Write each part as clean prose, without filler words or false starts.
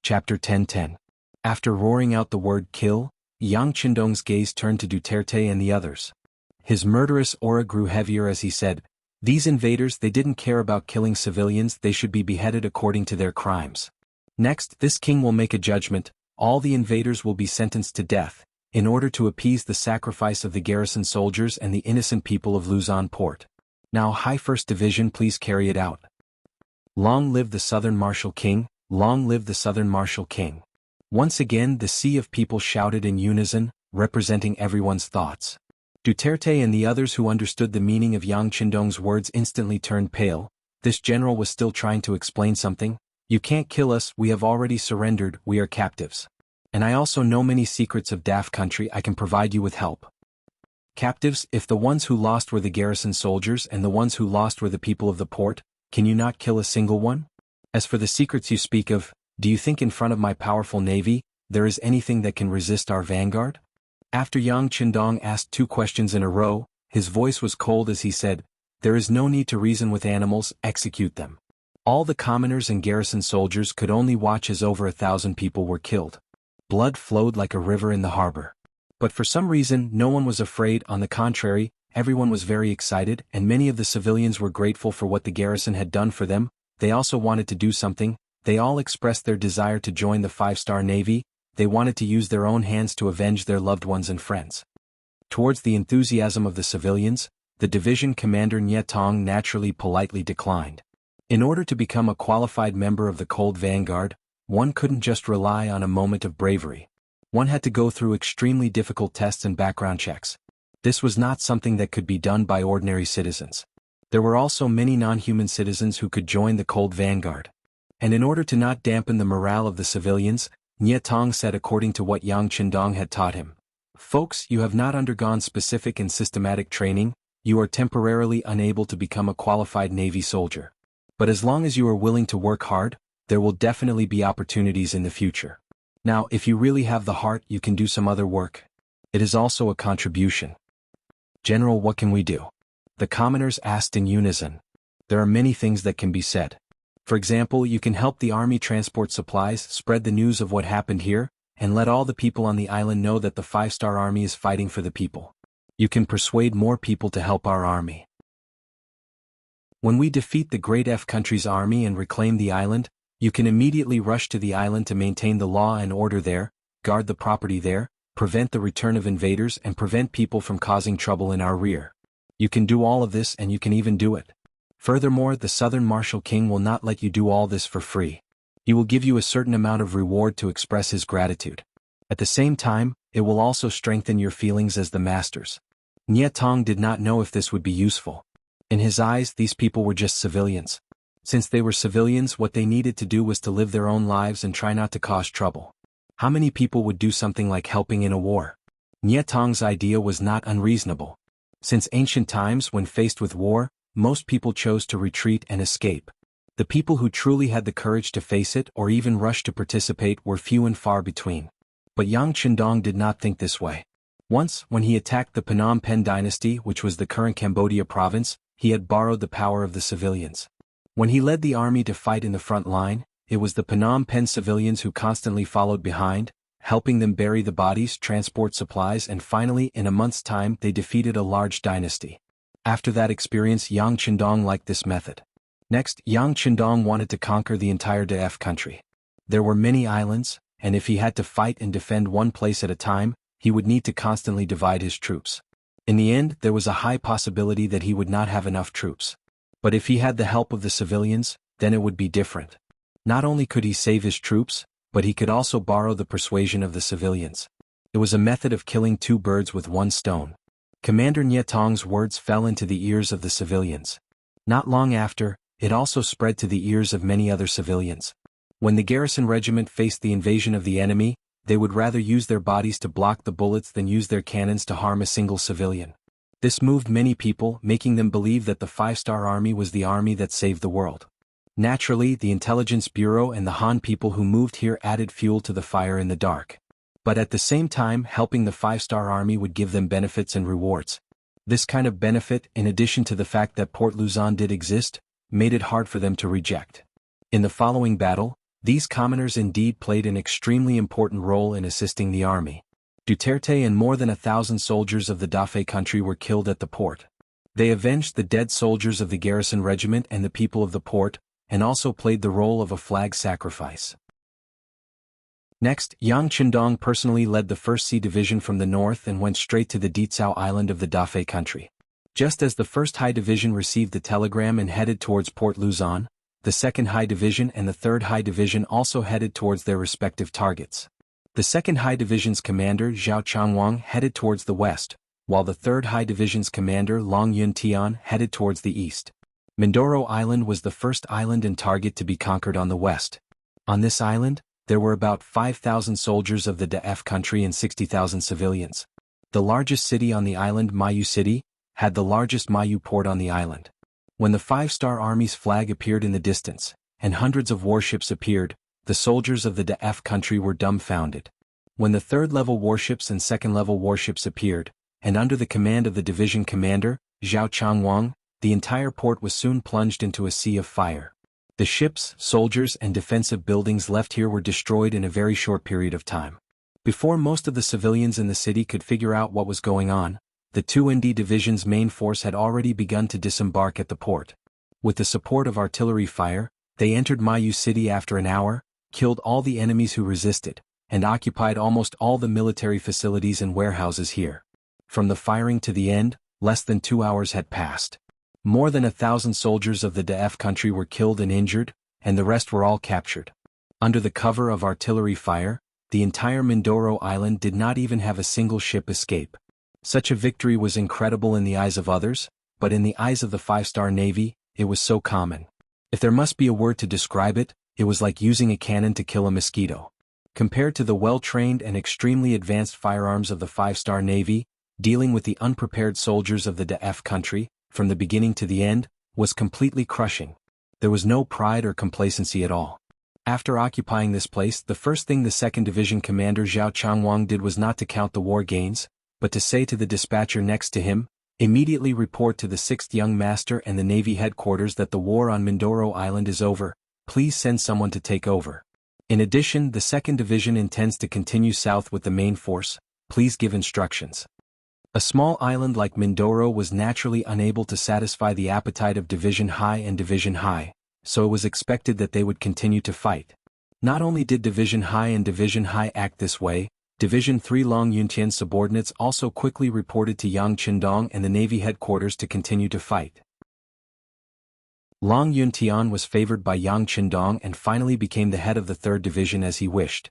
Chapter 10:10. After roaring out the word kill, Yang Qindong's gaze turned to Duterte and the others. His murderous aura grew heavier as he said, "These invaders, they didn't care about killing civilians, they should be beheaded according to their crimes. Next, this king will make a judgment, all the invaders will be sentenced to death, in order to appease the sacrifice of the garrison soldiers and the innocent people of Luzon port. Now High 1st Division, please carry it out. Long live the Southern Martial King, long live the Southern Martial King." Once again the sea of people shouted in unison, representing everyone's thoughts. Duterte and the others who understood the meaning of Yang Qindong's words instantly turned pale. This general was still trying to explain something. "You can't kill us, we have already surrendered, we are captives. And I also know many secrets of DAF country, I can provide you with help." Captives, if the ones who lost were the garrison soldiers and the ones who lost were the people of the port, can you not kill a single one? As for the secrets you speak of, do you think in front of my powerful navy, there is anything that can resist our vanguard? After Yang Qindong asked 2 questions in a row, his voice was cold as he said, "There is no need to reason with animals, execute them." All the commoners and garrison soldiers could only watch as over 1,000 people were killed. Blood flowed like a river in the harbor. But for some reason no one was afraid, on the contrary, everyone was very excited and many of the civilians were grateful for what the garrison had done for them. They also wanted to do something. They all expressed their desire to join the 5-star Navy. They wanted to use their own hands to avenge their loved ones and friends. Towards the enthusiasm of the civilians, the division commander Nye Tong naturally politely declined. In order to become a qualified member of the Cold Vanguard, one couldn't just rely on a moment of bravery. One had to go through extremely difficult tests and background checks. This was not something that could be done by ordinary citizens. There were also many non-human citizens who could join the Cold Vanguard. And in order to not dampen the morale of the civilians, Nye Tong said, according to what Yang Qindong had taught him, "Folks, you have not undergone specific and systematic training, you are temporarily unable to become a qualified Navy soldier. But as long as you are willing to work hard, there will definitely be opportunities in the future. Now, if you really have the heart, you can do some other work. It is also a contribution." "General, what can we do?" the commoners asked in unison. "There are many things that can be said. For example, you can help the army transport supplies, spread the news of what happened here, and let all the people on the island know that the 5-star army is fighting for the people. You can persuade more people to help our army. When we defeat the Great F country's army and reclaim the island, you can immediately rush to the island to maintain the law and order there, guard the property there, prevent the return of invaders and prevent people from causing trouble in our rear. You can do all of this and you can even do it. Furthermore, the Southern Martial King will not let you do all this for free. He will give you a certain amount of reward to express his gratitude. At the same time, it will also strengthen your feelings as the masters." Nye Tong did not know if this would be useful. In his eyes, these people were just civilians. Since they were civilians, what they needed to do was to live their own lives and try not to cause trouble. How many people would do something like helping in a war? Nye Tong's idea was not unreasonable. Since ancient times, when faced with war, most people chose to retreat and escape. The people who truly had the courage to face it or even rush to participate were few and far between. But Yang Qindong did not think this way. Once, when he attacked the Phnom Penh dynasty, which was the current Cambodia province, he had borrowed the power of the civilians. When he led the army to fight in the front line, it was the Phnom Penh civilians who constantly followed behind, helping them bury the bodies, transport supplies, and finally, in a month's time, they defeated a large dynasty. After that experience, Yang Qindong liked this method. Next, Yang Qindong wanted to conquer the entire DF country. There were many islands, and if he had to fight and defend one place at a time, he would need to constantly divide his troops. In the end, there was a high possibility that he would not have enough troops. But if he had the help of the civilians, then it would be different. Not only could he save his troops, but he could also borrow the persuasion of the civilians. It was a method of killing 2 birds with 1 stone. Commander Nye Tong's words fell into the ears of the civilians. Not long after, it also spread to the ears of many other civilians. When the garrison regiment faced the invasion of the enemy, they would rather use their bodies to block the bullets than use their cannons to harm a single civilian. This moved many people, making them believe that the 5-star army was the army that saved the world. Naturally, the Intelligence Bureau and the Han people who moved here added fuel to the fire in the dark. But at the same time, helping the 5-star army would give them benefits and rewards. This kind of benefit, in addition to the fact that Port Luzon did exist, made it hard for them to reject. In the following battle, These commoners indeed played an extremely important role in assisting the army. Duterte and more than 1,000 soldiers of the Dafe country were killed at the port. They avenged the dead soldiers of the garrison regiment and the people of the port, and also played the role of a flag sacrifice. Next, Yang Qindong personally led the 1st Sea Division from the north and went straight to the Ditsao Island of the Dafe country. Just as the 1st High Division received the telegram and headed towards Port Luzon, the 2nd High Division and the 3rd High Division also headed towards their respective targets. The 2nd High Division's commander Zhao Changwang headed towards the west, while the 3rd High Division's commander Long Yun Tian headed towards the east. Mindoro Island was the first island and target to be conquered on the west. On this island, there were about 5,000 soldiers of the Daf country and 60,000 civilians. The largest city on the island, Mayu City, had the largest Mayu port on the island. When the 5-Star Army's flag appeared in the distance, and hundreds of warships appeared, the soldiers of the Daf country were dumbfounded. When the 3rd-level warships and 2nd-level warships appeared, and under the command of the division commander, Zhao Changwang, the entire port was soon plunged into a sea of fire. The ships, soldiers and defensive buildings left here were destroyed in a very short period of time. Before most of the civilians in the city could figure out what was going on, the 2ND Division's main force had already begun to disembark at the port. With the support of artillery fire, they entered Mayu City after an hour, killed all the enemies who resisted, and occupied almost all the military facilities and warehouses here. From the firing to the end, less than 2 hours had passed. More than 1,000 soldiers of the Daf country were killed and injured, and the rest were all captured. Under the cover of artillery fire, the entire Mindoro Island did not even have a single ship escape. Such a victory was incredible in the eyes of others, but in the eyes of the 5-Star Navy, it was so common. If there must be a word to describe it, it was like using a cannon to kill a mosquito. Compared to the well-trained and extremely advanced firearms of the 5-Star Navy, dealing with the unprepared soldiers of the Daf country, from the beginning to the end, was completely crushing. There was no pride or complacency at all. After occupying this place, the first thing the 2nd Division commander Zhao Changwang did was not to count the war gains, but to say to the dispatcher next to him, "Immediately report to the 6th Young Master and the Navy headquarters that the war on Mindoro Island is over. Please send someone to take over. In addition, the 2nd Division intends to continue south with the main force. Please give instructions." A small island like Mindoro was naturally unable to satisfy the appetite of Division High and Division High, so it was expected that they would continue to fight. Not only did Division High and Division High act this way, Division 3 Long Yuntian's subordinates also quickly reported to Yang Qindong and the Navy headquarters to continue to fight. Long Yuntian was favored by Yang Qindong and finally became the head of the 3rd Division as he wished.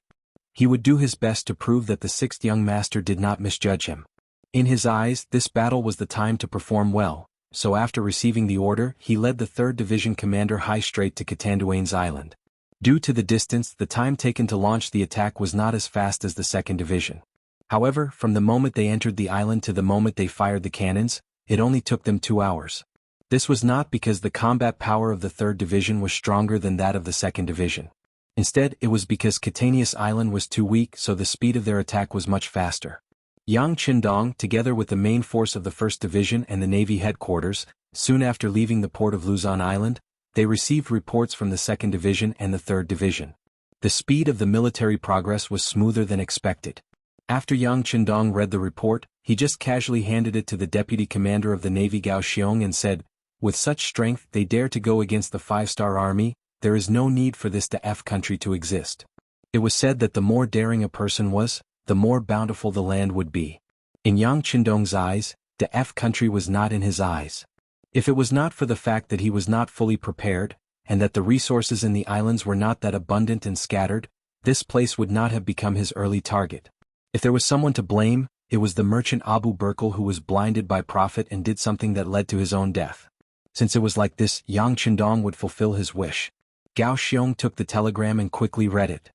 He would do his best to prove that the 6th Young Master did not misjudge him. In his eyes, this battle was the time to perform well, so after receiving the order, he led the 3rd Division commander high straight to Catanduanes Island. Due to the distance, the time taken to launch the attack was not as fast as the 2nd Division. However, from the moment they entered the island to the moment they fired the cannons, it only took them 2 hours. This was not because the combat power of the 3rd Division was stronger than that of the 2nd Division. Instead, it was because Catanduanes Island was too weak, so the speed of their attack was much faster. Yang Qindong, together with the main force of the 1st Division and the Navy headquarters, soon after leaving the port of Luzon Island, they received reports from the 2nd Division and the 3rd Division. The speed of the military progress was smoother than expected. After Yang Qindong read the report, he just casually handed it to the deputy commander of the Navy Gao Xiong and said, "With such strength they dare to go against the 5-Star Army, there is no need for this Daf country to exist." It was said that the more daring a person was, the more bountiful the land would be. In Yang Qindong's eyes, Daf country was not in his eyes. If it was not for the fact that he was not fully prepared, and that the resources in the islands were not that abundant and scattered, this place would not have become his early target. If there was someone to blame, it was the merchant Abu Burkle who was blinded by profit and did something that led to his own death. Since it was like this, Yang Qindong would fulfill his wish. Gao Xiong took the telegram and quickly read it.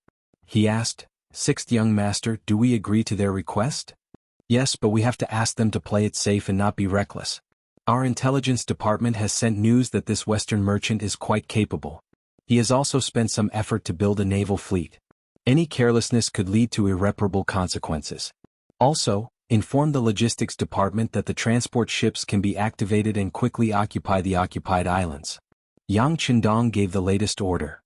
He asked, "6th Young Master, do we agree to their request?" "Yes, but we have to ask them to play it safe and not be reckless. Our intelligence department has sent news that this Western merchant is quite capable. He has also spent some effort to build a naval fleet. Any carelessness could lead to irreparable consequences. Also, inform the logistics department that the transport ships can be activated and quickly occupy the occupied islands." Yang Qindong gave the latest order.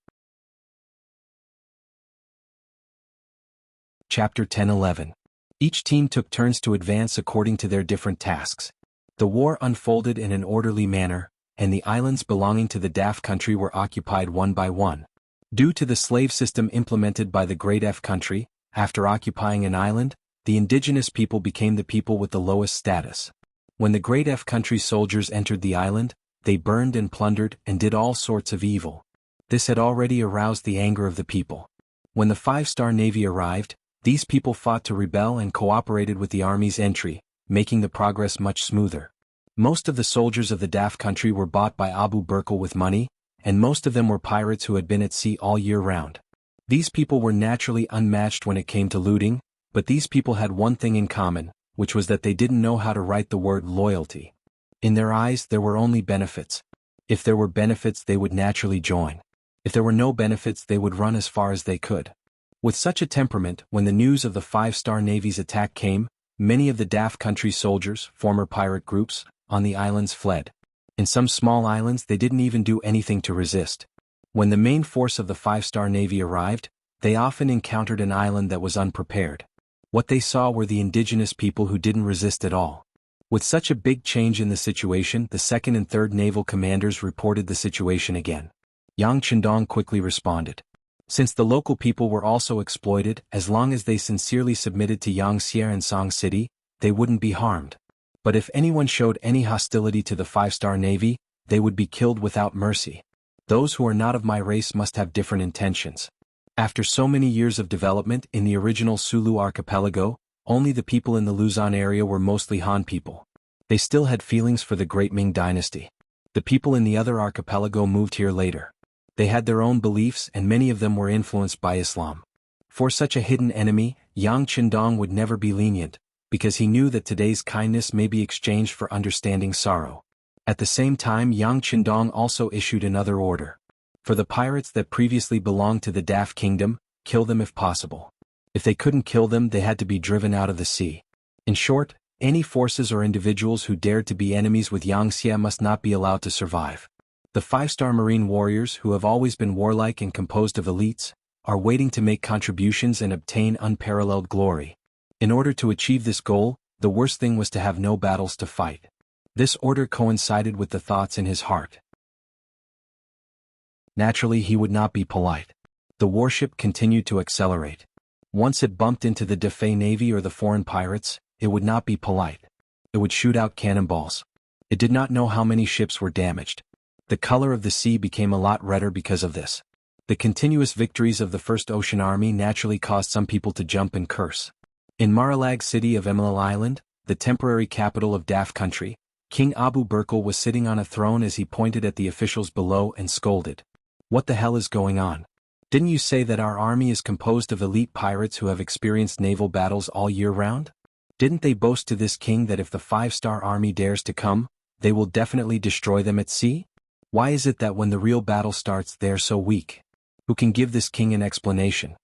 Chapter 10-11. Each team took turns to advance according to their different tasks. The war unfolded in an orderly manner, and the islands belonging to the Daf country were occupied one by one. Due to the slave system implemented by the Great F country, after occupying an island, the indigenous people became the people with the lowest status. When the Great F country soldiers entered the island, they burned and plundered and did all sorts of evil. This had already aroused the anger of the people. When the 5-star Navy arrived, these people fought to rebel and cooperated with the army's entry, making the progress much smoother. Most of the soldiers of the Daf country were bought by Abu Burkle with money, and most of them were pirates who had been at sea all year round. These people were naturally unmatched when it came to looting, but these people had one thing in common, which was that they didn't know how to write the word loyalty. In their eyes there were only benefits. If there were benefits they would naturally join. If there were no benefits they would run as far as they could. With such a temperament, when the news of the 5-star Navy's attack came, many of the Daf country soldiers, former pirate groups, on the islands fled. In some small islands they didn't even do anything to resist. When the main force of the 5-star Navy arrived, they often encountered an island that was unprepared. What they saw were the indigenous people who didn't resist at all. With such a big change in the situation, the 2nd and 3rd naval commanders reported the situation again. Yang Chendong quickly responded. Since the local people were also exploited, as long as they sincerely submitted to Yangtze and Song City, they wouldn't be harmed. But if anyone showed any hostility to the 5-star Navy, they would be killed without mercy. Those who are not of my race must have different intentions. After so many years of development in the original Sulu archipelago, only the people in the Luzon area were mostly Han people. They still had feelings for the Great Ming Dynasty. The people in the other archipelago moved here later. They had their own beliefs and many of them were influenced by Islam. For such a hidden enemy, Yang Chendong would never be lenient, because he knew that today's kindness may be exchanged for understanding sorrow. At the same time, Yang Chendong also issued another order. For the pirates that previously belonged to the Daf kingdom, kill them if possible. If they couldn't kill them, they had to be driven out of the sea. In short, any forces or individuals who dared to be enemies with Yangtze must not be allowed to survive. The 5-star Marine warriors, who have always been warlike and composed of elites, are waiting to make contributions and obtain unparalleled glory. In order to achieve this goal, the worst thing was to have no battles to fight. This order coincided with the thoughts in his heart. Naturally, he would not be polite. The warship continued to accelerate. Once it bumped into the Defay Navy or the foreign pirates, it would not be polite. It would shoot out cannonballs. It did not know how many ships were damaged. The color of the sea became a lot redder because of this. The continuous victories of the First Ocean Army naturally caused some people to jump and curse. In Marilag city of Emerald Island, the temporary capital of Daf country, King Abu Burkle was sitting on a throne as he pointed at the officials below and scolded. "What the hell is going on? Didn't you say that our army is composed of elite pirates who have experienced naval battles all year round? Didn't they boast to this king that if the 5-star army dares to come, they will definitely destroy them at sea? Why is it that when the real battle starts they are so weak? Who can give this king an explanation?"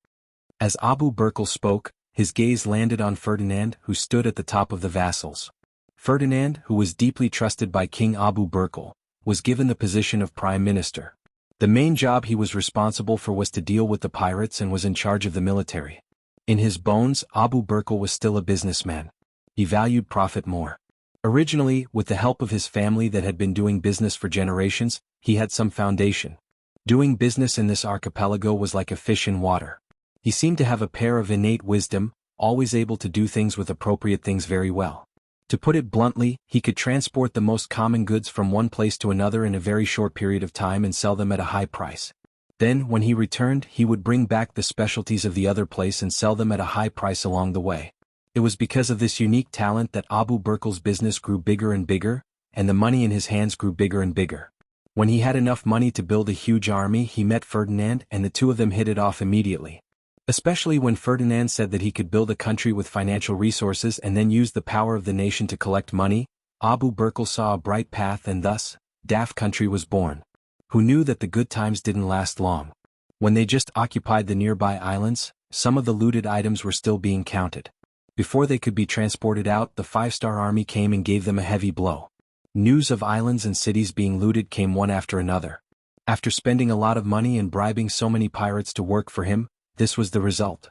As Abu Burkle spoke, his gaze landed on Ferdinand, who stood at the top of the vassals. Ferdinand, who was deeply trusted by King Abu Burkle, was given the position of prime minister. The main job he was responsible for was to deal with the pirates and was in charge of the military. In his bones, Abu Burkle was still a businessman. He valued profit more. Originally, with the help of his family that had been doing business for generations, he had some foundation. Doing business in this archipelago was like a fish in water. He seemed to have a pair of innate wisdom, always able to do things with appropriate things very well. To put it bluntly, he could transport the most common goods from one place to another in a very short period of time and sell them at a high price. Then, when he returned, he would bring back the specialties of the other place and sell them at a high price along the way. It was because of this unique talent that Abu Burkle's business grew bigger and bigger, and the money in his hands grew bigger and bigger. When he had enough money to build a huge army, he met Ferdinand and the two of them hit it off immediately. Especially when Ferdinand said that he could build a country with financial resources and then use the power of the nation to collect money, Abu Burkle saw a bright path and thus, Daf country was born. Who knew that the good times didn't last long? When they just occupied the nearby islands, some of the looted items were still being counted. Before they could be transported out, the 5-star army came and gave them a heavy blow. News of islands and cities being looted came one after another. After spending a lot of money and bribing so many pirates to work for him, this was the result.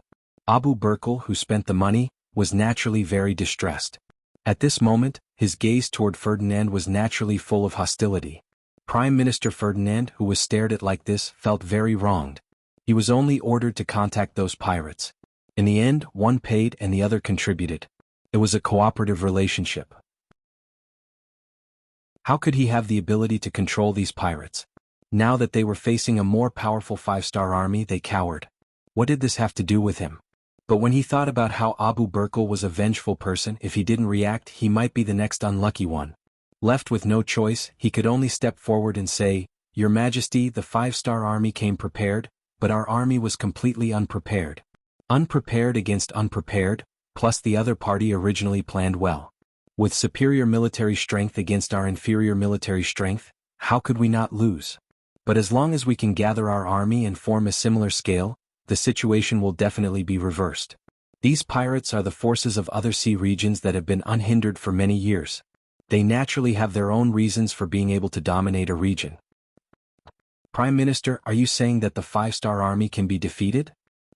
Abu Burkle, who spent the money, was naturally very distressed. At this moment, his gaze toward Ferdinand was naturally full of hostility. Prime Minister Ferdinand, who was stared at like this, felt very wronged. He was only ordered to contact those pirates. In the end, one paid and the other contributed. It was a cooperative relationship. How could he have the ability to control these pirates? Now that they were facing a more powerful 5-star army, they cowered. What did this have to do with him? But when he thought about how Abu Burkle was a vengeful person, if he didn't react, he might be the next unlucky one. Left with no choice, he could only step forward and say, "Your Majesty, the 5-star army came prepared, but our army was completely unprepared. Unprepared against unprepared, plus the other party originally planned well. With superior military strength against our inferior military strength, how could we not lose? But as long as we can gather our army and form a similar scale, the situation will definitely be reversed. These pirates are the forces of other sea regions that have been unhindered for many years. They naturally have their own reasons for being able to dominate a region." "Prime Minister, are you saying that the 5-star army can be defeated?"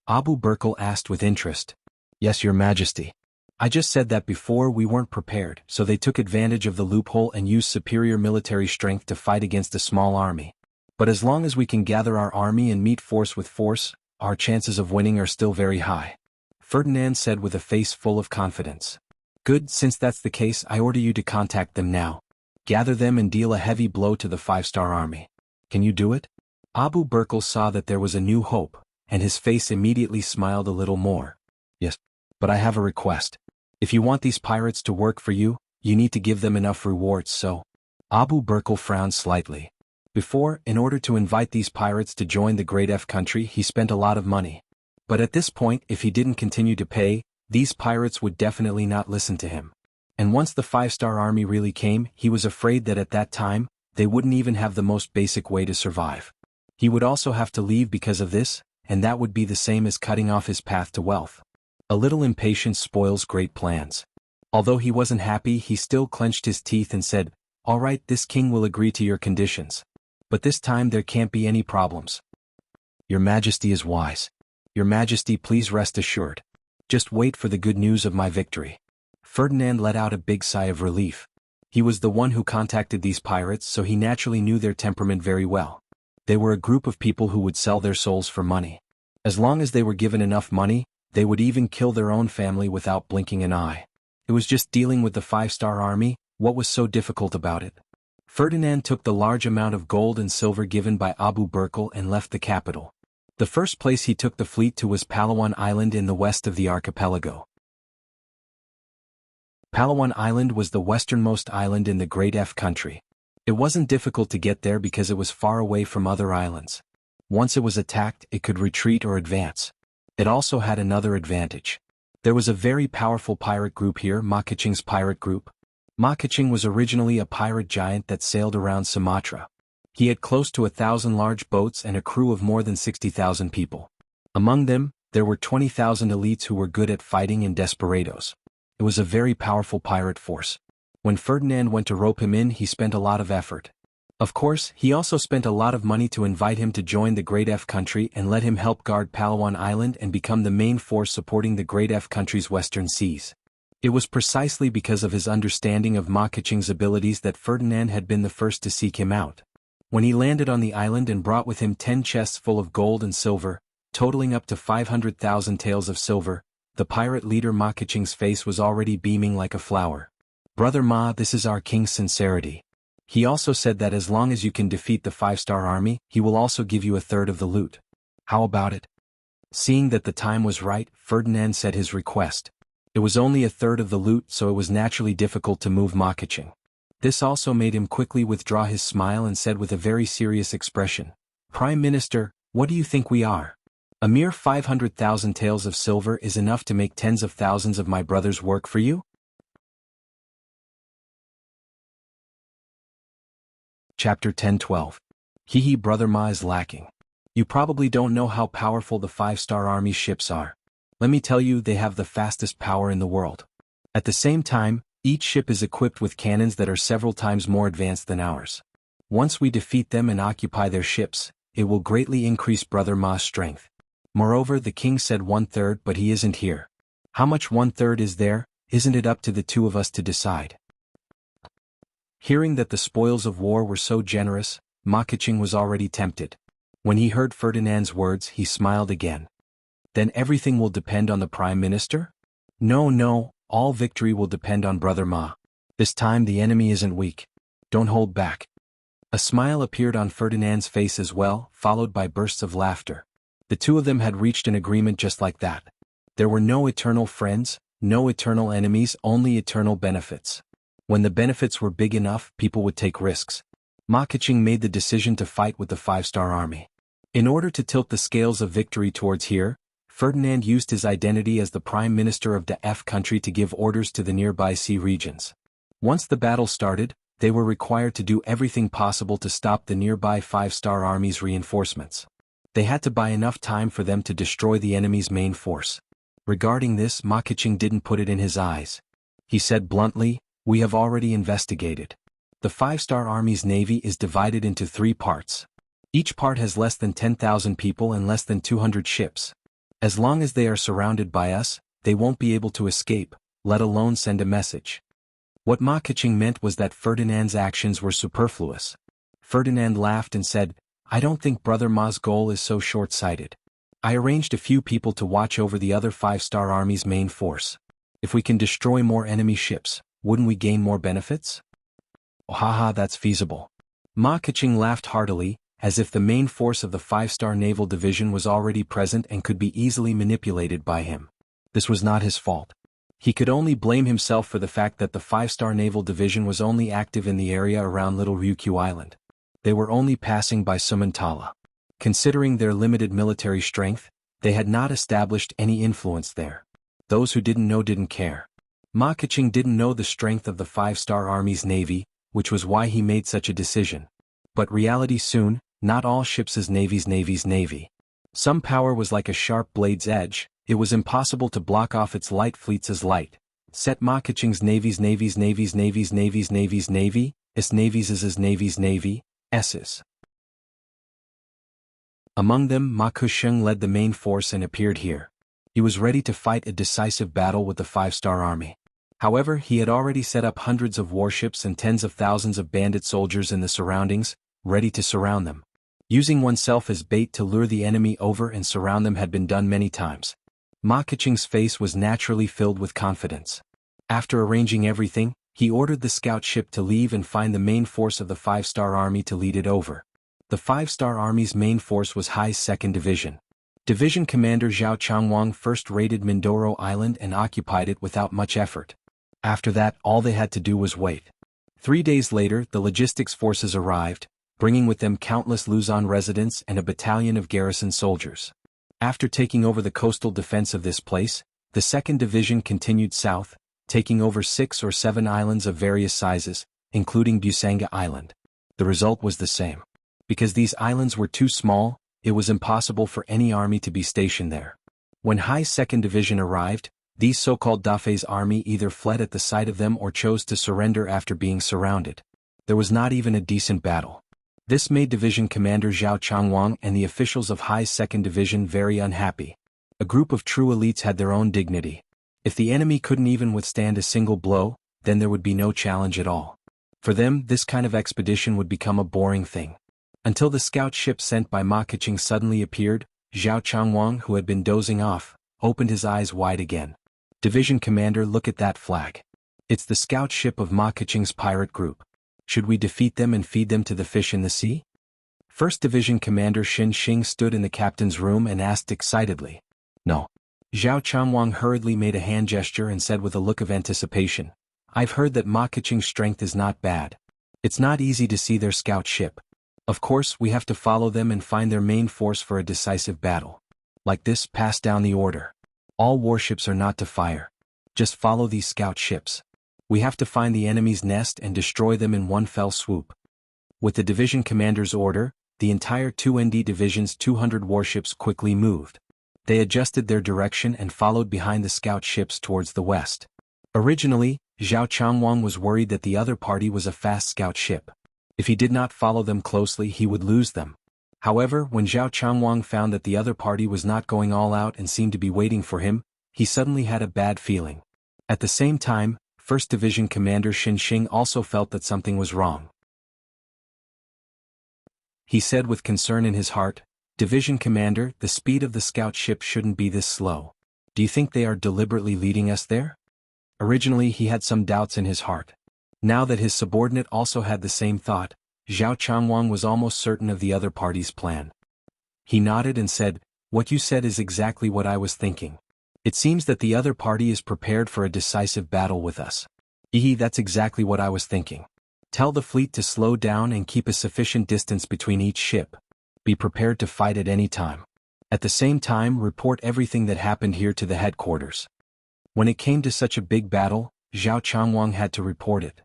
Abu Burkle asked with interest. "Yes, Your Majesty. I just said that before we weren't prepared, so they took advantage of the loophole and used superior military strength to fight against a small army. But as long as we can gather our army and meet force with force, our chances of winning are still very high," Ferdinand said with a face full of confidence. "Good, since that's the case, I order you to contact them now. Gather them and deal a heavy blow to the 5-star army. Can you do it?" Abu Burkle saw that there was a new hope, and his face immediately smiled a little more. "Yes, but I have a request. If you want these pirates to work for you, you need to give them enough rewards, so..." Abu Burkle frowned slightly. Before, in order to invite these pirates to join the Great F country, he spent a lot of money. But at this point, if he didn't continue to pay, these pirates would definitely not listen to him. And once the 5-star army really came, he was afraid that at that time, they wouldn't even have the most basic way to survive. He would also have to leave because of this, and that would be the same as cutting off his path to wealth. A little impatience spoils great plans. Although he wasn't happy, he still clenched his teeth and said, "All right, this king will agree to your conditions. But this time there can't be any problems. Your Majesty is wise. Your Majesty, please rest assured. Just wait for the good news of my victory." Ferdinand let out a big sigh of relief. He was the one who contacted these pirates, so he naturally knew their temperament very well. They were a group of people who would sell their souls for money. As long as they were given enough money, they would even kill their own family without blinking an eye. It was just dealing with the 5-star army. What was so difficult about it? Ferdinand took the large amount of gold and silver given by Abu Burkle and left the capital. The first place he took the fleet to was Palawan Island in the west of the archipelago. Palawan Island was the westernmost island in the Great F country. It wasn't difficult to get there because it was far away from other islands. Once it was attacked, it could retreat or advance. It also had another advantage. There was a very powerful pirate group here, Makaching's pirate group. Makaching was originally a pirate giant that sailed around Sumatra. He had close to 1,000 large boats and a crew of more than 60,000 people. Among them, there were 20,000 elites who were good at fighting and desperados. It was a very powerful pirate force. When Ferdinand went to rope him in, he spent a lot of effort. Of course, he also spent a lot of money to invite him to join the Great F country and let him help guard Palawan Island and become the main force supporting the Great F country's western seas. It was precisely because of his understanding of Makaching's abilities that Ferdinand had been the first to seek him out. When he landed on the island and brought with him 10 chests full of gold and silver, totaling up to 500,000 taels of silver, the pirate leader Makaching's face was already beaming like a flower. "Brother Ma, this is our king's sincerity. He also said that as long as you can defeat the 5-star army, he will also give you a third of the loot. How about it?" Seeing that the time was right, Ferdinand said his request. It was only a third of the loot, so it was naturally difficult to move Makaching. This also made him quickly withdraw his smile and said with a very serious expression, "Prime Minister, what do you think we are? A mere 500,000 taels of silver is enough to make tens of thousands of my brothers work for you?" Chapter 10-12. Hehe, Brother Ma is lacking. You probably don't know how powerful the 5-star army ships are. Let me tell you, they have the fastest power in the world. At the same time, each ship is equipped with cannons that are several times more advanced than ours. Once we defeat them and occupy their ships, it will greatly increase Brother Ma's strength. Moreover, the king said 1/3, but he isn't here. How much 1/3 is there? Isn't it up to the two of us to decide? Hearing that the spoils of war were so generous, Ma Keqing was already tempted. When he heard Ferdinand's words, he smiled again. Then everything will depend on the prime minister? No, all victory will depend on Brother Ma. This time the enemy isn't weak. Don't hold back. A smile appeared on Ferdinand's face as well, followed by bursts of laughter. The two of them had reached an agreement just like that. There were no eternal friends, no eternal enemies, only eternal benefits. When the benefits were big enough, people would take risks. Ma Keqing made the decision to fight with the 5-star army. In order to tilt the scales of victory towards here, Ferdinand used his identity as the Prime Minister of the F country to give orders to the nearby sea regions. Once the battle started, they were required to do everything possible to stop the nearby 5-star army's reinforcements. They had to buy enough time for them to destroy the enemy's main force. Regarding this, Ma Keqing didn't put it in his eyes. He said bluntly, "We have already investigated. The 5-star army's navy is divided into 3 parts. Each part has less than 10,000 people and less than 200 ships. As long as they are surrounded by us, they won't be able to escape, let alone send a message." What Ma Keqing meant was that Ferdinand's actions were superfluous. Ferdinand laughed and said, "I don't think Brother Ma's goal is so short-sighted. I arranged a few people to watch over the other 5-star army's main force. If we can destroy more enemy ships, wouldn't we gain more benefits?" "Oh, haha, that's feasible." Ma Keqing laughed heartily, as if the main force of the 5-star naval division was already present and could be easily manipulated by him. This was not his fault. He could only blame himself for the fact that the 5-star naval division was only active in the area around Little Ryukyu Island. They were only passing by Sumantala. Considering their limited military strength, they had not established any influence there. Those who didn't know didn't care. Ma Keqing didn't know the strength of the 5-star army's navy, which was why he made such a decision. But reality soon, not all ships' navy's navy. Some power was like a sharp blade's edge. It was impossible to block off its light fleets as light. Set Ma Keqing's navy's navy, S's. Among them, Ma Keqing led the main force and appeared here. He was ready to fight a decisive battle with the 5-star army. However, he had already set up hundreds of warships and tens of thousands of bandit soldiers in the surroundings, ready to surround them. Using oneself as bait to lure the enemy over and surround them had been done many times. Ma Keqing's face was naturally filled with confidence. After arranging everything, he ordered the scout ship to leave and find the main force of the 5-star army to lead it over. The 5-star army's main force was Hai's 2nd Division. Division Commander Zhao Changwang first raided Mindoro Island and occupied it without much effort. After that, all they had to do was wait. 3 days later, the logistics forces arrived, bringing with them countless Luzon residents and a battalion of garrison soldiers. After taking over the coastal defense of this place, the 2nd Division continued south, taking over 6 or 7 islands of various sizes, including Busanga Island. The result was the same. Because these islands were too small, it was impossible for any army to be stationed there. When Hai's 2nd Division arrived, these so-called Dafei's army either fled at the sight of them or chose to surrender after being surrounded. There was not even a decent battle. This made Division Commander Zhao Changwang and the officials of Hai's 2nd Division very unhappy. A group of true elites had their own dignity. If the enemy couldn't even withstand a single blow, then there would be no challenge at all. For them, this kind of expedition would become a boring thing. Until the scout ship sent by Ma Keqing suddenly appeared, Zhao Changwang, who had been dozing off, opened his eyes wide again. "Division Commander, look at that flag. It's the scout ship of Ma Keqing's pirate group. Should we defeat them and feed them to the fish in the sea?" 1st Division Commander Xin Xing stood in the captain's room and asked excitedly. "No." Zhao Changwang hurriedly made a hand gesture and said with a look of anticipation, "I've heard that Ma Keqing's strength is not bad. It's not easy to see their scout ship. Of course, we have to follow them and find their main force for a decisive battle. Like this, pass down the order. All warships are not to fire. Just follow these scout ships. We have to find the enemy's nest and destroy them in one fell swoop." With the division commander's order, the entire 2ND Division's 200 warships quickly moved. They adjusted their direction and followed behind the scout ships towards the west. Originally, Zhao Changwang was worried that the other party was a fast scout ship. If he did not follow them closely, he would lose them. However, when Zhao Changwang found that the other party was not going all out and seemed to be waiting for him, he suddenly had a bad feeling. At the same time, 1st Division Commander Xin Xing also felt that something was wrong. He said with concern in his heart, "Division Commander, the speed of the scout ship shouldn't be this slow. Do you think they are deliberately leading us there?" Originally he had some doubts in his heart. Now that his subordinate also had the same thought, Zhao Changwang was almost certain of the other party's plan. He nodded and said, "What you said is exactly what I was thinking. It seems that the other party is prepared for a decisive battle with us." That's exactly what I was thinking. Tell the fleet to slow down and keep a sufficient distance between each ship. Be prepared to fight at any time. At the same time, report everything that happened here to the headquarters. When it came to such a big battle, Zhao Changwang had to report it.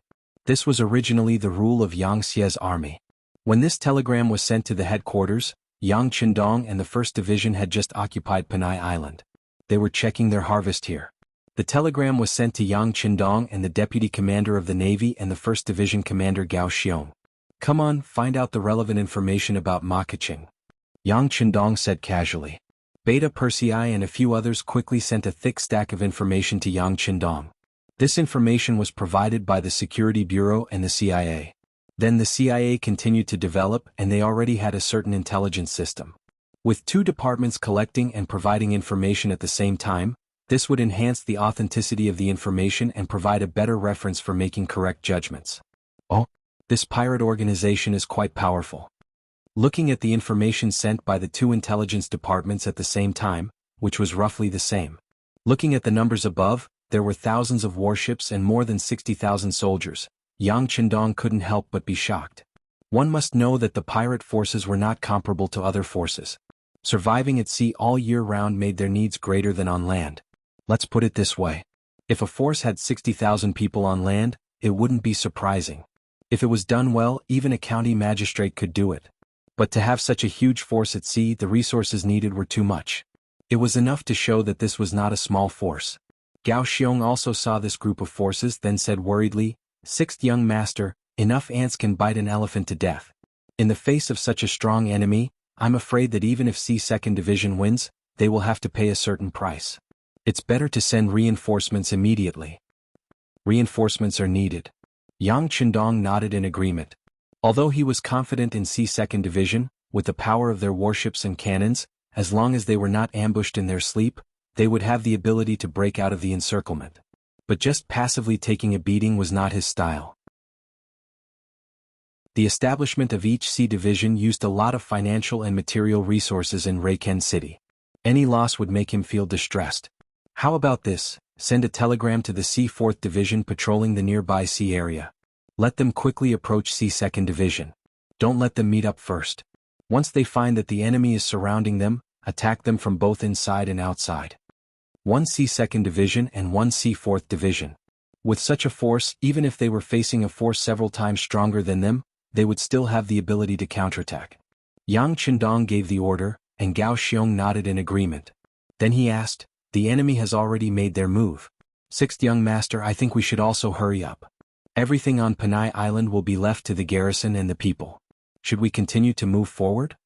This was originally the rule of Yang Xie's army. When this telegram was sent to the headquarters, Yang Qindong and the 1st Division had just occupied Panay Island. They were checking their harvest here. The telegram was sent to Yang Qindong and the Deputy Commander of the Navy and the 1st Division Commander Gao Xiong. "Come on, find out the relevant information about Ma Keqing," Yang Qindong said casually. Beta Persei and a few others quickly sent a thick stack of information to Yang Qindong. This information was provided by the Security Bureau and the CIA. Then the CIA continued to develop and they already had a certain intelligence system. With 2 departments collecting and providing information at the same time, this would enhance the authenticity of the information and provide a better reference for making correct judgments. Oh, this pirate organization is quite powerful. Looking at the information sent by the 2 intelligence departments at the same time, which was roughly the same. Looking at the numbers above, there were thousands of warships and more than 60,000 soldiers. Yang Qindong couldn't help but be shocked. One must know that the pirate forces were not comparable to other forces. Surviving at sea all year round made their needs greater than on land. Let's put it this way. If a force had 60,000 people on land, it wouldn't be surprising. If it was done well, even a county magistrate could do it. But to have such a huge force at sea, the resources needed were too much. It was enough to show that this was not a small force. Gao Xiong also saw this group of forces, then said worriedly, "Sixth young master, enough ants can bite an elephant to death. In the face of such a strong enemy, I'm afraid that even if C2nd Division wins, they will have to pay a certain price. It's better to send reinforcements immediately." "Reinforcements are needed." Yang Qindong nodded in agreement. Although he was confident in C2nd Division, with the power of their warships and cannons, as long as they were not ambushed in their sleep, they would have the ability to break out of the encirclement. But just passively taking a beating was not his style. The establishment of each C division used a lot of financial and material resources in Reiken City. Any loss would make him feel distressed. How about this? Send a telegram to the C4th Division patrolling the nearby sea area. Let them quickly approach C2nd Division. Don't let them meet up first. Once they find that the enemy is surrounding them, attack them from both inside and outside. One C2nd Division and one C4th Division. With such a force, even if they were facing a force several times stronger than them, they would still have the ability to counterattack. Yang Qindong gave the order, and Gao Xiong nodded in agreement. Then he asked, "The enemy has already made their move. Sixth young master, I think we should also hurry up. Everything on Panay Island will be left to the garrison and the people. Should we continue to move forward?"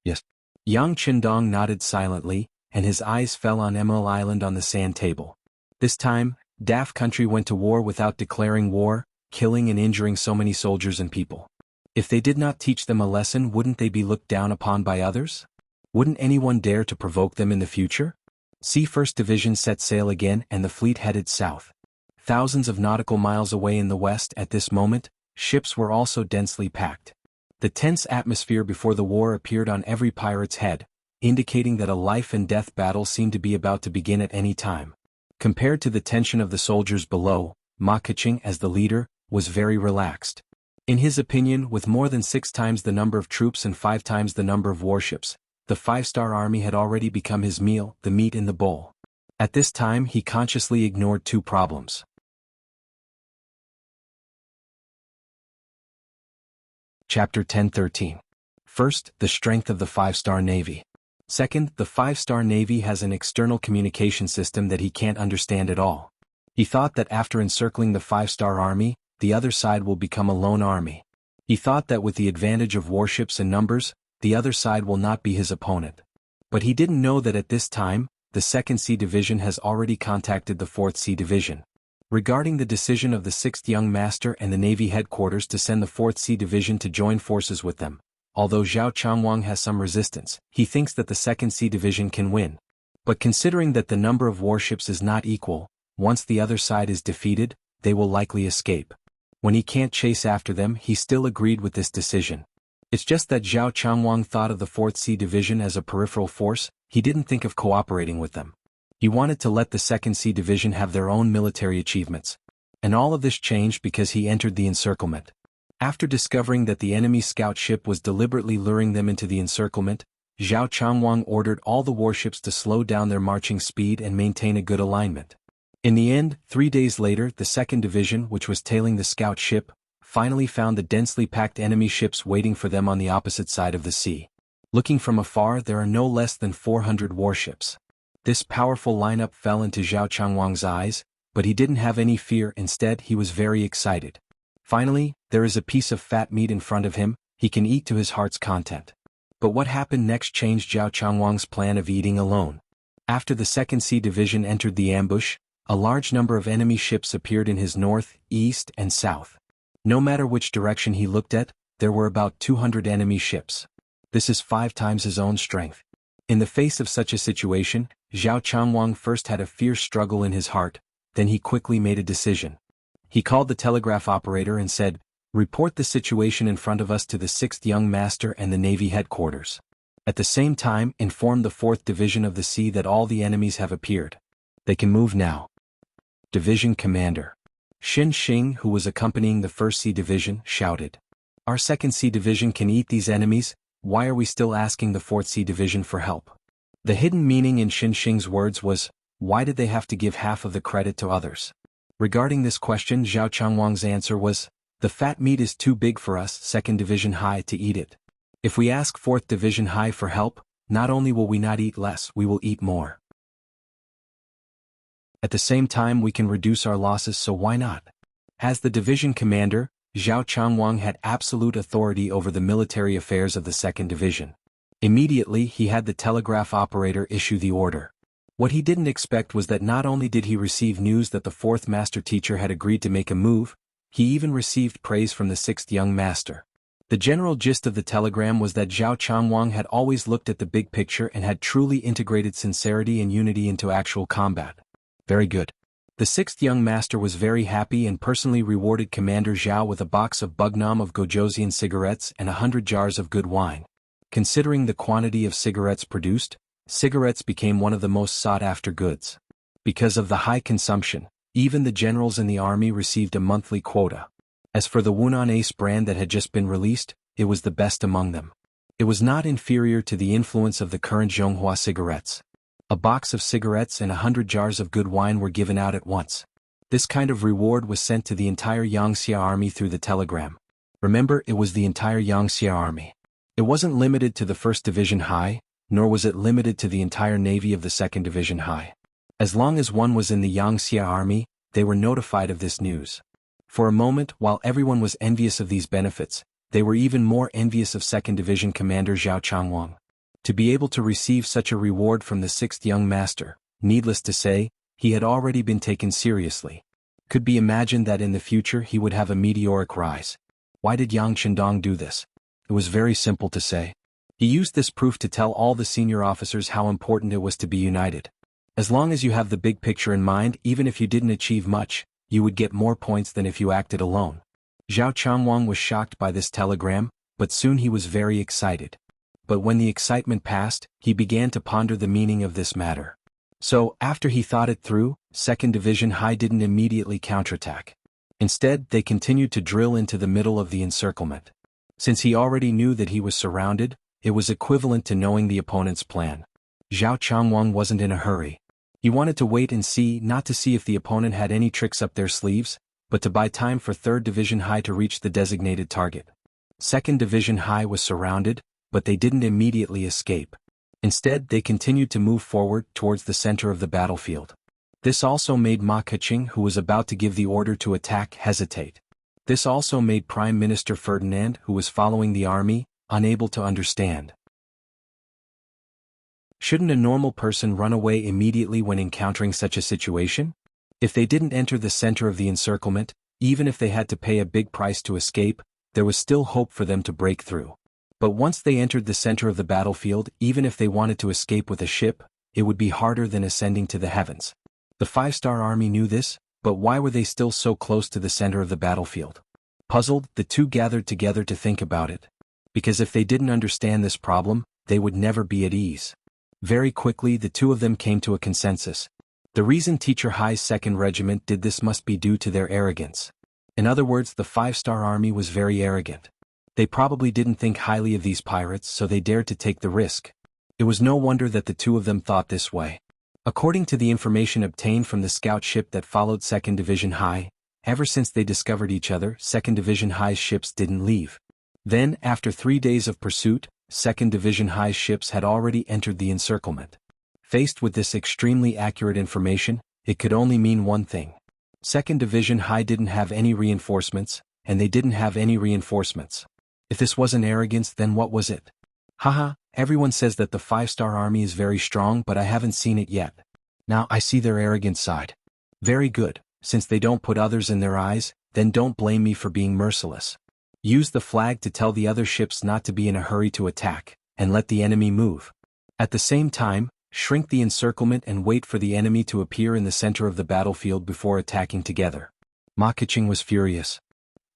"Yes." Yang Qindong nodded silently, and his eyes fell on Emerald Island on the sand table. This time, Daft Country went to war without declaring war, killing and injuring so many soldiers and people. If they did not teach them a lesson, wouldn't they be looked down upon by others? Wouldn't anyone dare to provoke them in the future? C1st Division set sail again and the fleet headed south. Thousands of nautical miles away in the west at this moment, ships were also densely packed. The tense atmosphere before the war appeared on every pirate's head, indicating that a life-and-death battle seemed to be about to begin at any time. Compared to the tension of the soldiers below, Ma Keqing, as the leader, was very relaxed. In his opinion, with more than 6 times the number of troops and 5 times the number of warships, the 5-star army had already become his meal, the meat in the bowl. At this time he consciously ignored 2 problems. Chapter 10-13. First, the strength of the 5-star Navy. Second, the 5-star Navy has an external communication system that he can't understand at all. He thought that after encircling the 5-star army, the other side will become a lone army. He thought that with the advantage of warships and numbers, the other side will not be his opponent. But he didn't know that at this time, the 2nd C Division has already contacted the 4th C Division regarding the decision of the 6th Young Master and the Navy headquarters to send the 4th C Division to join forces with them. Although Zhao Changwang has some resistance, he thinks that the 2nd C Division can win. But considering that the number of warships is not equal, once the other side is defeated, they will likely escape. When he can't chase after them, he still agreed with this decision. It's just that Zhao Changwang thought of the 4th C Division as a peripheral force, he didn't think of cooperating with them. He wanted to let the 2nd C Division have their own military achievements. And all of this changed because he entered the encirclement. After discovering that the enemy scout ship was deliberately luring them into the encirclement, Zhao Changwang ordered all the warships to slow down their marching speed and maintain a good alignment. In the end, 3 days later, the 2nd Division, which was tailing the scout ship, finally found the densely packed enemy ships waiting for them on the opposite side of the sea. Looking from afar, there are no less than 400 warships. This powerful lineup fell into Zhao Changwang's eyes, but he didn't have any fear. Instead, he was very excited. Finally, there is a piece of fat meat in front of him, he can eat to his heart's content. But what happened next changed Zhao Changwang's plan of eating alone. After the 2nd C Division entered the ambush, a large number of enemy ships appeared in his north, east, and south. No matter which direction he looked at, there were about 200 enemy ships. This is 5 times his own strength. In the face of such a situation, Zhao Changwang first had a fierce struggle in his heart, then he quickly made a decision. He called the telegraph operator and said, "Report the situation in front of us to the 6th Young Master and the Navy headquarters. At the same time, inform the 4th Division of the Sea that all the enemies have appeared. They can move now." Division Commander Xin Xing, who was accompanying the 1st C Division, shouted, "Our 2nd C Division can eat these enemies, why are we still asking the 4th C Division for help?" The hidden meaning in Xin Xing's words was, why did they have to give half of the credit to others? Regarding this question, Zhao Changwang's answer was, "The fat meat is too big for us, 2nd Division High, to eat it. If we ask 4th Division High for help, not only will we not eat less, we will eat more. At the same time we can reduce our losses, so why not?" As the division commander, Zhao Changwang had absolute authority over the military affairs of the 2nd Division. Immediately he had the telegraph operator issue the order. What he didn't expect was that not only did he receive news that the 4th Master Teacher had agreed to make a move, he even received praise from the 6th Young Master. The general gist of the telegram was that Zhao Changwang had always looked at the big picture and had truly integrated sincerity and unity into actual combat. Very good. The 6th Young Master was very happy and personally rewarded Commander Zhao with a box of Bugnam of Gojosian cigarettes and 100 jars of good wine. Considering the quantity of cigarettes produced, cigarettes became one of the most sought-after goods. Because of the high consumption, even the generals in the army received a monthly quota. As for the Wunan Ace brand that had just been released, it was the best among them. It was not inferior to the influence of the current Zhonghua cigarettes. A box of cigarettes and 100 jars of good wine were given out at once. This kind of reward was sent to the entire Yangxia army through the telegram. Remember, it was the entire Yangxia army. It wasn't limited to the 1st Division High, nor was it limited to the entire navy of the 2nd Division High. As long as one was in the Yangxia army, they were notified of this news. For a moment, while everyone was envious of these benefits, they were even more envious of 2nd Division Commander Zhao Changwang. To be able to receive such a reward from the 6th Young Master, needless to say, he had already been taken seriously. Could be imagined that in the future he would have a meteoric rise. Why did Yang Chendong do this? It was very simple to say. He used this proof to tell all the senior officers how important it was to be united. As long as you have the big picture in mind, even if you didn't achieve much, you would get more points than if you acted alone. Zhao Changwang was shocked by this telegram, but soon he was very excited. But when the excitement passed, he began to ponder the meaning of this matter. So, after he thought it through, 2nd Division High didn't immediately counterattack. Instead, they continued to drill into the middle of the encirclement. Since he already knew that he was surrounded, it was equivalent to knowing the opponent's plan. Zhao Changwang wasn't in a hurry. He wanted to wait and see, not to see if the opponent had any tricks up their sleeves, but to buy time for 3rd Division High to reach the designated target. 2nd Division High was surrounded, but they didn't immediately escape. Instead, they continued to move forward towards the center of the battlefield. This also made Ma Keqing, who was about to give the order to attack, hesitate. This also made Prime Minister Ferdinand, who was following the army, unable to understand. Shouldn't a normal person run away immediately when encountering such a situation? If they didn't enter the center of the encirclement, even if they had to pay a big price to escape, there was still hope for them to break through. But once they entered the center of the battlefield, even if they wanted to escape with a ship, it would be harder than ascending to the heavens. The five-star army knew this, but why were they still so close to the center of the battlefield? Puzzled, the two gathered together to think about it. Because if they didn't understand this problem, they would never be at ease. Very quickly the two of them came to a consensus. The reason Teacher Hai's 2nd Regiment did this must be due to their arrogance. In other words, the five-star army was very arrogant. They probably didn't think highly of these pirates, so they dared to take the risk. It was no wonder that the two of them thought this way. According to the information obtained from the scout ship that followed 2nd Division Hai, ever since they discovered each other, 2nd Division Hai's ships didn't leave. Then, after 3 days of pursuit, 2nd Division Hai's ships had already entered the encirclement. Faced with this extremely accurate information, it could only mean one thing. 2nd Division Hai didn't have any reinforcements, and they didn't have any reinforcements. If this wasn't arrogance, then what was it? Haha, everyone says that the five-star army is very strong, but I haven't seen it yet. Now I see their arrogant side. Very good, since they don't put others in their eyes, then don't blame me for being merciless. Use the flag to tell the other ships not to be in a hurry to attack, and let the enemy move. At the same time, shrink the encirclement and wait for the enemy to appear in the center of the battlefield before attacking together. Ma Keqing was furious.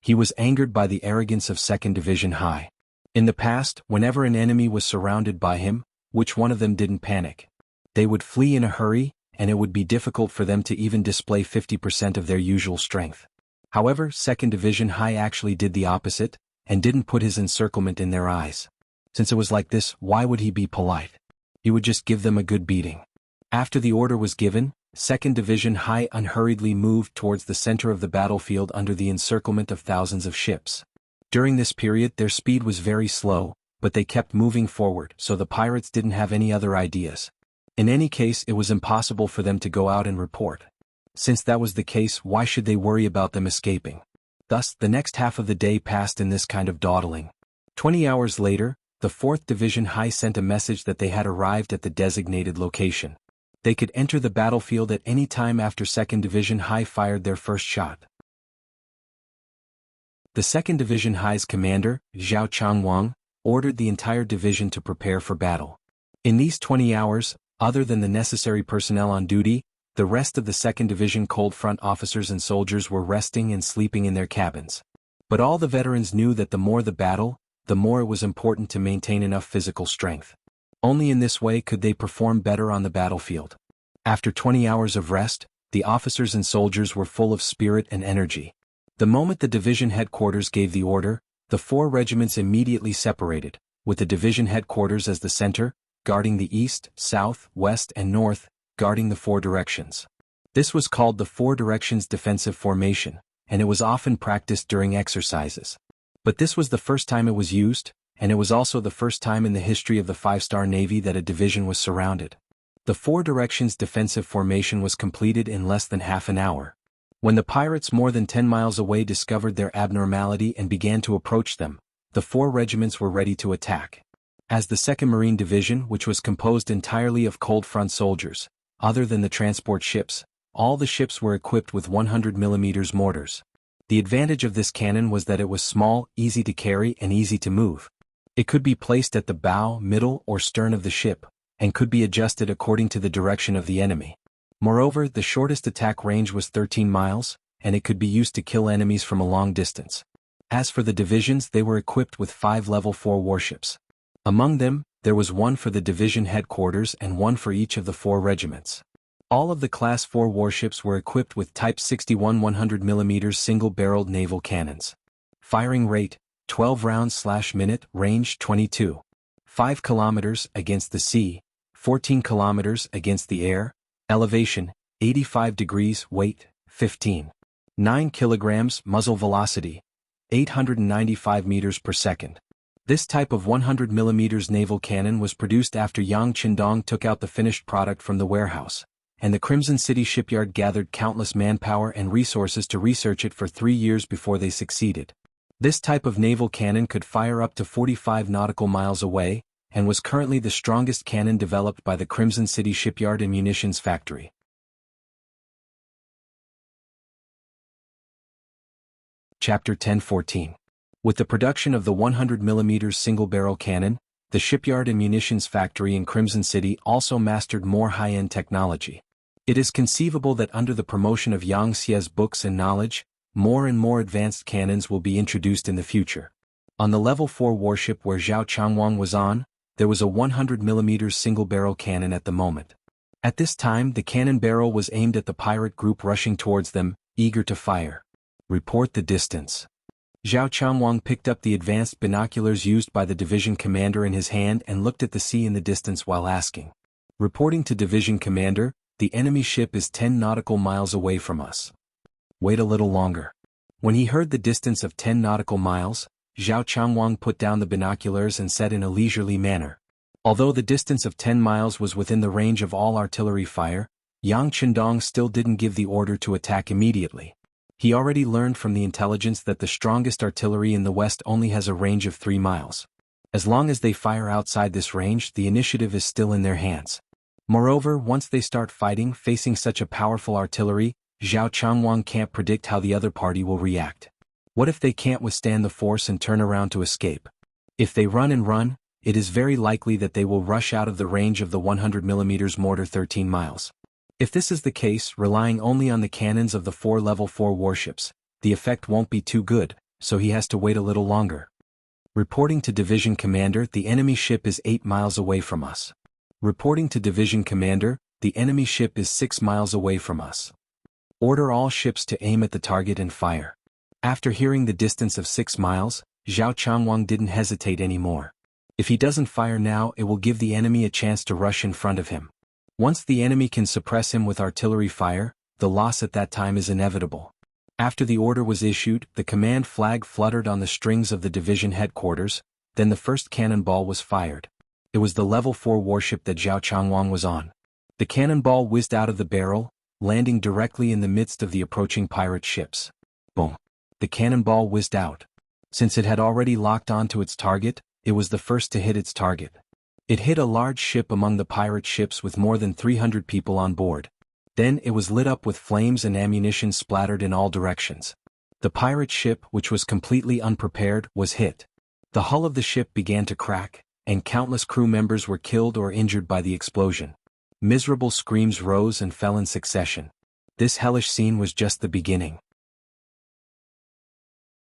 He was angered by the arrogance of 2nd Division Hai. In the past, whenever an enemy was surrounded by him, which one of them didn't panic? They would flee in a hurry, and it would be difficult for them to even display 50% of their usual strength. However, 2nd Division Hai actually did the opposite, and didn't put his encirclement in their eyes. Since it was like this, why would he be polite? He would just give them a good beating. After the order was given, 2nd Division Hai unhurriedly moved towards the center of the battlefield under the encirclement of thousands of ships. During this period their speed was very slow, but they kept moving forward, so the pirates didn't have any other ideas. In any case, it was impossible for them to go out and report. Since that was the case, why should they worry about them escaping? Thus, the next half of the day passed in this kind of dawdling. 20 hours later, the 4th Division Hai sent a message that they had arrived at the designated location. They could enter the battlefield at any time after 2nd Division Hai fired their first shot. The 2nd Division Hai's commander, Zhao Changwang, ordered the entire division to prepare for battle. In these 20 hours, other than the necessary personnel on duty, the rest of the 2nd Division Cold Front officers and soldiers were resting and sleeping in their cabins. But all the veterans knew that the more the battle, the more it was important to maintain enough physical strength. Only in this way could they perform better on the battlefield. After 20 hours of rest, the officers and soldiers were full of spirit and energy. The moment the division headquarters gave the order, the 4 regiments immediately separated, with the division headquarters as the center, guarding the east, south, west and north, guarding the 4 directions. This was called the 4 directions defensive formation, and it was often practiced during exercises. But this was the first time it was used, and it was also the first time in the history of the 5-star Navy that a division was surrounded. The 4 directions defensive formation was completed in less than half an hour. When the pirates more than 10 miles away discovered their abnormality and began to approach them, the 4 regiments were ready to attack. As the 2nd Marine Division, which was composed entirely of cold front soldiers, other than the transport ships, all the ships were equipped with 100 mm mortars. The advantage of this cannon was that it was small, easy to carry and easy to move. It could be placed at the bow, middle or stern of the ship, and could be adjusted according to the direction of the enemy. Moreover, the shortest attack range was 13 miles, and it could be used to kill enemies from a long distance. As for the divisions, they were equipped with 5 level 4 warships. Among them, there was one for the division headquarters and one for each of the 4 regiments. All of the Class 4 warships were equipped with Type 61 100 mm single-barreled naval cannons. Firing rate, 12 rounds/minute, range 22. 5 kilometers against the sea, 14 kilometers against the air, elevation, 85 degrees, weight, 15. 9 kilograms, muzzle velocity, 895 meters per second. This type of 100 mm naval cannon was produced after Yang Qindong took out the finished product from the warehouse, and the Crimson City shipyard gathered countless manpower and resources to research it for 3 years before they succeeded. This type of naval cannon could fire up to 45 nautical miles away, and was currently the strongest cannon developed by the Crimson City Shipyard and Munitions Factory. Chapter 10:14. With the production of the 100mm single-barrel cannon, the Shipyard and Munitions Factory in Crimson City also mastered more high-end technology. It is conceivable that under the promotion of Yang Xie's books and knowledge, more and more advanced cannons will be introduced in the future. On the Level 4 warship where Zhao Changwang was on, there was a 100mm single-barrel cannon at the moment. At this time the cannon barrel was aimed at the pirate group rushing towards them, eager to fire. Report the distance. Zhao Changwang picked up the advanced binoculars used by the division commander in his hand and looked at the sea in the distance while asking. Reporting to division commander, the enemy ship is 10 nautical miles away from us. Wait a little longer. When he heard the distance of 10 nautical miles, Zhao Changwang put down the binoculars and said in a leisurely manner. Although the distance of 10 miles was within the range of all artillery fire, Yang Qindong still didn't give the order to attack immediately. He already learned from the intelligence that the strongest artillery in the west only has a range of 3 miles. As long as they fire outside this range, the initiative is still in their hands. Moreover, once they start fighting facing such a powerful artillery, Zhao Changwang can't predict how the other party will react. What if they can't withstand the force and turn around to escape? If they run and run, it is very likely that they will rush out of the range of the 100mm mortar 13 miles. If this is the case, relying only on the cannons of the 4 Level 4 warships, the effect won't be too good, so he has to wait a little longer. Reporting to Division Commander, the enemy ship is 8 miles away from us. Reporting to Division Commander, the enemy ship is 6 miles away from us. Order all ships to aim at the target and fire. After hearing the distance of 6 miles, Zhao Changwang didn't hesitate anymore. If he doesn't fire now, it will give the enemy a chance to rush in front of him. Once the enemy can suppress him with artillery fire, the loss at that time is inevitable. After the order was issued, the command flag fluttered on the strings of the division headquarters, then the first cannonball was fired. It was the Level 4 warship that Zhao Changwang was on. The cannonball whizzed out of the barrel, landing directly in the midst of the approaching pirate ships. Boom! The cannonball whizzed out. Since it had already locked onto its target, it was the first to hit its target. It hit a large ship among the pirate ships with more than 300 people on board. Then it was lit up with flames and ammunition splattered in all directions. The pirate ship, which was completely unprepared, was hit. The hull of the ship began to crack, and countless crew members were killed or injured by the explosion. Miserable screams rose and fell in succession. This hellish scene was just the beginning.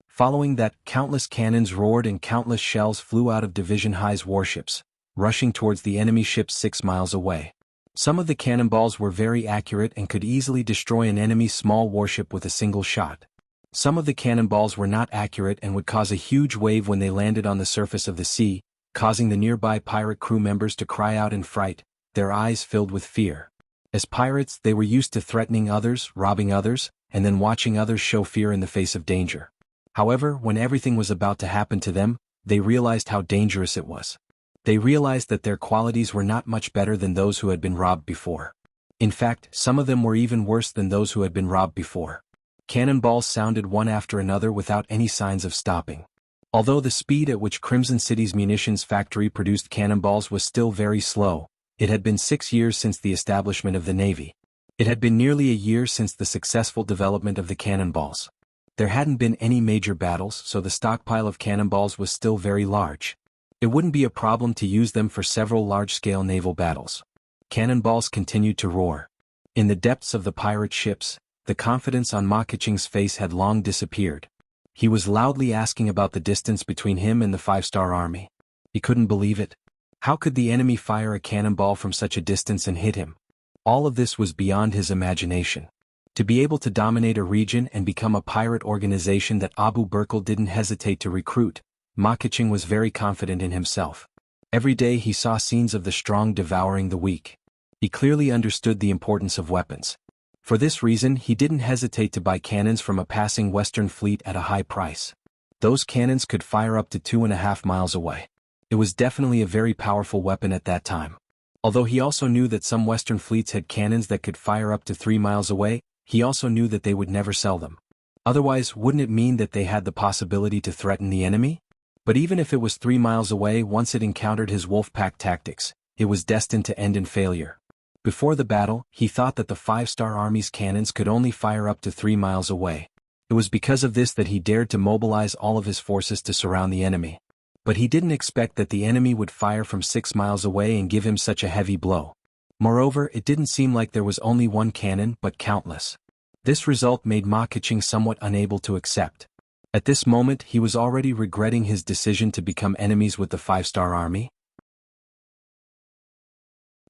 Following that, countless cannons roared and countless shells flew out of Division High's warships, rushing towards the enemy ships 6 miles away. Some of the cannonballs were very accurate and could easily destroy an enemy's small warship with a single shot. Some of the cannonballs were not accurate and would cause a huge wave when they landed on the surface of the sea, causing the nearby pirate crew members to cry out in fright, their eyes filled with fear. As pirates, they were used to threatening others, robbing others, and then watching others show fear in the face of danger. However, when everything was about to happen to them, they realized how dangerous it was. They realized that their qualities were not much better than those who had been robbed before. In fact, some of them were even worse than those who had been robbed before. Cannonballs sounded one after another without any signs of stopping. Although the speed at which Crimson City's munitions factory produced cannonballs was still very slow, it had been 6 years since the establishment of the Navy. It had been nearly a year since the successful development of the cannonballs. There hadn't been any major battles, so the stockpile of cannonballs was still very large. It wouldn't be a problem to use them for several large-scale naval battles. Cannonballs continued to roar. In the depths of the pirate ships, the confidence on Ma Keqing's face had long disappeared. He was loudly asking about the distance between him and the 5-star army. He couldn't believe it. How could the enemy fire a cannonball from such a distance and hit him? All of this was beyond his imagination. To be able to dominate a region and become a pirate organization that Abu Burkle didn't hesitate to recruit, Ma Keqing was very confident in himself. Every day he saw scenes of the strong devouring the weak. He clearly understood the importance of weapons. For this reason, he didn't hesitate to buy cannons from a passing Western fleet at a high price. Those cannons could fire up to 2.5 miles away. It was definitely a very powerful weapon at that time. Although he also knew that some Western fleets had cannons that could fire up to 3 miles away, he also knew that they would never sell them. Otherwise, wouldn't it mean that they had the possibility to threaten the enemy? But even if it was 3 miles away, once it encountered his wolf pack tactics, it was destined to end in failure. Before the battle, he thought that the 5-star army's cannons could only fire up to 3 miles away. It was because of this that he dared to mobilize all of his forces to surround the enemy. But he didn't expect that the enemy would fire from 6 miles away and give him such a heavy blow. Moreover, it didn't seem like there was only one cannon but countless. This result made Ma Keqing somewhat unable to accept. At this moment he was already regretting his decision to become enemies with the 5-star army.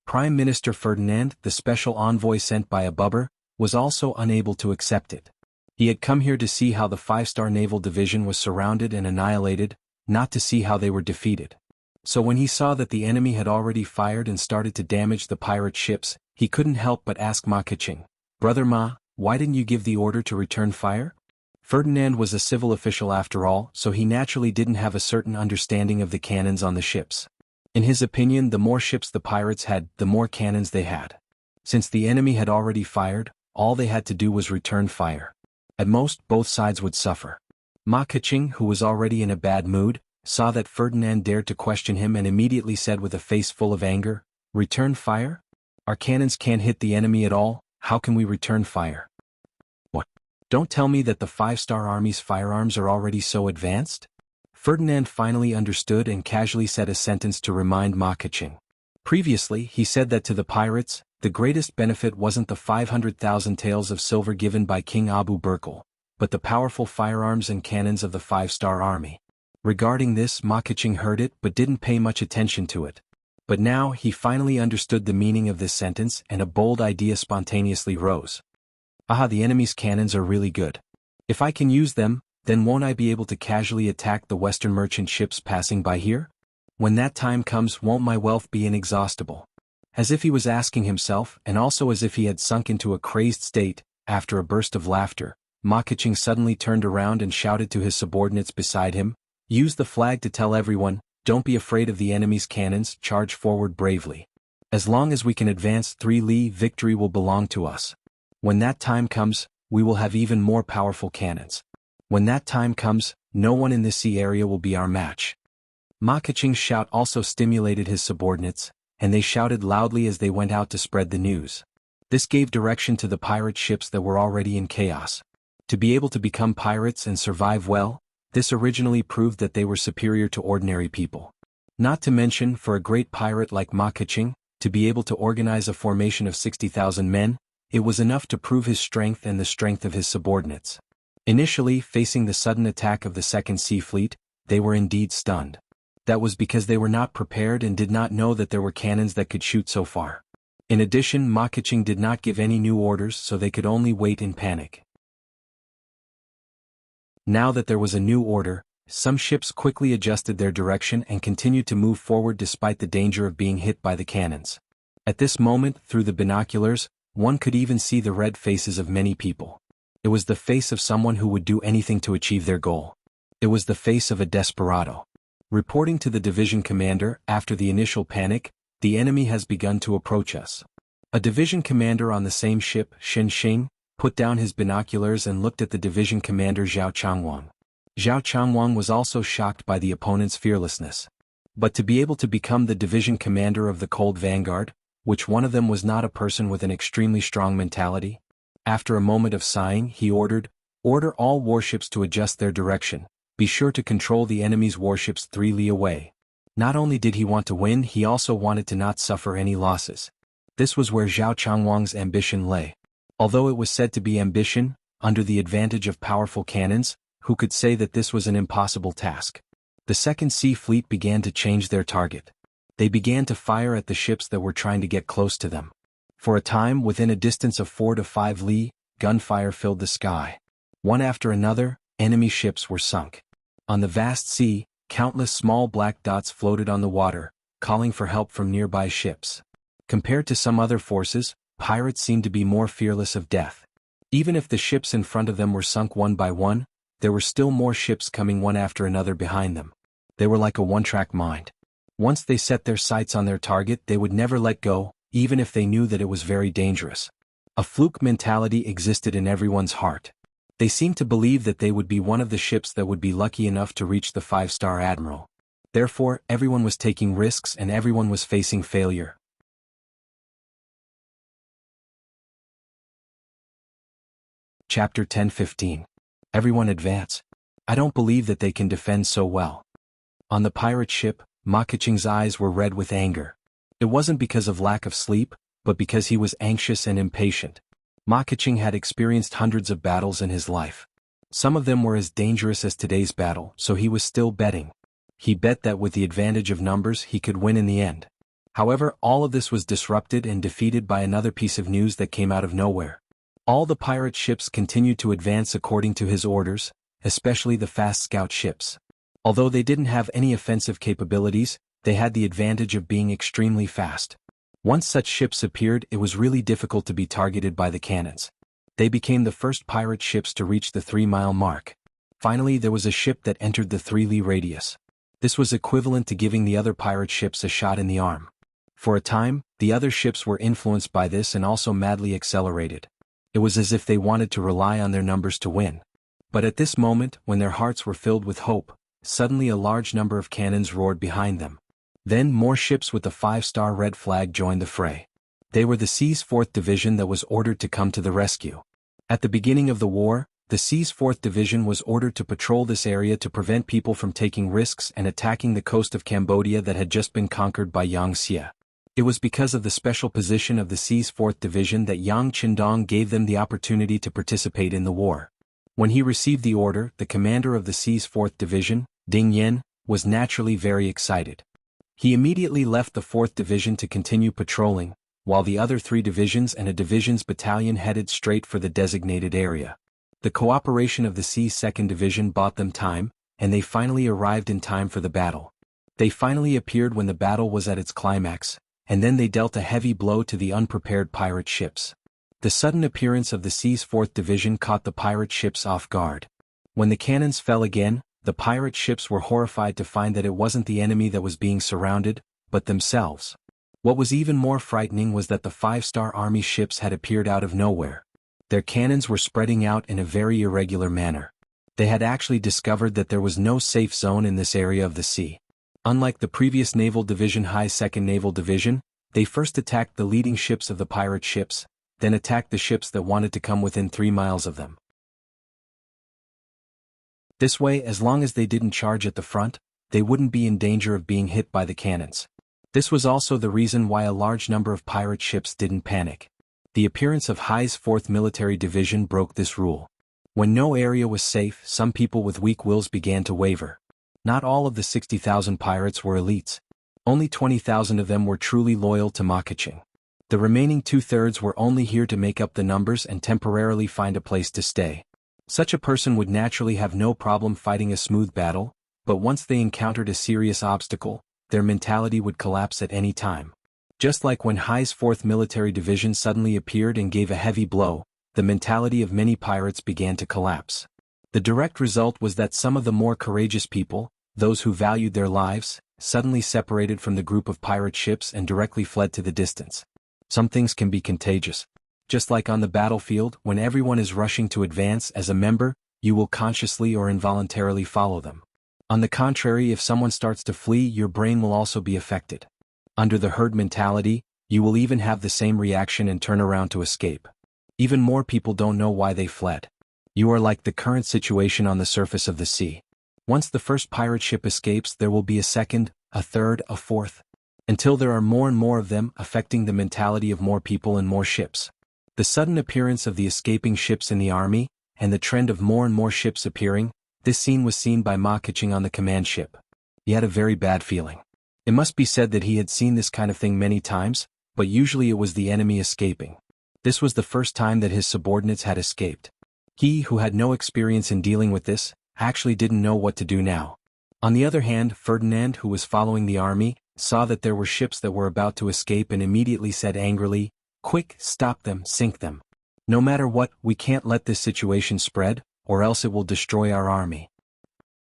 Prime Minister Ferdinand, the special envoy sent by Abuber, was also unable to accept it. He had come here to see how the 5-star naval division was surrounded and annihilated, not to see how they were defeated. So when he saw that the enemy had already fired and started to damage the pirate ships, he couldn't help but ask Ma Keqing, "Brother Ma, why didn't you give the order to return fire?" Ferdinand was a civil official after all, so he naturally didn't have a certain understanding of the cannons on the ships. In his opinion, the more ships the pirates had, the more cannons they had. Since the enemy had already fired, all they had to do was return fire. At most, both sides would suffer. Ma Keqing, who was already in a bad mood, saw that Ferdinand dared to question him and immediately said with a face full of anger, "Return fire? Our cannons can't hit the enemy at all, how can we return fire?" What? Don't tell me that the 5-star army's firearms are already so advanced? Ferdinand finally understood and casually said a sentence to remind Ma Keqing. Previously, he said that to the pirates, the greatest benefit wasn't the 500,000 taels of silver given by King Abu Burkle, but the powerful firearms and cannons of the 5-star army. Regarding this, Ma Keqing heard it but didn't pay much attention to it. But now he finally understood the meaning of this sentence and a bold idea spontaneously rose. Aha, the enemy's cannons are really good. If I can use them, then won't I be able to casually attack the Western merchant ships passing by here? When that time comes, won't my wealth be inexhaustible? As if he was asking himself, and also as if he had sunk into a crazed state, after a burst of laughter, Ma Keqing suddenly turned around and shouted to his subordinates beside him, "Use the flag to tell everyone, don't be afraid of the enemy's cannons, charge forward bravely. As long as we can advance 3 li, victory will belong to us. When that time comes, we will have even more powerful cannons. When that time comes, no one in this sea area will be our match." Ma Keqing's shout also stimulated his subordinates, and they shouted loudly as they went out to spread the news. This gave direction to the pirate ships that were already in chaos. To be able to become pirates and survive well, this originally proved that they were superior to ordinary people. Not to mention, for a great pirate like Ma Keqing, to be able to organize a formation of 60,000 men, it was enough to prove his strength and the strength of his subordinates. Initially, facing the sudden attack of the Second Sea Fleet, they were indeed stunned. That was because they were not prepared and did not know that there were cannons that could shoot so far. In addition, Ma Keqing did not give any new orders, so they could only wait in panic. Now that there was a new order, some ships quickly adjusted their direction and continued to move forward despite the danger of being hit by the cannons. At this moment, through the binoculars, one could even see the red faces of many people. It was the face of someone who would do anything to achieve their goal. It was the face of a desperado. Reporting to the division commander, after the initial panic, "The enemy has begun to approach us." A division commander on the same ship, Shen Xing, put down his binoculars and looked at the division commander Zhao Changwang. Zhao Changwang was also shocked by the opponent's fearlessness. But to be able to become the division commander of the Cold Vanguard, which one of them was not a person with an extremely strong mentality? After a moment of sighing, he ordered all warships to adjust their direction. Be sure to control the enemy's warships 3 li away. Not only did he want to win, he also wanted to not suffer any losses. This was where Zhao Changwang's ambition lay. Although it was said to be ambition, under the advantage of powerful cannons, who could say that this was an impossible task? The Second Sea Fleet began to change their target. They began to fire at the ships that were trying to get close to them. For a time, within a distance of 4 to 5 li, gunfire filled the sky. One after another, enemy ships were sunk. On the vast sea, countless small black dots floated on the water, calling for help from nearby ships. Compared to some other forces, pirates seemed to be more fearless of death. Even if the ships in front of them were sunk one by one, there were still more ships coming one after another behind them. They were like a one-track mind. Once they set their sights on their target, they would never let go, even if they knew that it was very dangerous. A fluke mentality existed in everyone's heart. They seemed to believe that they would be one of the ships that would be lucky enough to reach the 5-star admiral. Therefore, everyone was taking risks and everyone was facing failure. Chapter 10:15. Everyone advance. I don't believe that they can defend so well. On the pirate ship, Ma Keqing's eyes were red with anger. It wasn't because of lack of sleep, but because he was anxious and impatient. Ma Keqing had experienced hundreds of battles in his life. Some of them were as dangerous as today's battle, so he was still betting. He bet that with the advantage of numbers he could win in the end. However, all of this was disrupted and defeated by another piece of news that came out of nowhere. All the pirate ships continued to advance according to his orders, especially the fast scout ships. Although they didn't have any offensive capabilities, they had the advantage of being extremely fast. Once such ships appeared, it was really difficult to be targeted by the cannons. They became the first pirate ships to reach the 3-mile mark. Finally, there was a ship that entered the 3-li radius. This was equivalent to giving the other pirate ships a shot in the arm. For a time, the other ships were influenced by this and also madly accelerated. It was as if they wanted to rely on their numbers to win. But at this moment, when their hearts were filled with hope, suddenly a large number of cannons roared behind them. Then more ships with the 5-star red flag joined the fray. They were the Sea's 4th Division that was ordered to come to the rescue. At the beginning of the war, the Sea's 4th Division was ordered to patrol this area to prevent people from taking risks and attacking the coast of Cambodia that had just been conquered by Yang Xie. It was because of the special position of the Sea's 4th Division that Yang Qindong gave them the opportunity to participate in the war. When he received the order, the commander of the Sea's 4th Division, Ding Yen, was naturally very excited. He immediately left the 4th Division to continue patrolling, while the other 3 divisions and a division's battalion headed straight for the designated area. The cooperation of the Sea's 2nd Division bought them time, and they finally arrived in time for the battle. They finally appeared when the battle was at its climax, and then they dealt a heavy blow to the unprepared pirate ships. The sudden appearance of the Sea's 4th Division caught the pirate ships off guard. When the cannons fell again, the pirate ships were horrified to find that it wasn't the enemy that was being surrounded, but themselves. What was even more frightening was that the 5-star army ships had appeared out of nowhere. Their cannons were spreading out in a very irregular manner. They had actually discovered that there was no safe zone in this area of the sea. Unlike the previous Naval Division High 2nd Naval Division, they first attacked the leading ships of the pirate ships, then attacked the ships that wanted to come within 3 miles of them. This way, as long as they didn't charge at the front, they wouldn't be in danger of being hit by the cannons. This was also the reason why a large number of pirate ships didn't panic. The appearance of Hai's 4th Military Division broke this rule. When no area was safe, some people with weak wills began to waver. Not all of the 60,000 pirates were elites. Only 20,000 of them were truly loyal to Ma Keqing. The remaining 2/3 were only here to make up the numbers and temporarily find a place to stay. Such a person would naturally have no problem fighting a smooth battle, but once they encountered a serious obstacle, their mentality would collapse at any time. Just like when Hai's 4th Military Division suddenly appeared and gave a heavy blow, the mentality of many pirates began to collapse. The direct result was that some of the more courageous people, those who valued their lives, suddenly separated from the group of pirate ships and directly fled to the distance. Some things can be contagious. Just like on the battlefield, when everyone is rushing to advance as a member, you will consciously or involuntarily follow them. On the contrary, if someone starts to flee, your brain will also be affected. Under the herd mentality, you will even have the same reaction and turn around to escape. Even more people don't know why they fled. You are like the current situation on the surface of the sea. Once the first pirate ship escapes, there will be a second, a third, a fourth, until there are more and more of them, affecting the mentality of more people and more ships. The sudden appearance of the escaping ships in the army, and the trend of more and more ships appearing, this scene was seen by Ma Keqing on the command ship. He had a very bad feeling. It must be said that he had seen this kind of thing many times, but usually it was the enemy escaping. This was the first time that his subordinates had escaped. He, who had no experience in dealing with this, actually didn't know what to do now. On the other hand, Ferdinand, who was following the army, saw that there were ships that were about to escape and immediately said angrily, "Quick, stop them, sink them. No matter what, we can't let this situation spread, or else it will destroy our army."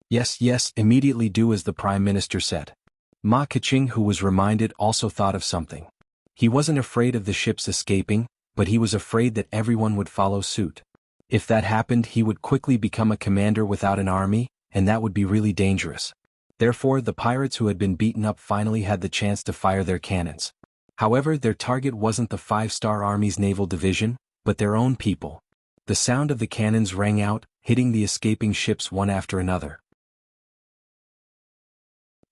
Yes, immediately do as the Prime Minister said. Ma Keqing, who was reminded, also thought of something. He wasn't afraid of the ships escaping, but he was afraid that everyone would follow suit. If that happened, he would quickly become a commander without an army, and that would be really dangerous. Therefore, the pirates who had been beaten up finally had the chance to fire their cannons. However, their target wasn't the 5-star Army's naval division, but their own people. The sound of the cannons rang out, hitting the escaping ships one after another.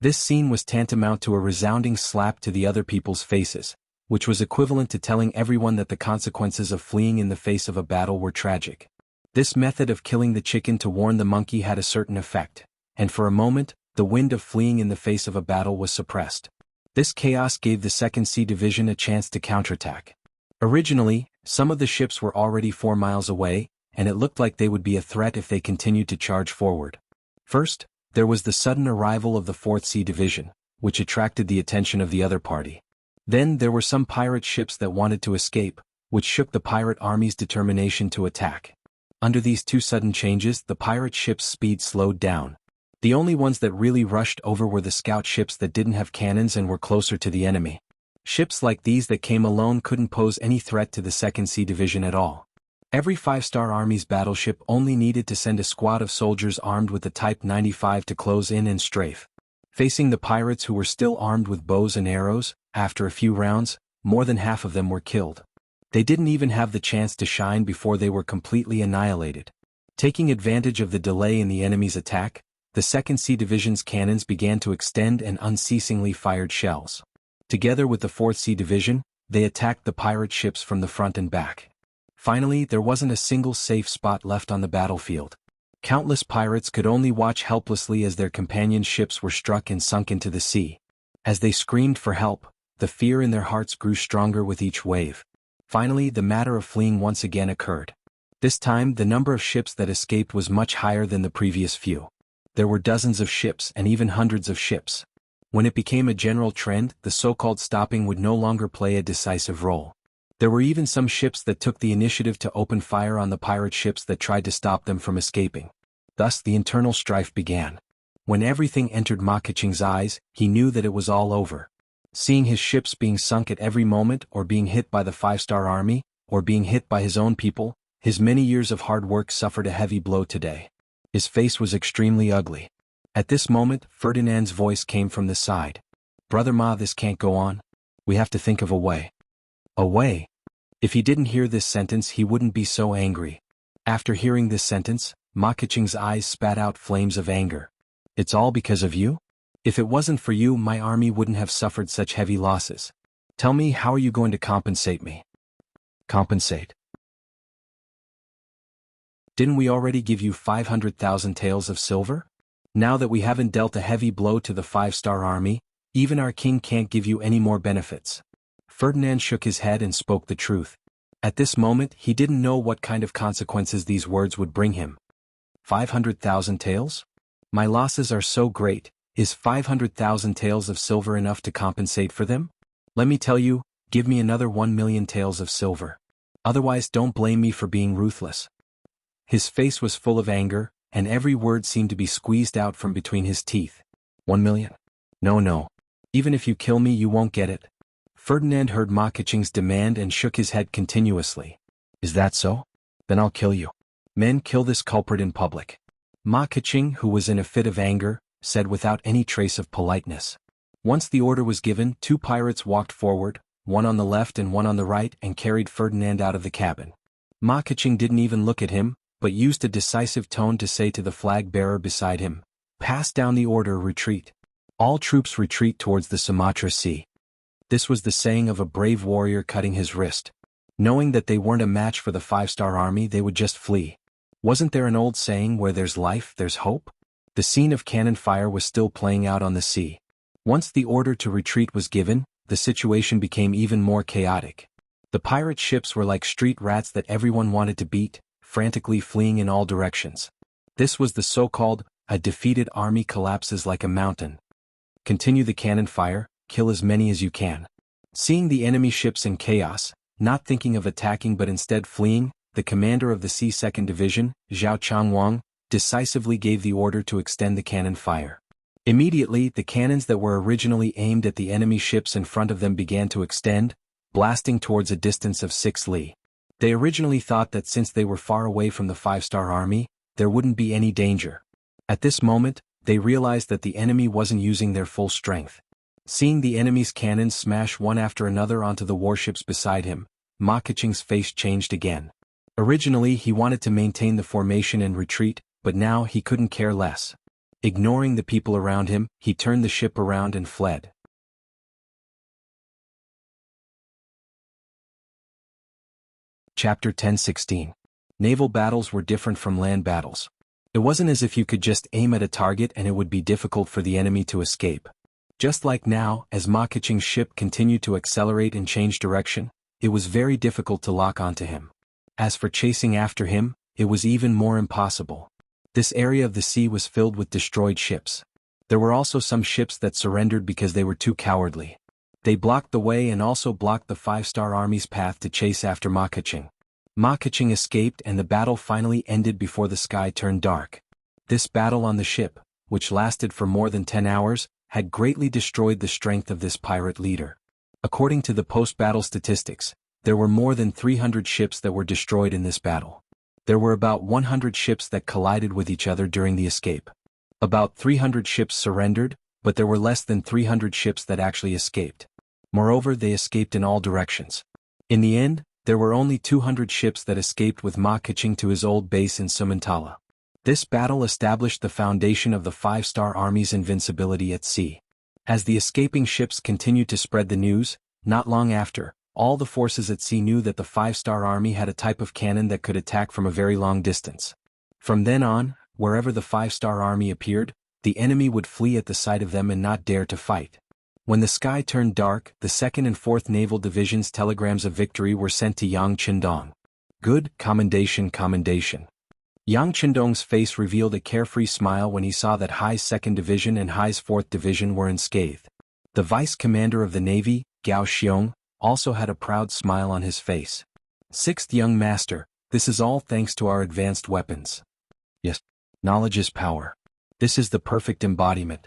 This scene was tantamount to a resounding slap to the other people's faces, which was equivalent to telling everyone that the consequences of fleeing in the face of a battle were tragic. This method of killing the chicken to warn the monkey had a certain effect, and for a moment, the wind of fleeing in the face of a battle was suppressed. This chaos gave the 2nd Sea Division a chance to counterattack. Originally, some of the ships were already 4 miles away, and it looked like they would be a threat if they continued to charge forward. First, there was the sudden arrival of the 4th Sea Division, which attracted the attention of the other party. Then there were some pirate ships that wanted to escape, which shook the pirate army's determination to attack. Under these two sudden changes, the pirate ships' speed slowed down. The only ones that really rushed over were the scout ships that didn't have cannons and were closer to the enemy. Ships like these that came alone couldn't pose any threat to the 2nd Sea Division at all. Every 5-star Army's battleship only needed to send a squad of soldiers armed with the Type 95 to close in and strafe. Facing the pirates who were still armed with bows and arrows, after a few rounds, more than half of them were killed. They didn't even have the chance to shine before they were completely annihilated. Taking advantage of the delay in the enemy's attack, the 2nd Sea Division's cannons began to extend and unceasingly fired shells. Together with the 4th Sea Division, they attacked the pirate ships from the front and back. Finally, there wasn't a single safe spot left on the battlefield. Countless pirates could only watch helplessly as their companion ships were struck and sunk into the sea. As they screamed for help, the fear in their hearts grew stronger with each wave. Finally, the matter of fleeing once again occurred. This time, the number of ships that escaped was much higher than the previous few. There were dozens of ships and even hundreds of ships. When it became a general trend, the so-called stopping would no longer play a decisive role. There were even some ships that took the initiative to open fire on the pirate ships that tried to stop them from escaping. Thus the internal strife began. When everything entered Ma Keqing's eyes, he knew that it was all over. Seeing his ships being sunk at every moment, or being hit by the 5-star Army, or being hit by his own people, his many years of hard work suffered a heavy blow today. His face was extremely ugly. At this moment, Ferdinand's voice came from the side. "Brother Ma, this can't go on. We have to think of a way." A way? If he didn't hear this sentence, he wouldn't be so angry. After hearing this sentence, Ma Keqing's eyes spat out flames of anger. "It's all because of you? If it wasn't for you, my army wouldn't have suffered such heavy losses. Tell me, how are you going to compensate me?" Compensate? Didn't we already give you 500,000 taels of silver? Now that we haven't dealt a heavy blow to the 5-star Army, even our king can't give you any more benefits. Ferdinand shook his head and spoke the truth. At this moment, he didn't know what kind of consequences these words would bring him. 500,000 taels? My losses are so great, is 500,000 taels of silver enough to compensate for them? Let me tell you, give me another 1,000,000 taels of silver. Otherwise, don't blame me for being ruthless. His face was full of anger, and every word seemed to be squeezed out from between his teeth. 1,000,000? No. Even if you kill me, you won't get it. Ferdinand heard Ma Keqing's demand and shook his head continuously. Is that so? Then I'll kill you. Men, kill this culprit in public. Ma Keqing, who was in a fit of anger, said without any trace of politeness. Once the order was given, 2 pirates walked forward, one on the left and one on the right, and carried Ferdinand out of the cabin. Ma Keqing didn't even look at him, but used a decisive tone to say to the flag-bearer beside him, "Pass down the order, retreat. All troops retreat towards the Sumatra Sea." This was the saying of a brave warrior cutting his wrist. Knowing that they weren't a match for the 5-star Army, they would just flee. Wasn't there an old saying, where there's life, there's hope? The scene of cannon fire was still playing out on the sea. Once the order to retreat was given, the situation became even more chaotic. The pirate ships were like street rats that everyone wanted to beat, frantically fleeing in all directions. This was the so-called, "a defeated army collapses like a mountain." Continue the cannon fire, kill as many as you can. Seeing the enemy ships in chaos, not thinking of attacking but instead fleeing, the commander of the C-2nd Division, Zhao Changwang, decisively gave the order to extend the cannon fire. Immediately, the cannons that were originally aimed at the enemy ships in front of them began to extend, blasting towards a distance of 6 li. They originally thought that since they were far away from the five-star army, there wouldn't be any danger. At this moment, they realized that the enemy wasn't using their full strength. Seeing the enemy's cannons smash one after another onto the warships beside him, Ma Keqing's face changed again. Originally he wanted to maintain the formation and retreat, but now he couldn't care less. Ignoring the people around him, he turned the ship around and fled. Chapter 10:16. Naval battles were different from land battles. It wasn't as if you could just aim at a target and it would be difficult for the enemy to escape. Just like now, as Ma Keqing's ship continued to accelerate and change direction, it was very difficult to lock onto him. As for chasing after him, it was even more impossible. This area of the sea was filled with destroyed ships. There were also some ships that surrendered because they were too cowardly. They blocked the way and also blocked the five-star army's path to chase after Ma Keqing. Ma Keqing escaped and the battle finally ended before the sky turned dark. This battle on the ship, which lasted for more than 10 hours, had greatly destroyed the strength of this pirate leader. According to the post-battle statistics, there were more than 300 ships that were destroyed in this battle. There were about 100 ships that collided with each other during the escape. About 300 ships surrendered, but there were less than 300 ships that actually escaped. Moreover, they escaped in all directions. In the end, there were only 200 ships that escaped with Ma Keqing to his old base in Sumantala. This battle established the foundation of the five-star army's invincibility at sea. As the escaping ships continued to spread the news, not long after, all the forces at sea knew that the five-star army had a type of cannon that could attack from a very long distance. From then on, wherever the five-star army appeared, the enemy would flee at the sight of them and not dare to fight. When the sky turned dark, the 2nd and 4th Naval Division's telegrams of victory were sent to Yang Qindong. Good, commendation, commendation. Yang Qindong's face revealed a carefree smile when he saw that Hai's 2nd Division and Hai's 4th Division were unscathed. The vice commander of the Navy, Gao Xiong, also had a proud smile on his face. 6th Young Master, this is all thanks to our advanced weapons. Yes, knowledge is power. This is the perfect embodiment.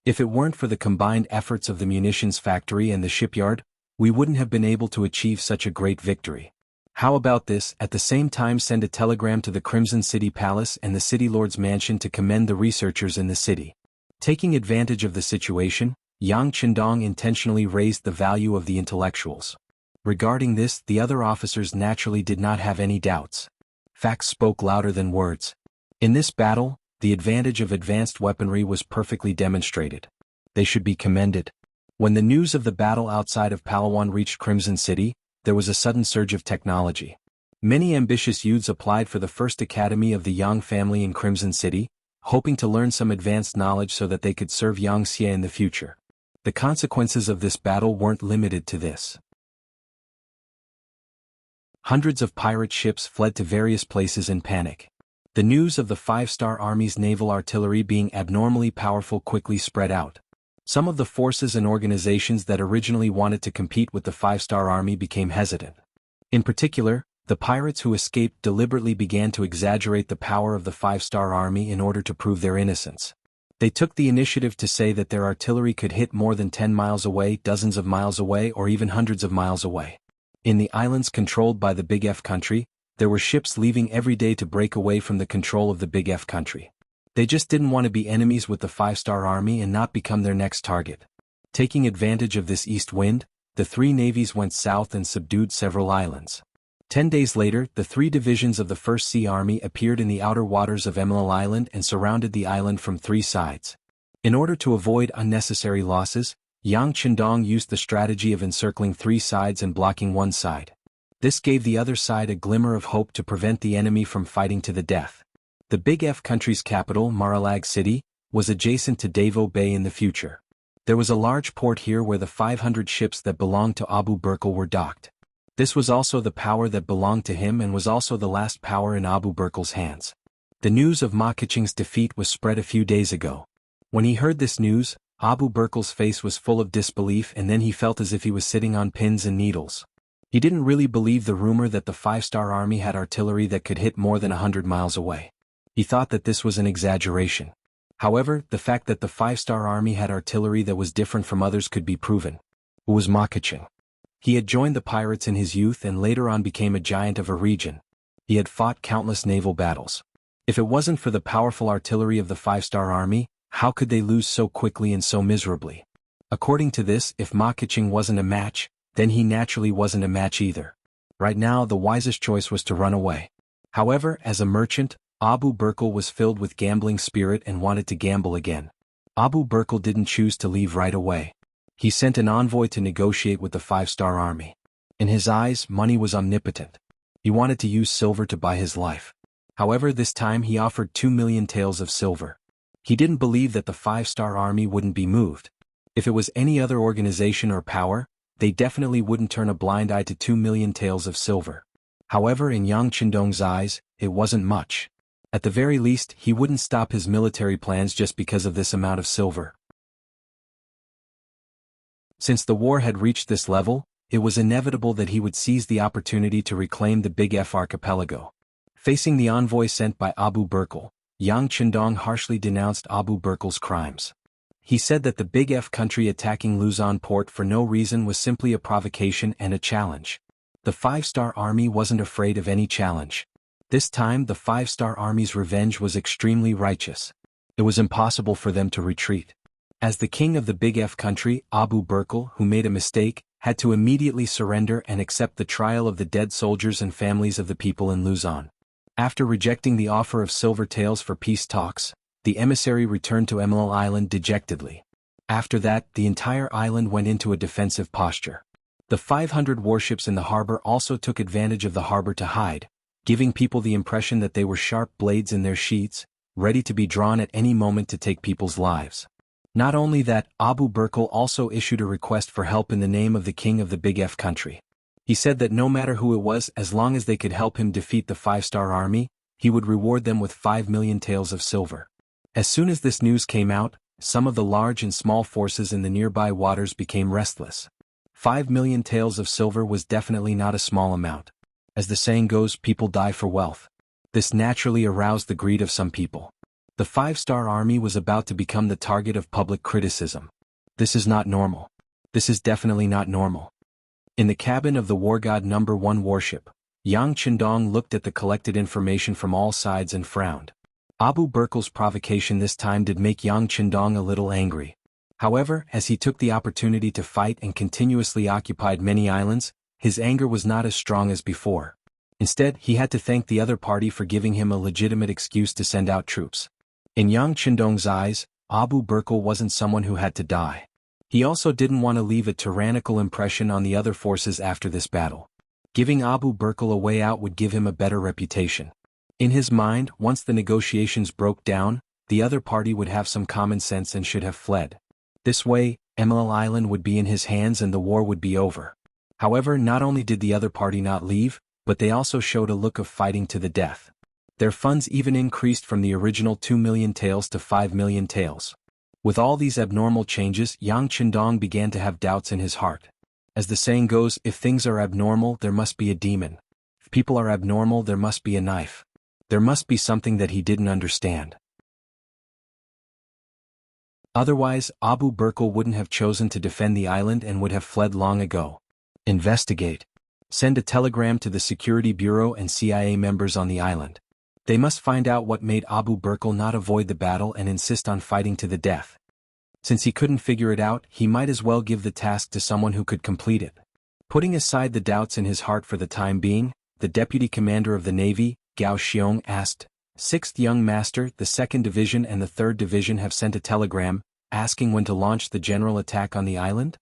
If it weren't for the combined efforts of the munitions factory and the shipyard, we wouldn't have been able to achieve such a great victory. How about this? At the same time, send a telegram to the Crimson City Palace and the City Lord's mansion to commend the researchers in the city. Taking advantage of the situation, Yang Qindong intentionally raised the value of the intellectuals. Regarding this, the other officers naturally did not have any doubts. Facts spoke louder than words. In this battle, the advantage of advanced weaponry was perfectly demonstrated. They should be commended. When the news of the battle outside of Palawan reached Crimson City, there was a sudden surge of technology. Many ambitious youths applied for the first academy of the Yang family in Crimson City, hoping to learn some advanced knowledge so that they could serve Yang Xie in the future. The consequences of this battle weren't limited to this. Hundreds of pirate ships fled to various places in panic. The news of the five-star army's naval artillery being abnormally powerful quickly spread out. Some of the forces and organizations that originally wanted to compete with the five-star army became hesitant. In particular, the pirates who escaped deliberately began to exaggerate the power of the five-star army in order to prove their innocence. They took the initiative to say that their artillery could hit more than 10 miles away, dozens of miles away, or even hundreds of miles away. In the islands controlled by the Big F country, there were ships leaving every day to break away from the control of the Big F country. They just didn't want to be enemies with the five-star army and not become their next target. Taking advantage of this east wind, the three navies went south and subdued several islands. 10 days later, the three divisions of the First Sea Army appeared in the outer waters of Emerald Island and surrounded the island from three sides. In order to avoid unnecessary losses, Yang Qindong used the strategy of encircling three sides and blocking one side. This gave the other side a glimmer of hope to prevent the enemy from fighting to the death. The Big F country's capital, Marilag City, was adjacent to Davao Bay in the future. There was a large port here where the 500 ships that belonged to Abu Berkel were docked. This was also the power that belonged to him and was also the last power in Abu Berkel's hands. The news of Ma Keqing's defeat was spread a few days ago. When he heard this news, Abu Berkel's face was full of disbelief, and then he felt as if he was sitting on pins and needles. He didn't really believe the rumor that the five-star army had artillery that could hit more than 100 miles away. He thought that this was an exaggeration. However, the fact that the five-star army had artillery that was different from others could be proven. Who was Ma Keqing? He had joined the pirates in his youth and later on became a giant of a region. He had fought countless naval battles. If it wasn't for the powerful artillery of the five-star army, how could they lose so quickly and so miserably? According to this, if Ma Keqing wasn't a match, then he naturally wasn't a match either. Right now the wisest choice was to run away. However, as a merchant, Abu Burkle was filled with gambling spirit and wanted to gamble again. Abu Burkle didn't choose to leave right away. He sent an envoy to negotiate with the five-star army. In his eyes, money was omnipotent. He wanted to use silver to buy his life. However, this time he offered 2 million taels of silver. He didn't believe that the five-star army wouldn't be moved. If it was any other organization or power, they definitely wouldn't turn a blind eye to 2 million taels of silver. However, in Yang Qindong's eyes, it wasn't much. At the very least, he wouldn't stop his military plans just because of this amount of silver. Since the war had reached this level, it was inevitable that he would seize the opportunity to reclaim the Big F archipelago. Facing the envoy sent by Abu Burkle, Yang Qindong harshly denounced Abu Burkle's crimes. He said that the Big F country attacking Luzon port for no reason was simply a provocation and a challenge. The five-star army wasn't afraid of any challenge. This time the five-star army's revenge was extremely righteous. It was impossible for them to retreat. As the king of the Big F country, Abu Burkle, who made a mistake, had to immediately surrender and accept the trial of the dead soldiers and families of the people in Luzon. After rejecting the offer of silver taels for peace talks, the emissary returned to Emerald Island dejectedly. After that, the entire island went into a defensive posture. The 500 warships in the harbor also took advantage of the harbor to hide, giving people the impression that they were sharp blades in their sheaths, ready to be drawn at any moment to take people's lives. Not only that, Abu Burkle also issued a request for help in the name of the king of the Big F country. He said that no matter who it was, as long as they could help him defeat the five-star army, he would reward them with 5 million taels of silver. As soon as this news came out, some of the large and small forces in the nearby waters became restless. 5 million taels of silver was definitely not a small amount. As the saying goes, people die for wealth. This naturally aroused the greed of some people. The five-star army was about to become the target of public criticism. This is not normal. This is definitely not normal. In the cabin of the War God No. 1 warship, Yang Qindong looked at the collected information from all sides and frowned. Abu Burkle's provocation this time did make Yang Qindong a little angry. However, as he took the opportunity to fight and continuously occupied many islands, his anger was not as strong as before. Instead, he had to thank the other party for giving him a legitimate excuse to send out troops. In Yang Qindong's eyes, Abu Burkle wasn't someone who had to die. He also didn't want to leave a tyrannical impression on the other forces after this battle. Giving Abu Burkle a way out would give him a better reputation. In his mind, once the negotiations broke down, the other party would have some common sense and should have fled. This way, Emerald Island would be in his hands and the war would be over. However, not only did the other party not leave, but they also showed a look of fighting to the death. Their funds even increased from the original 2 million taels to 5 million taels. With all these abnormal changes, Yang Qindong began to have doubts in his heart. As the saying goes, if things are abnormal, there must be a demon. If people are abnormal, there must be a knife. There must be something that he didn't understand. Otherwise, Abu Burkle wouldn't have chosen to defend the island and would have fled long ago. Investigate. Send a telegram to the Security Bureau and CIA members on the island. They must find out what made Abu Burkle not avoid the battle and insist on fighting to the death. Since he couldn't figure it out, he might as well give the task to someone who could complete it. Putting aside the doubts in his heart for the time being, the deputy commander of the Navy, Gao Xiong, asked, 6th Young Master, the 2nd Division and the 3rd Division have sent a telegram, asking when to launch the general attack on the island?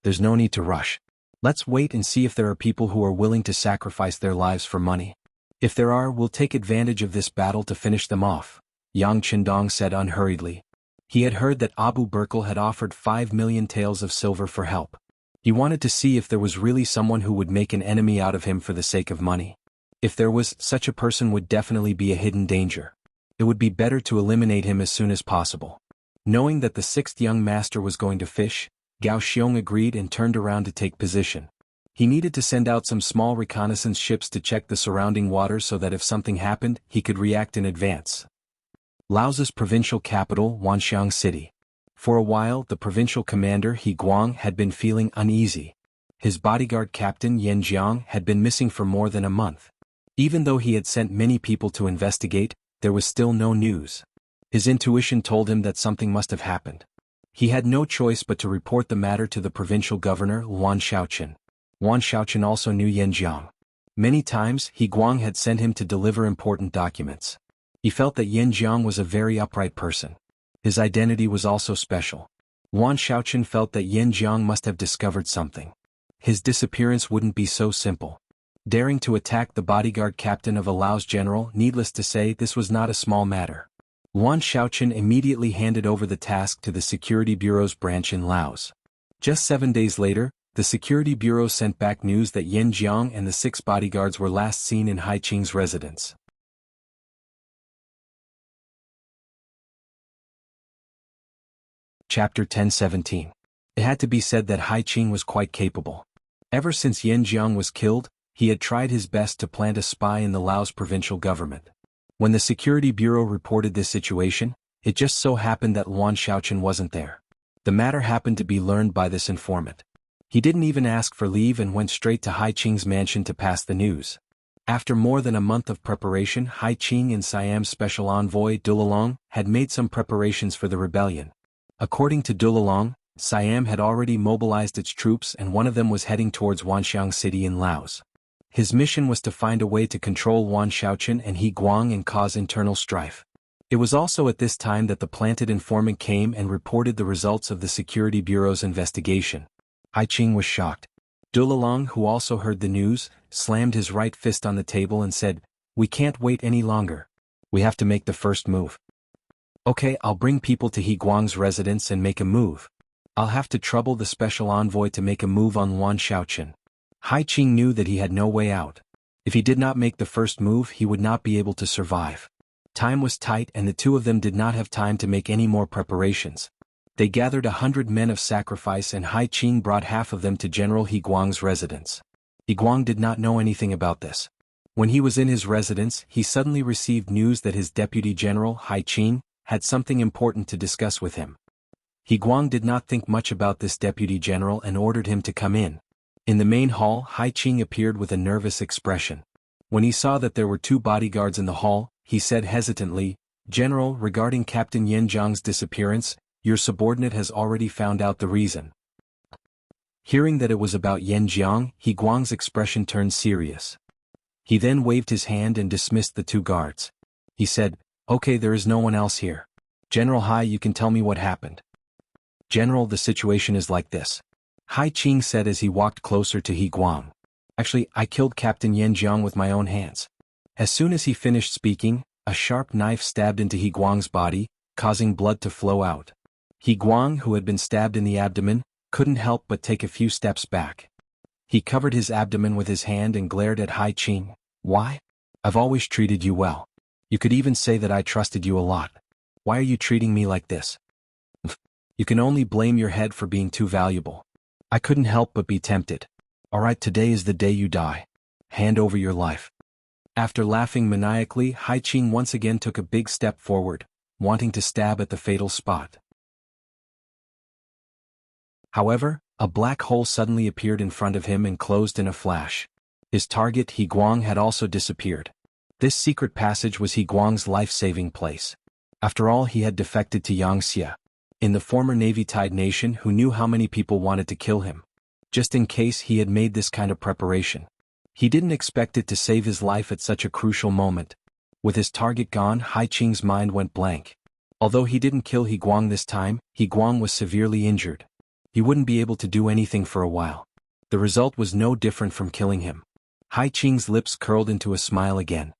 There's no need to rush. Let's wait and see if there are people who are willing to sacrifice their lives for money. If there are, we'll take advantage of this battle to finish them off, Yang Qindong said unhurriedly. He had heard that Abu Burkle had offered 5 million taels of silver for help. He wanted to see if there was really someone who would make an enemy out of him for the sake of money. If there was, such a person would definitely be a hidden danger. It would be better to eliminate him as soon as possible. Knowing that the 6th Young Master was going to fish, Gao Xiong agreed and turned around to take position. He needed to send out some small reconnaissance ships to check the surrounding waters so that if something happened, he could react in advance. Laosa's provincial capital, Wanxiang City. For a while, the provincial commander He Guang had been feeling uneasy. His bodyguard captain Yan Jiang had been missing for more than a month. Even though he had sent many people to investigate, there was still no news. His intuition told him that something must have happened. He had no choice but to report the matter to the provincial governor Wan Shaoqian. Wan Shaoqian also knew Yan Jiang. Many times, He Guang had sent him to deliver important documents. He felt that Yan Jiang was a very upright person. His identity was also special. Wan Shaoqian felt that Yan Jiang must have discovered something. His disappearance wouldn't be so simple. Daring to attack the bodyguard captain of a Laos general, needless to say, this was not a small matter. Wan Shaoqian immediately handed over the task to the Security Bureau's branch in Laos. Just 7 days later, the Security Bureau sent back news that Yan Jiang and the 6 bodyguards were last seen in Hai Qing's residence. Chapter 10:17. It had to be said that Hai Qing was quite capable. Ever since Yan Jiang was killed, he had tried his best to plant a spy in the Laos provincial government. When the Security Bureau reported this situation, it just so happened that Wan Shaoqian wasn't there. The matter happened to be learned by this informant. He didn't even ask for leave and went straight to Hai Qing's mansion to pass the news. After more than a month of preparation, Hai Qing and Siam's special envoy Dulalong had made some preparations for the rebellion. According to Dulalong, Siam had already mobilized its troops and one of them was heading towards Wanxiang City in Laos. His mission was to find a way to control Wan Shaoqian and He Guang and cause internal strife. It was also at this time that the planted informant came and reported the results of the Security Bureau's investigation. Hai Qing was shocked. Dulalong, who also heard the news, slammed his right fist on the table and said, "We can't wait any longer. We have to make the first move." "Okay, I'll bring people to He Guang's residence and make a move. I'll have to trouble the special envoy to make a move on Wan Shaoqian." Hai Qing knew that he had no way out. If he did not make the first move, he would not be able to survive. Time was tight and the two of them did not have time to make any more preparations. They gathered 100 men of sacrifice and Hai Qing brought half of them to General He Guang's residence. He Guang did not know anything about this. When he was in his residence, he suddenly received news that his deputy general, Hai Qing, had something important to discuss with him. He Guang did not think much about this deputy general and ordered him to come in. In the main hall, Hai Qing appeared with a nervous expression. When he saw that there were 2 bodyguards in the hall, he said hesitantly, "General, regarding Captain Yan Jiang's disappearance, your subordinate has already found out the reason." Hearing that it was about Yan Jiang, He Guang's expression turned serious. He then waved his hand and dismissed the 2 guards. He said, "Okay, there is no one else here. General Hai, you can tell me what happened." "General, the situation is like this," Hai Qing said as he walked closer to He Guang. "Actually, I killed Captain Yan Jiang with my own hands." As soon as he finished speaking, a sharp knife stabbed into He Guang's body, causing blood to flow out. He Guang, who had been stabbed in the abdomen, couldn't help but take a few steps back. He covered his abdomen with his hand and glared at Hai Qing. "Why? I've always treated you well. You could even say that I trusted you a lot. Why are you treating me like this?" "You can only blame your head for being too valuable. I couldn't help but be tempted. Alright, today is the day you die. Hand over your life." After laughing maniacally, Hai Qing once again took a big step forward, wanting to stab at the fatal spot. However, a black hole suddenly appeared in front of him and closed in a flash. His target, He Guang, had also disappeared. This secret passage was He Guang's life-saving place. After all, he had defected to Yangxia, in the former Navy-tied nation, who knew how many people wanted to kill him. Just in case, he had made this kind of preparation. He didn't expect it to save his life at such a crucial moment. With his target gone, Hai Qing's mind went blank. Although he didn't kill He Guang this time, He Guang was severely injured. He wouldn't be able to do anything for a while. The result was no different from killing him. Hai Qing's lips curled into a smile again.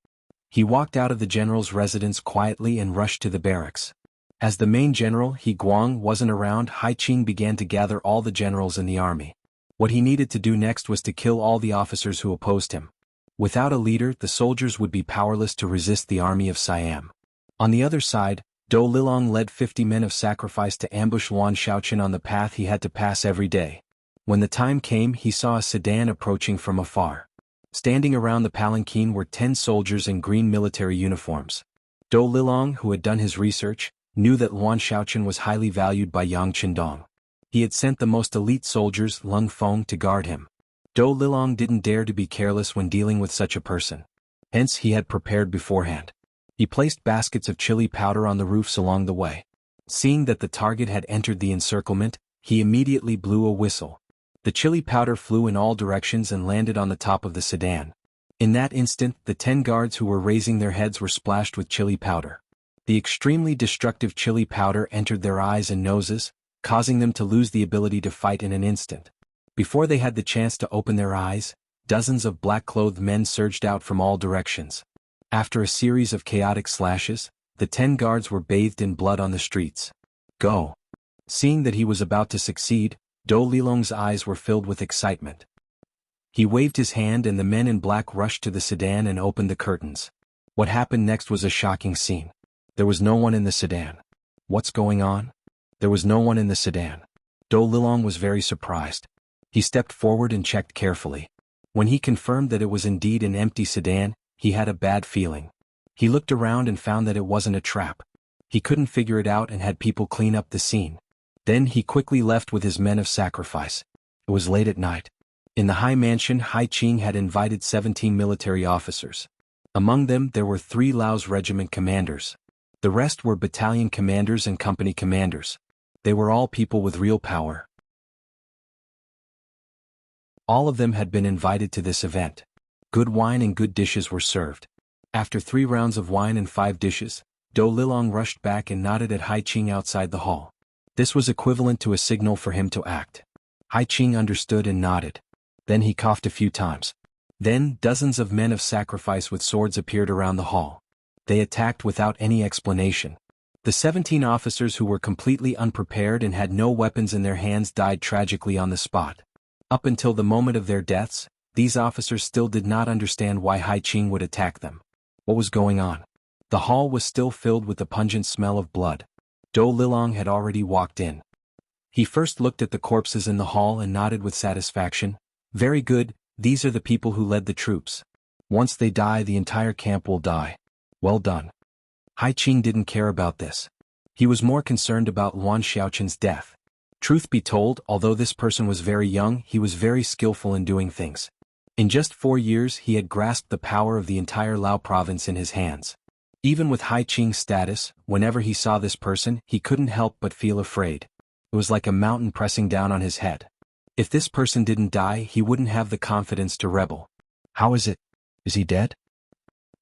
He walked out of the general's residence quietly and rushed to the barracks. As the main general, He Guang, wasn't around, Hai Qing began to gather all the generals in the army. What he needed to do next was to kill all the officers who opposed him. Without a leader, the soldiers would be powerless to resist the army of Siam. On the other side, Do Lilong led 50 men of sacrifice to ambush Wan Shaoqian on the path he had to pass every day. When the time came, he saw a sedan approaching from afar. Standing around the palanquin were 10 soldiers in green military uniforms. Do Lilong, who had done his research, knew that Wan Shaoqian was highly valued by Yang Qindong. He had sent the most elite soldiers, Lung Feng, to guard him. Dou Lilong didn't dare to be careless when dealing with such a person. Hence he had prepared beforehand. He placed baskets of chili powder on the roofs along the way. Seeing that the target had entered the encirclement, he immediately blew a whistle. The chili powder flew in all directions and landed on the top of the sedan. In that instant, the 10 guards who were raising their heads were splashed with chili powder. The extremely destructive chili powder entered their eyes and noses, causing them to lose the ability to fight in an instant. Before they had the chance to open their eyes, dozens of black-clothed men surged out from all directions. After a series of chaotic slashes, the 10 guards were bathed in blood on the streets. Go! Seeing that he was about to succeed, Dou Lilong's eyes were filled with excitement. He waved his hand and the men in black rushed to the sedan and opened the curtains. What happened next was a shocking scene. There was no one in the sedan. What's going on? There was no one in the sedan. Dou Lilong was very surprised. He stepped forward and checked carefully. When he confirmed that it was indeed an empty sedan, he had a bad feeling. He looked around and found that it wasn't a trap. He couldn't figure it out and had people clean up the scene. Then he quickly left with his men of sacrifice. It was late at night. In the high mansion, Hai Qing had invited 17 military officers. Among them there were 3 Lao's regiment commanders. The rest were battalion commanders and company commanders. They were all people with real power. All of them had been invited to this event. Good wine and good dishes were served. After 3 rounds of wine and 5 dishes, Dou Lilong rushed back and nodded at Hai Qing outside the hall. This was equivalent to a signal for him to act. Hai Qing understood and nodded. Then he coughed a few times. Then dozens of men of sacrifice with swords appeared around the hall. They attacked without any explanation. The 17 officers who were completely unprepared and had no weapons in their hands died tragically on the spot. Up until the moment of their deaths, these officers still did not understand why Hai Qing would attack them. What was going on? The hall was still filled with the pungent smell of blood. Dou Lilong had already walked in. He first looked at the corpses in the hall and nodded with satisfaction. Very good, these are the people who led the troops. Once they die, the entire camp will die. Well done. Hai Qing didn't care about this. He was more concerned about Luan Xiaoqin's death. Truth be told, although this person was very young, he was very skillful in doing things. In just 4 years he had grasped the power of the entire Lao province in his hands. Even with Hai Qing's status, whenever he saw this person, he couldn't help but feel afraid. It was like a mountain pressing down on his head. If this person didn't die, he wouldn't have the confidence to rebel. How is it? Is he dead?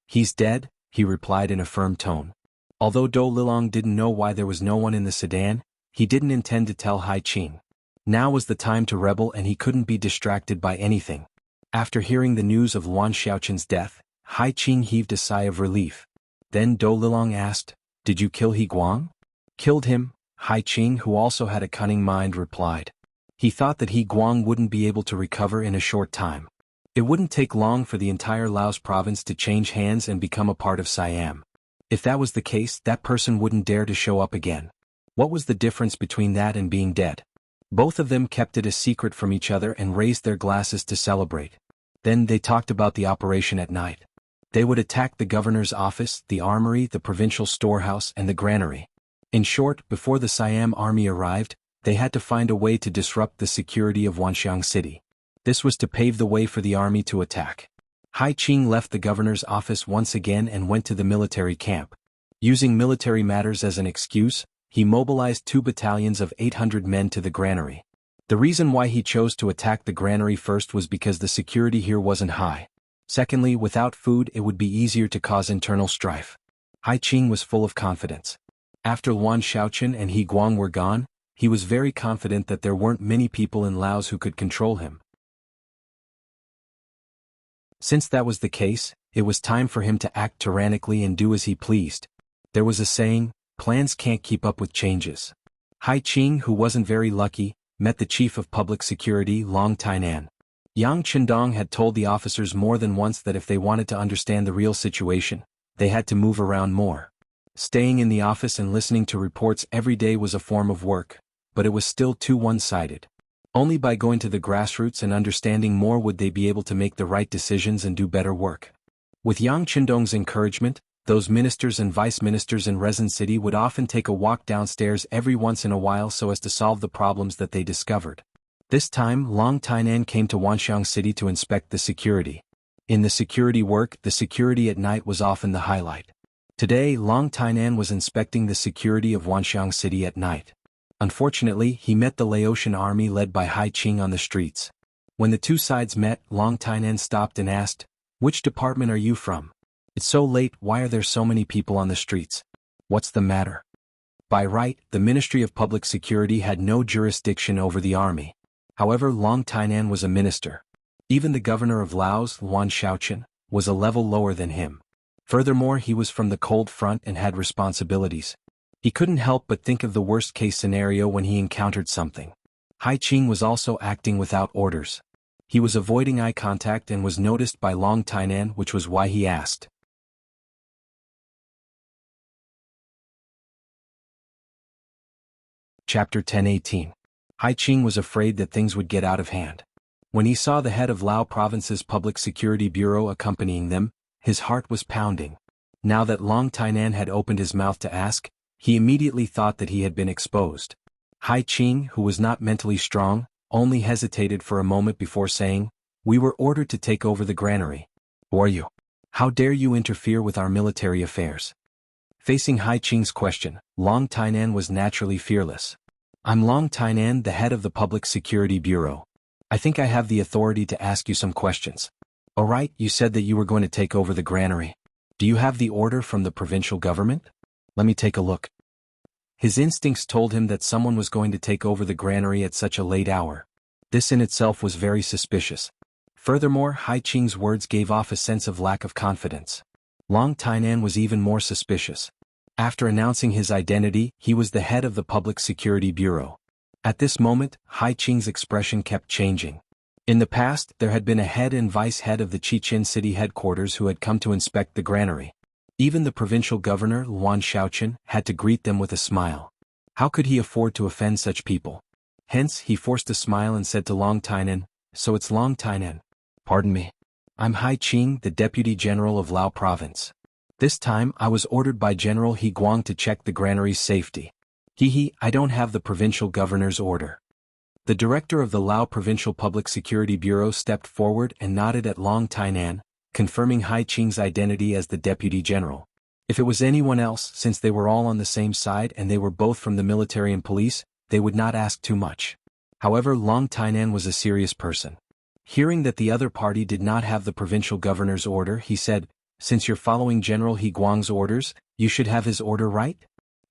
He's dead, he replied in a firm tone. Although Dou Lilong didn't know why there was no one in the sedan, he didn't intend to tell Hai Qing. Now was the time to rebel and he couldn't be distracted by anything. After hearing the news of Luan Xiaoqin's death, Hai Qing heaved a sigh of relief. Then Dou Lilong asked, "Did you kill He Guang?" "Killed him," Hai Qing, who also had a cunning mind, replied. He thought that He Guang wouldn't be able to recover in a short time. It wouldn't take long for the entire Laos province to change hands and become a part of Siam. If that was the case, that person wouldn't dare to show up again. What was the difference between that and being dead? Both of them kept it a secret from each other and raised their glasses to celebrate. Then they talked about the operation at night. They would attack the governor's office, the armory, the provincial storehouse, and the granary. In short, before the Siam army arrived, they had to find a way to disrupt the security of Wanxiang City. This was to pave the way for the army to attack. Hai Qing left the governor's office once again and went to the military camp. Using military matters as an excuse, he mobilized 2 battalions of 800 men to the granary. The reason why he chose to attack the granary first was because the security here wasn't high. Secondly, without food it would be easier to cause internal strife. Hai Qing was full of confidence. After Luan Xiaoqin and He Guang were gone, he was very confident that there weren't many people in Laos who could control him. Since that was the case, it was time for him to act tyrannically and do as he pleased. There was a saying, plans can't keep up with changes. Hai Qing, who wasn't very lucky, met the chief of public security, Long Tainan. Yang Chendong had told the officers more than once that if they wanted to understand the real situation, they had to move around more. Staying in the office and listening to reports every day was a form of work, but it was still too one-sided. Only by going to the grassroots and understanding more would they be able to make the right decisions and do better work. With Yang Chendong's encouragement, Those ministers and vice-ministers in Resin City would often take a walk downstairs every once in a while so as to solve the problems that they discovered. This time, Long Tainan came to Wanxiang City to inspect the security. In the security work, the security at night was often the highlight. Today, Long Tainan was inspecting the security of Wanxiang City at night. Unfortunately, he met the Laotian army led by Hai Qing on the streets. When the two sides met, Long Tainan stopped and asked, "Which department are you from? It's so late, why are there so many people on the streets? What's the matter?" By right, the Ministry of Public Security had no jurisdiction over the army. However, Long Tainan was a minister. Even the governor of Laos, Yuan Shaoqian, was a level lower than him. Furthermore, he was from the cold front and had responsibilities. He couldn't help but think of the worst-case scenario when he encountered something. Hai Qing was also acting without orders. He was avoiding eye contact and was noticed by Long Tainan, which was why he asked. Chapter 10:18. Hai Qing was afraid that things would get out of hand. When he saw the head of Lao Province's Public Security Bureau accompanying them, his heart was pounding. Now that Long Tainan had opened his mouth to ask, he immediately thought that he had been exposed. Hai Qing, who was not mentally strong, only hesitated for a moment before saying, "We were ordered to take over the granary. Who are you? How dare you interfere with our military affairs?" Facing Hai Qing's question, Long Tainan was naturally fearless. "I'm Long Tainan, the head of the Public Security Bureau. I think I have the authority to ask you some questions." "All right, you said that you were going to take over the granary. Do you have the order from the provincial government? Let me take a look." His instincts told him that someone was going to take over the granary at such a late hour. This in itself was very suspicious. Furthermore, Hai Qing's words gave off a sense of lack of confidence. Long Tainan was even more suspicious. After announcing his identity, he was the head of the Public Security Bureau. At this moment, Hai Qing's expression kept changing. In the past, there had been a head and vice-head of the Chichen City headquarters who had come to inspect the granary. Even the provincial governor, Yuan Shaoqian, had to greet them with a smile. How could he afford to offend such people? Hence, he forced a smile and said to Long Tainan, "So it's Long Tainan. Pardon me. I'm Hai Qing, the Deputy General of Lao Province. This time, I was ordered by General He Guang to check the granary's safety. I don't have the provincial governor's order." The director of the Lao Provincial Public Security Bureau stepped forward and nodded at Long Tainan, confirming Hai Qing's identity as the Deputy General. If it was anyone else, since they were all on the same side and they were both from the military and police, they would not ask too much. However, Long Tainan was a serious person. Hearing that the other party did not have the provincial governor's order, he said, "Since you're following General He Guang's orders, you should have his order, right?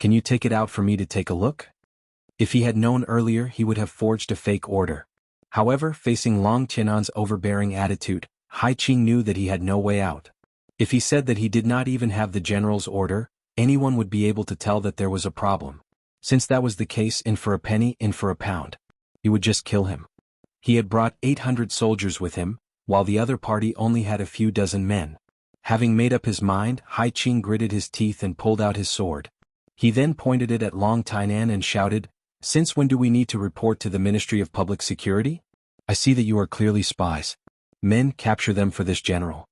Can you take it out for me to take a look?" If he had known earlier, he would have forged a fake order. However, facing Long Tianan's overbearing attitude, Hai Qing knew that he had no way out. If he said that he did not even have the general's order, anyone would be able to tell that there was a problem. Since that was the case, in for a penny, in for a pound. He would just kill him. He had brought 800 soldiers with him, while the other party only had a few dozen men. Having made up his mind, Hai Qing gritted his teeth and pulled out his sword. He then pointed it at Long Tainan and shouted, "Since when do we need to report to the Ministry of Public Security? I see that you are clearly spies. Men, capture them for this general."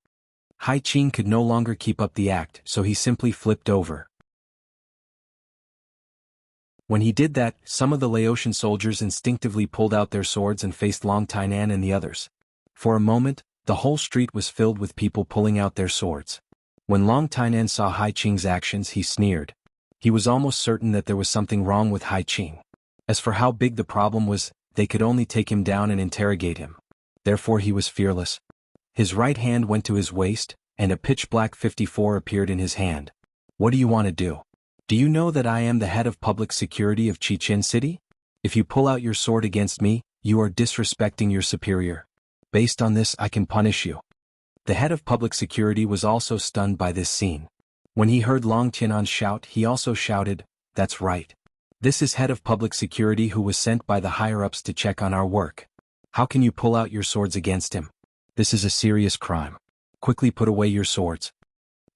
Hai Qing could no longer keep up the act, so he simply flipped over. When he did that, some of the Laotian soldiers instinctively pulled out their swords and faced Long Tainan and the others. For a moment, the whole street was filled with people pulling out their swords. When Long Tainan saw Hai Qing's actions, he sneered. He was almost certain that there was something wrong with Hai Qing. As for how big the problem was, they could only take him down and interrogate him. Therefore he was fearless. His right hand went to his waist, and a pitch-black 54 appeared in his hand. "What do you want to do? Do you know that I am the head of public security of Chichen City? If you pull out your sword against me, you are disrespecting your superior. Based on this, I can punish you." The head of public security was also stunned by this scene. When he heard Long Tianan shout, he also shouted, "That's right. This is head of public security who was sent by the higher-ups to check on our work. How can you pull out your swords against him? This is a serious crime. Quickly put away your swords."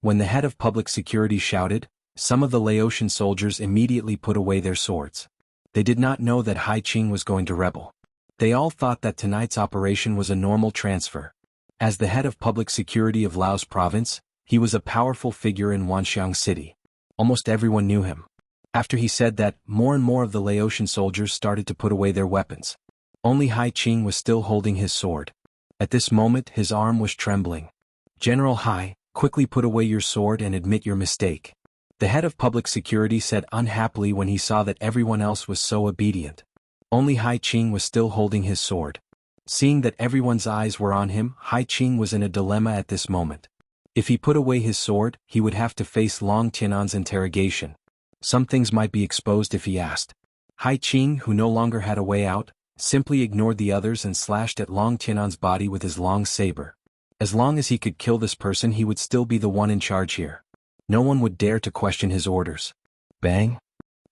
When the head of public security shouted, some of the Laotian soldiers immediately put away their swords. They did not know that Hai Qing was going to rebel. They all thought that tonight's operation was a normal transfer. As the head of public security of Laos province, He was a powerful figure in Wanxiang City. Almost everyone knew him. After he said that, more and more of the Laotian soldiers started to put away their weapons. Only Hai Qing was still holding his sword. At this moment his arm was trembling. "General Hai, quickly put away your sword and admit your mistake," the head of public security said unhappily when he saw that everyone else was so obedient. Only Hai Qing was still holding his sword. Seeing that everyone's eyes were on him, Hai Qing was in a dilemma at this moment. If he put away his sword, he would have to face Long Tianan's interrogation. Some things might be exposed if he asked. Hai Qing, who no longer had a way out, simply ignored the others and slashed at Long Tianan's body with his long saber. As long as he could kill this person, he would still be the one in charge here. No one would dare to question his orders. Bang!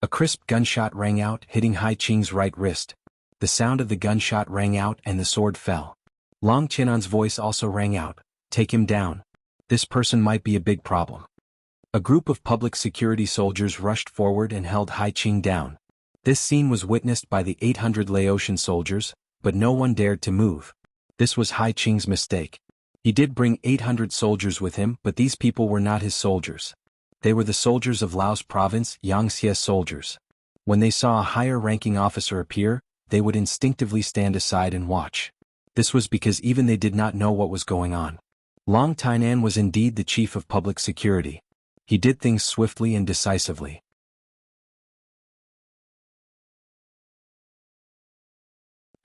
A crisp gunshot rang out, hitting Hai Qing's right wrist. The sound of the gunshot rang out and the sword fell. Long Tianan's voice also rang out, "Take him down. This person might be a big problem." A group of public security soldiers rushed forward and held Hai Qing down. This scene was witnessed by the 800 Laotian soldiers, but no one dared to move. This was Hai Qing's mistake. He did bring 800 soldiers with him, but these people were not his soldiers. They were the soldiers of Laos province, Yangtze soldiers. When they saw a higher-ranking officer appear, they would instinctively stand aside and watch. This was because even they did not know what was going on. Long Tainan was indeed the chief of public security. He did things swiftly and decisively.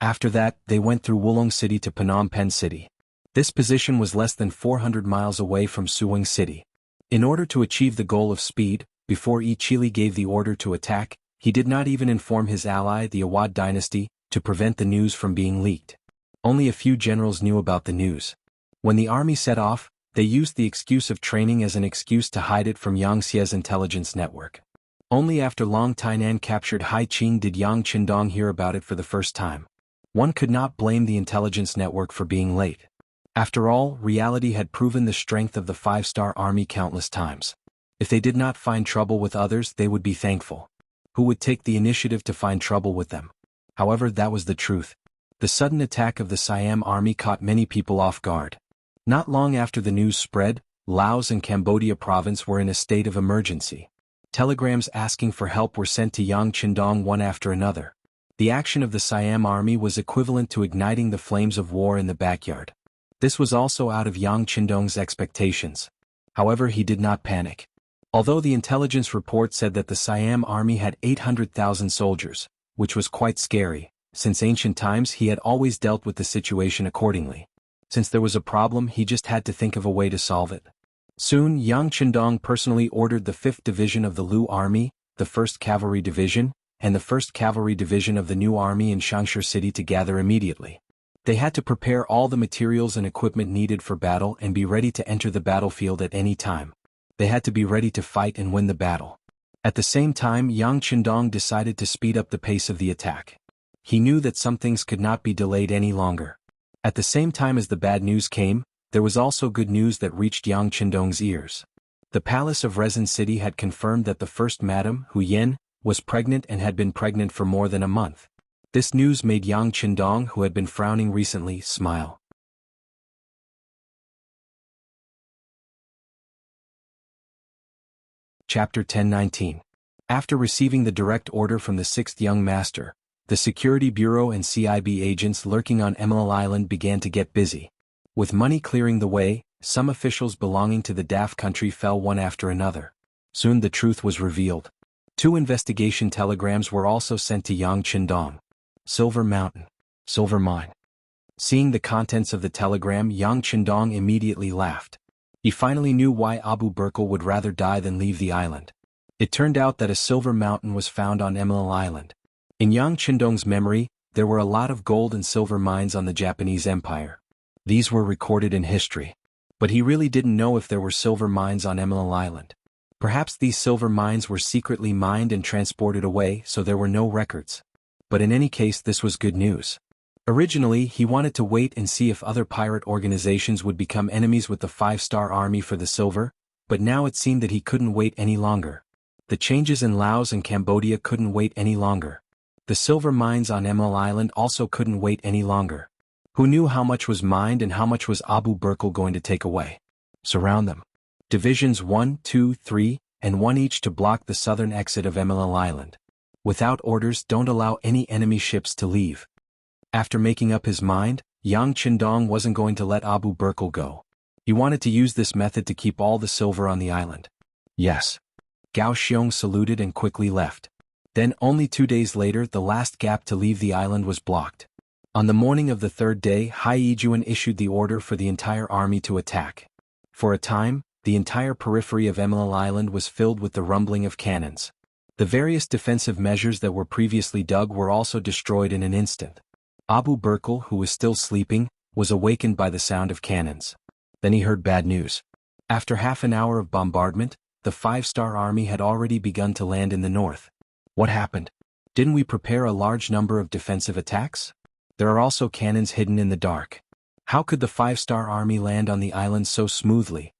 After that, they went through Wulong City to Phnom Penh City. This position was less than 400 miles away from Suwon City. In order to achieve the goal of speed, before Yi Chili gave the order to attack, he did not even inform his ally, the Awad dynasty, to prevent the news from being leaked. Only a few generals knew about the news. When the army set off, they used the excuse of training as an excuse to hide it from Yang Xie's intelligence network. Only after Long Tainan captured Hai Qing did Yang Qindong hear about it for the first time. One could not blame the intelligence network for being late. After all, reality had proven the strength of the five-star army countless times. If they did not find trouble with others, they would be thankful. Who would take the initiative to find trouble with them? However, that was the truth. The sudden attack of the Siam army caught many people off guard. Not long after the news spread, Laos and Cambodia province were in a state of emergency. Telegrams asking for help were sent to Yang Qindong one after another. The action of the Siam army was equivalent to igniting the flames of war in the backyard. This was also out of Yang Qindong's expectations. However, he did not panic. Although the intelligence report said that the Siam army had 800,000 soldiers, which was quite scary, since ancient times he had always dealt with the situation accordingly. Since there was a problem, he just had to think of a way to solve it. Soon, Yang Qindong personally ordered the 5th Division of the Lu Army, the 1st Cavalry Division, and the 1st Cavalry Division of the new army in Changsha City to gather immediately. They had to prepare all the materials and equipment needed for battle and be ready to enter the battlefield at any time. They had to be ready to fight and win the battle. At the same time, Yang Qindong decided to speed up the pace of the attack. He knew that some things could not be delayed any longer. At the same time as the bad news came, there was also good news that reached Yang Qindong's ears. The palace of Resin City had confirmed that the first Madame, Hu Yin, was pregnant and had been pregnant for more than a month. This news made Yang Qindong, who had been frowning recently, smile. Chapter 1019. After receiving the direct order from the 6th Young Master, the Security Bureau and CIB agents lurking on Emerald Island began to get busy. With money clearing the way, some officials belonging to the DAF country fell one after another. Soon the truth was revealed. 2 investigation telegrams were also sent to Yang Qindong. Silver Mountain. Silver Mine. Seeing the contents of the telegram, Yang Qindong immediately laughed. He finally knew why Abu Burkle would rather die than leave the island. It turned out that a silver mountain was found on Emerald Island. In Yang Qindong's memory, there were a lot of gold and silver mines on the Japanese Empire. These were recorded in history. But he really didn't know if there were silver mines on Emerald Island. Perhaps these silver mines were secretly mined and transported away, so there were no records. But in any case, this was good news. Originally, he wanted to wait and see if other pirate organizations would become enemies with the 5-star army for the silver, but now it seemed that he couldn't wait any longer. The changes in Laos and Cambodia couldn't wait any longer. The silver mines on Emerald Island also couldn't wait any longer. Who knew how much was mined and how much was Abu Burkle going to take away? Surround them. Divisions 1, 2, 3, and 1 each to block the southern exit of Emerald Island. Without orders, don't allow any enemy ships to leave. After making up his mind, Yang Qindong wasn't going to let Abu Bakr go. He wanted to use this method to keep all the silver on the island. Yes. Gao Xiong saluted and quickly left. Then, only 2 days later, the last gap to leave the island was blocked. On the morning of the third day, Hai Yijuan issued the order for the entire army to attack. For a time, the entire periphery of Emerald Island was filled with the rumbling of cannons. The various defensive measures that were previously dug were also destroyed in an instant. Abu Bakr, who was still sleeping, was awakened by the sound of cannons. Then he heard bad news. After half an hour of bombardment, the 5-star army had already begun to land in the north. What happened? Didn't we prepare a large number of defensive attacks? There are also cannons hidden in the dark. How could the 5-star army land on the island so smoothly?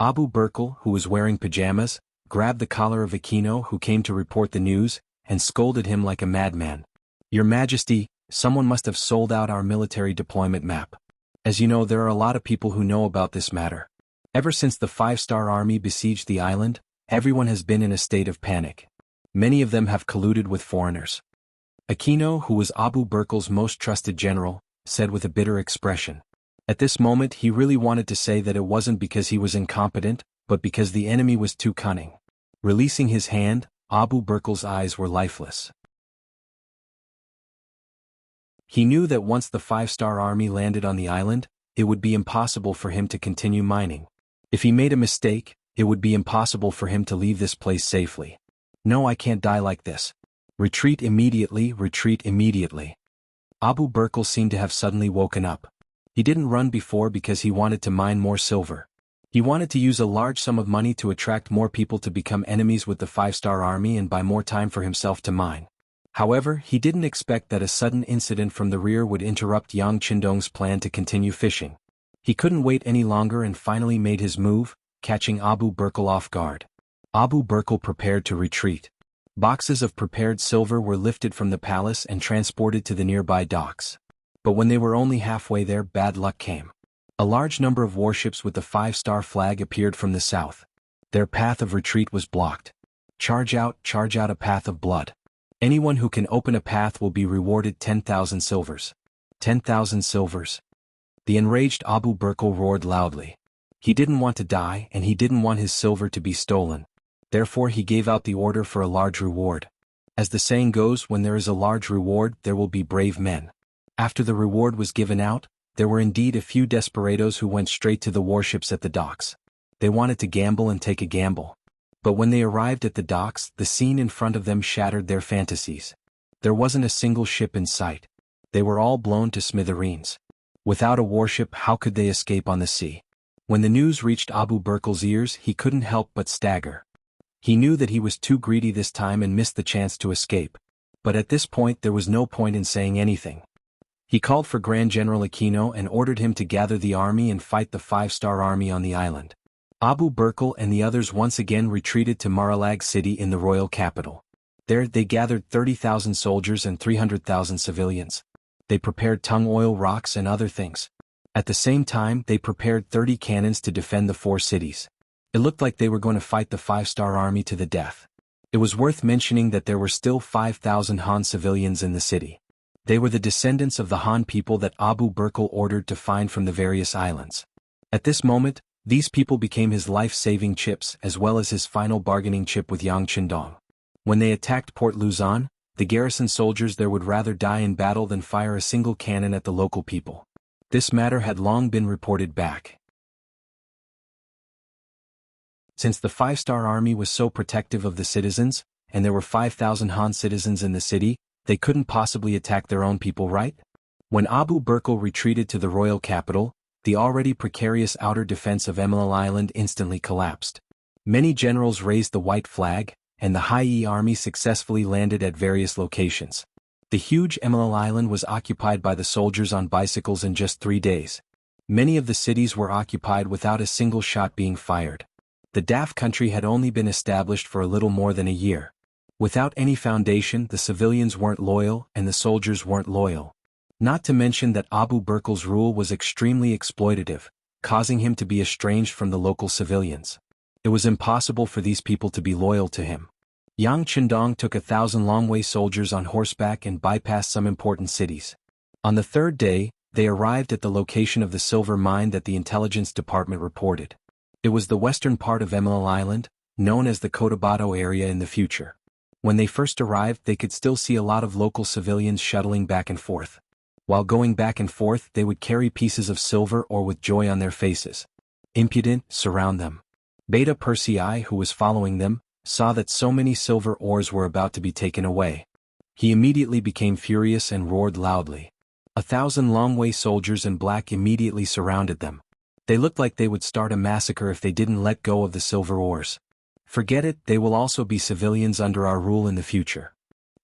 Abu Bakr, who was wearing pajamas, grabbed the collar of Aquino, who came to report the news, and scolded him like a madman. Your Majesty, someone must have sold out our military deployment map. As you know, there are a lot of people who know about this matter. Ever since the 5-star army besieged the island, everyone has been in a state of panic. Many of them have colluded with foreigners. Aquino, who was Abu Bakr's most trusted general, said with a bitter expression. At this moment he really wanted to say that it wasn't because he was incompetent, but because the enemy was too cunning. Releasing his hand, Abu Bakr's eyes were lifeless. He knew that once the 5-star army landed on the island, it would be impossible for him to continue mining. If he made a mistake, it would be impossible for him to leave this place safely. No, I can't die like this. Retreat immediately, retreat immediately. Abu Bakr seemed to have suddenly woken up. He didn't run before because he wanted to mine more silver. He wanted to use a large sum of money to attract more people to become enemies with the 5-star army and buy more time for himself to mine. However, he didn't expect that a sudden incident from the rear would interrupt Yang Qindong's plan to continue fishing. He couldn't wait any longer and finally made his move, catching Abu Bakr off guard. Abu Bakr prepared to retreat. Boxes of prepared silver were lifted from the palace and transported to the nearby docks. But when they were only halfway there, bad luck came. A large number of warships with the 5-star flag appeared from the south. Their path of retreat was blocked. Charge out a path of blood. Anyone who can open a path will be rewarded 10,000 silvers. 10,000 silvers. The enraged Abu Bakr roared loudly. He didn't want to die and he didn't want his silver to be stolen. Therefore he gave out the order for a large reward. As the saying goes, when there is a large reward, there will be brave men. After the reward was given out, there were indeed a few desperados who went straight to the warships at the docks. They wanted to gamble and take a gamble. But when they arrived at the docks, the scene in front of them shattered their fantasies. There wasn't a single ship in sight. They were all blown to smithereens. Without a warship, how could they escape on the sea? When the news reached Abu Bakr's ears, he couldn't help but stagger. He knew that he was too greedy this time and missed the chance to escape. But at this point there was no point in saying anything. He called for Grand General Aquino and ordered him to gather the army and fight the 5-star army on the island. Abu Bakr and the others once again retreated to Marilag city in the royal capital. There they gathered 30,000 soldiers and 300,000 civilians. They prepared tung oil rocks and other things. At the same time they prepared 30 cannons to defend the 4 cities. It looked like they were going to fight the 5-star army to the death. It was worth mentioning that there were still 5,000 Han civilians in the city. They were the descendants of the Han people that Abu Bakr ordered to find from the various islands. At this moment, these people became his life-saving chips as well as his final bargaining chip with Yang Qindong. When they attacked Port Luzon, the garrison soldiers there would rather die in battle than fire a single cannon at the local people. This matter had long been reported back. Since the 5-star army was so protective of the citizens, and there were 5,000 Han citizens in the city, they couldn't possibly attack their own people, right? When Abu Bakr retreated to the royal capital, the already precarious outer defense of Emerald Island instantly collapsed. Many generals raised the white flag, and the Hai army successfully landed at various locations. The huge Emerald Island was occupied by the soldiers on bicycles in just 3 days. Many of the cities were occupied without a single shot being fired. The DAF country had only been established for a little more than a year. Without any foundation, the civilians weren't loyal and the soldiers weren't loyal. Not to mention that Abu Bakr's rule was extremely exploitative, causing him to be estranged from the local civilians. It was impossible for these people to be loyal to him. Yang Chendong took 1,000 Longwei soldiers on horseback and bypassed some important cities. On the third day, they arrived at the location of the silver mine that the intelligence department reported. It was the western part of Emerald Island, known as the Cotabato area in the future. When they first arrived, they could still see a lot of local civilians shuttling back and forth. While going back and forth, they would carry pieces of silver or with joy on their faces. Impudent, surround them. Beta Persei, who was following them, saw that so many silver ores were about to be taken away. He immediately became furious and roared loudly. 1,000 Longwei soldiers in black immediately surrounded them. They looked like they would start a massacre if they didn't let go of the silver ores. Forget it, they will also be civilians under our rule in the future.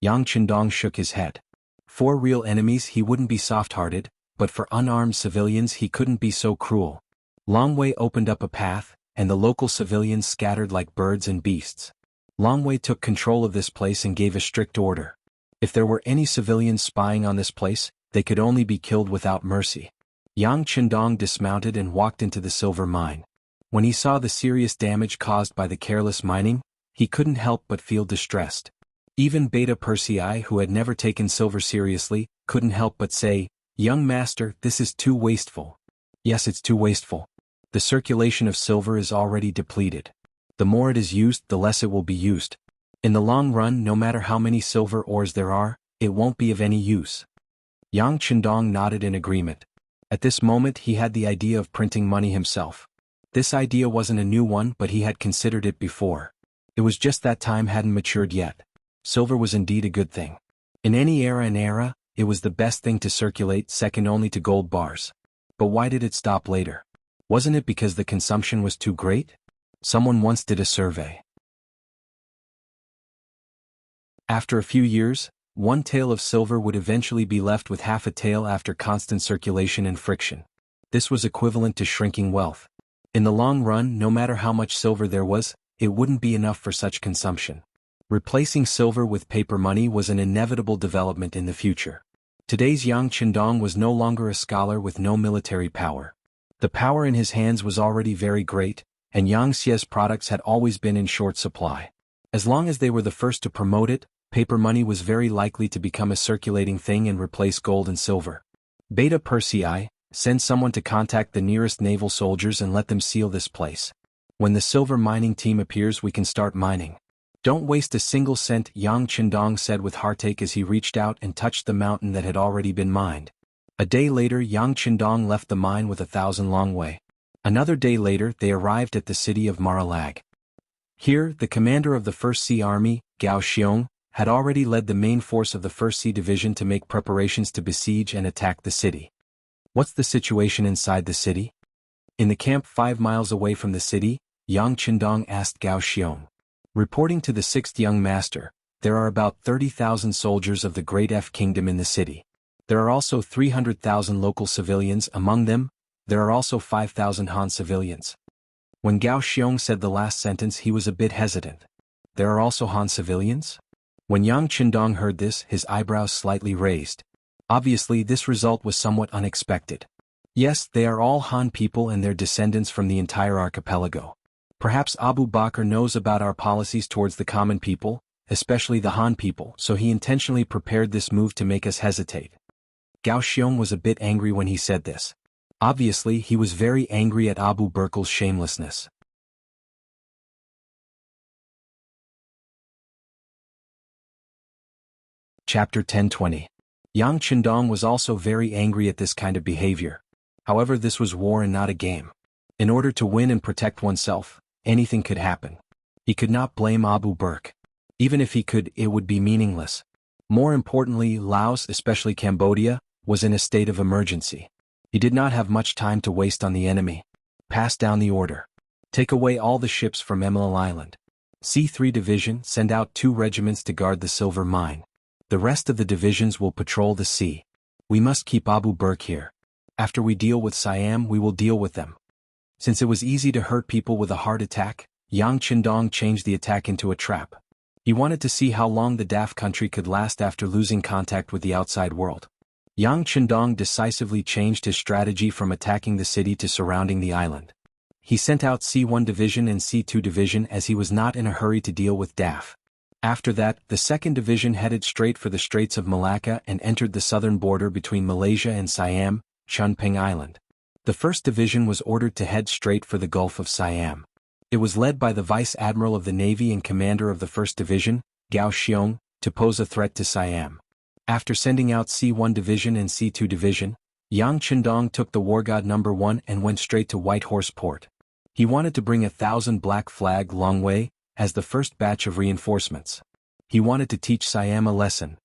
Yang Chendong shook his head. For real enemies he wouldn't be soft-hearted, but for unarmed civilians he couldn't be so cruel. Longwei opened up a path, and the local civilians scattered like birds and beasts. Longwei took control of this place and gave a strict order. If there were any civilians spying on this place, they could only be killed without mercy. Yang Chendong dismounted and walked into the silver mine. When he saw the serious damage caused by the careless mining, he couldn't help but feel distressed. Even Beta Persei, who had never taken silver seriously, couldn't help but say, "Young master, this is too wasteful." Yes, it's too wasteful. The circulation of silver is already depleted. The more it is used, the less it will be used. In the long run, no matter how many silver ores there are, it won't be of any use. Yang Chendong nodded in agreement. At this moment he had the idea of printing money himself. This idea wasn't a new one, but he had considered it before. It was just that time hadn't matured yet. Silver was indeed a good thing. In any era, it was the best thing to circulate, second only to gold bars. But why did it stop later? Wasn't it because the consumption was too great? Someone once did a survey. After a few years, 1 tael of silver would eventually be left with half a tael after constant circulation and friction. This was equivalent to shrinking wealth. In the long run, no matter how much silver there was, it wouldn't be enough for such consumption. Replacing silver with paper money was an inevitable development in the future. Today's Yang Chendong was no longer a scholar with no military power. The power in his hands was already very great, and Yang Xie's products had always been in short supply. As long as they were the first to promote it, paper money was very likely to become a circulating thing and replace gold and silver. Beta Persei, send someone to contact the nearest naval soldiers and let them seal this place. When the silver mining team appears, we can start mining. Don't waste a single cent, Yang Chendong said with heartache as he reached out and touched the mountain that had already been mined. A day later, Yang Chendong left the mine with 1,000 Longwei. Another day later, they arrived at the city of Marilag. Here, the commander of the First Sea Army, Gao Xiong, had already led the main force of the First Sea Division to make preparations to besiege and attack the city. What's the situation inside the city? In the camp 5 miles away from the city, Yang Chendong asked Gao Xiong. Reporting to the 6th young master, there are about 30,000 soldiers of the Great F Kingdom in the city. There are also 300,000 local civilians. Among them, there are also 5,000 Han civilians. When Gao Xiong said the last sentence, he was a bit hesitant. There are also Han civilians? When Yang Chendong heard this, his eyebrows slightly raised. Obviously, this result was somewhat unexpected. Yes, they are all Han people and their descendants from the entire archipelago. Perhaps Abu Bakr knows about our policies towards the common people, especially the Han people, so he intentionally prepared this move to make us hesitate. Gao Xiong was a bit angry when he said this. Obviously, he was very angry at Abu Bakr's shamelessness. Chapter 10:20. Yang Chendong was also very angry at this kind of behavior. However, this was war and not a game. In order to win and protect oneself, anything could happen. He could not blame Abu Bakr. Even if he could, it would be meaningless. More importantly, Laos, especially Cambodia, was in a state of emergency. He did not have much time to waste on the enemy. Pass down the order. Take away all the ships from Emerald Island. C3 Division, send out 2 regiments to guard the silver mine. The rest of the divisions will patrol the sea. We must keep Abu Bakr here. After we deal with Siam, we will deal with them. Since it was easy to hurt people with a heart attack, Yang Chendong changed the attack into a trap. He wanted to see how long the DAF country could last after losing contact with the outside world. Yang Chendong decisively changed his strategy from attacking the city to surrounding the island. He sent out C1 Division and C2 Division as he was not in a hurry to deal with DAF. After that, the 2nd Division headed straight for the Straits of Malacca and entered the southern border between Malaysia and Siam, Chunping Island. The 1st Division was ordered to head straight for the Gulf of Siam. It was led by the Vice Admiral of the Navy and commander of the 1st Division, Gao Xiong, to pose a threat to Siam. After sending out C1 Division and C2 Division, Yang Chendong took the War God No. 1 and went straight to Whitehorse Port. He wanted to bring 1,000 black flag long way, as the first batch of reinforcements. He wanted to teach Siam a lesson.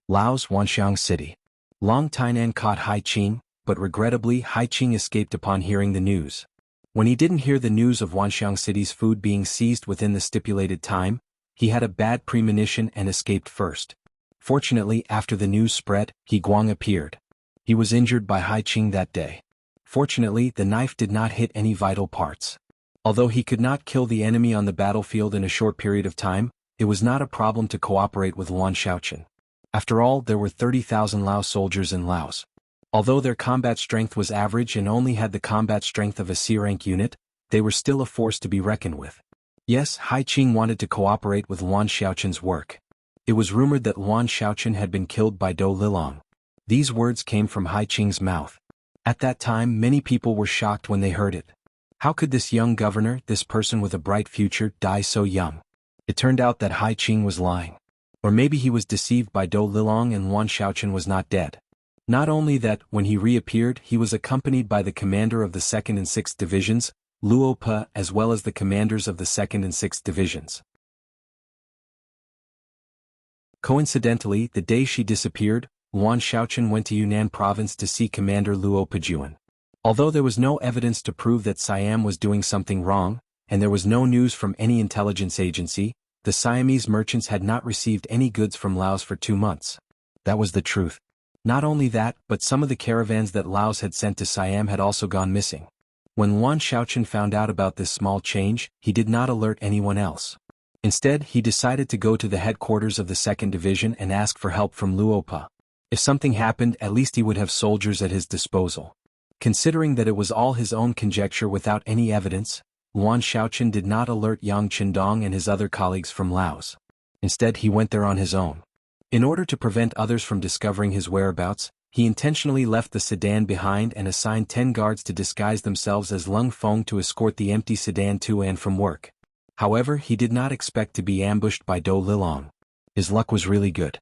Laos Wanxiang City. Long Tainan caught Hai Qing, but regrettably Hai Qing escaped upon hearing the news. When he didn't hear the news of Wanxiang City's food being seized within the stipulated time, he had a bad premonition and escaped first. Fortunately, after the news spread, He Guang appeared. He was injured by Hai Qing that day. Fortunately, the knife did not hit any vital parts. Although he could not kill the enemy on the battlefield in a short period of time, it was not a problem to cooperate with Luan Shaoqian. After all, there were 30,000 Lao soldiers in Laos. Although their combat strength was average and only had the combat strength of a C-rank unit, they were still a force to be reckoned with. Yes, Hai Qing wanted to cooperate with Luan Shaoqian's work. It was rumored that Luan Shaoqian had been killed by Do Lilong. These words came from Hai Qing's mouth. At that time, many people were shocked when they heard it. How could this young governor, this person with a bright future, die so young? It turned out that Hai Qing was lying. Or maybe he was deceived by Do Lilong and Luan Shaoqian was not dead. Not only that, when he reappeared, he was accompanied by the commander of the 2nd and 6th Divisions, Luo Pe, as well as the commanders of the 2nd and 6th Divisions. Coincidentally, the day she disappeared, Luan Shaoqian went to Yunnan province to see Commander Luo Pejuan. Although there was no evidence to prove that Siam was doing something wrong, and there was no news from any intelligence agency, the Siamese merchants had not received any goods from Laos for 2 months. That was the truth. Not only that, but some of the caravans that Laos had sent to Siam had also gone missing. When Luan Shaoqian found out about this small change, he did not alert anyone else. Instead, he decided to go to the headquarters of the 2nd Division and ask for help from Luo Pe. If something happened, at least he would have soldiers at his disposal. Considering that it was all his own conjecture without any evidence, Luan Shaoqian did not alert Yang Chendong and his other colleagues from Laos. Instead, he went there on his own. In order to prevent others from discovering his whereabouts, he intentionally left the sedan behind and assigned 10 guards to disguise themselves as Lung Feng to escort the empty sedan to and from work. However, he did not expect to be ambushed by Do Lilong. His luck was really good.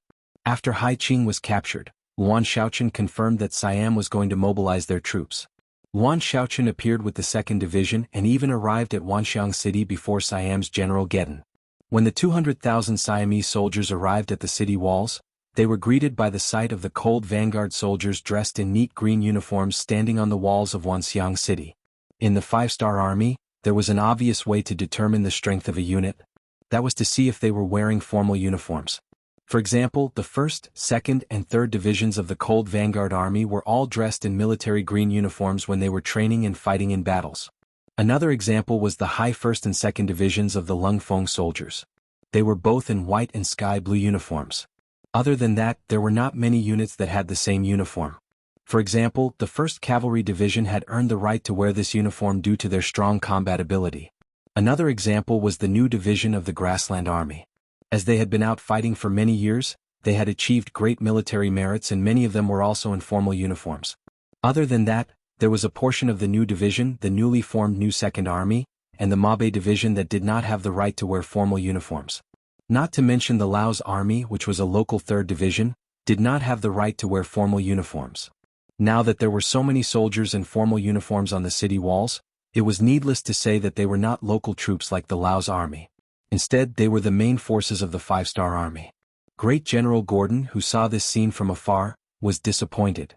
After Hai Qing was captured, Luan Shaoqian confirmed that Siam was going to mobilize their troops. Luan Shaoqian appeared with the 2nd Division and even arrived at Wanxiang City before Siam's General Gedden. When the 200,000 Siamese soldiers arrived at the city walls, they were greeted by the sight of the cold vanguard soldiers dressed in neat green uniforms standing on the walls of Wanxiang City. In the 5-star army, there was an obvious way to determine the strength of a unit. That was to see if they were wearing formal uniforms. For example, the 1st, 2nd, and 3rd Divisions of the Cold Vanguard Army were all dressed in military green uniforms when they were training and fighting in battles. Another example was the High 1st and 2nd Divisions of the Lung Feng soldiers. They were both in white and sky blue uniforms. Other than that, there were not many units that had the same uniform. For example, the 1st Cavalry Division had earned the right to wear this uniform due to their strong combat ability. Another example was the new division of the Grassland Army. As they had been out fighting for many years, they had achieved great military merits and many of them were also in formal uniforms. Other than that, there was a portion of the new division, the newly formed new 2nd Army, and the Mabe Division that did not have the right to wear formal uniforms. Not to mention the Laos Army, which was a local 3rd Division, did not have the right to wear formal uniforms. Now that there were so many soldiers in formal uniforms on the city walls, it was needless to say that they were not local troops like the Laos Army. Instead, they were the main forces of the 5-star army. Great General Gordon, who saw this scene from afar, was disappointed.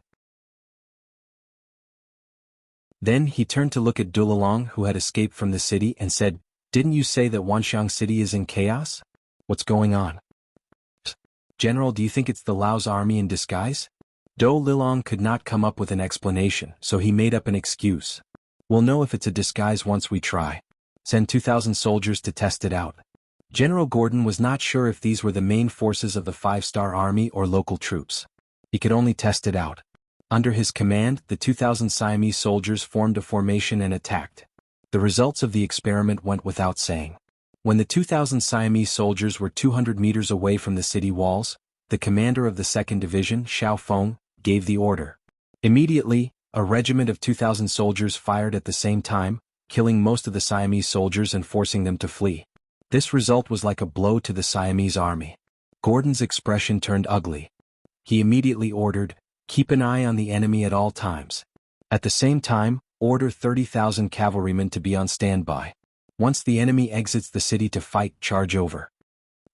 Then he turned to look at Dulalong, who had escaped from the city, and said, "Didn't you say that Wanxiang City is in chaos? What's going on?" "General, do you think it's the Laos army in disguise?" Do Lilong could not come up with an explanation, so he made up an excuse. "We'll know if it's a disguise once we try. Send 2,000 soldiers to test it out." General Gordon was not sure if these were the main forces of the 5-star army or local troops. He could only test it out. Under his command, the 2,000 Siamese soldiers formed a formation and attacked. The results of the experiment went without saying. When the 2,000 Siamese soldiers were 200 meters away from the city walls, the commander of the 2nd Division, Xiao Feng, gave the order. Immediately, a regiment of 2,000 soldiers fired at the same time, killing most of the Siamese soldiers and forcing them to flee. This result was like a blow to the Siamese army. Gordon's expression turned ugly. He immediately ordered, "Keep an eye on the enemy at all times. At the same time, order 30,000 cavalrymen to be on standby. Once the enemy exits the city to fight, charge over."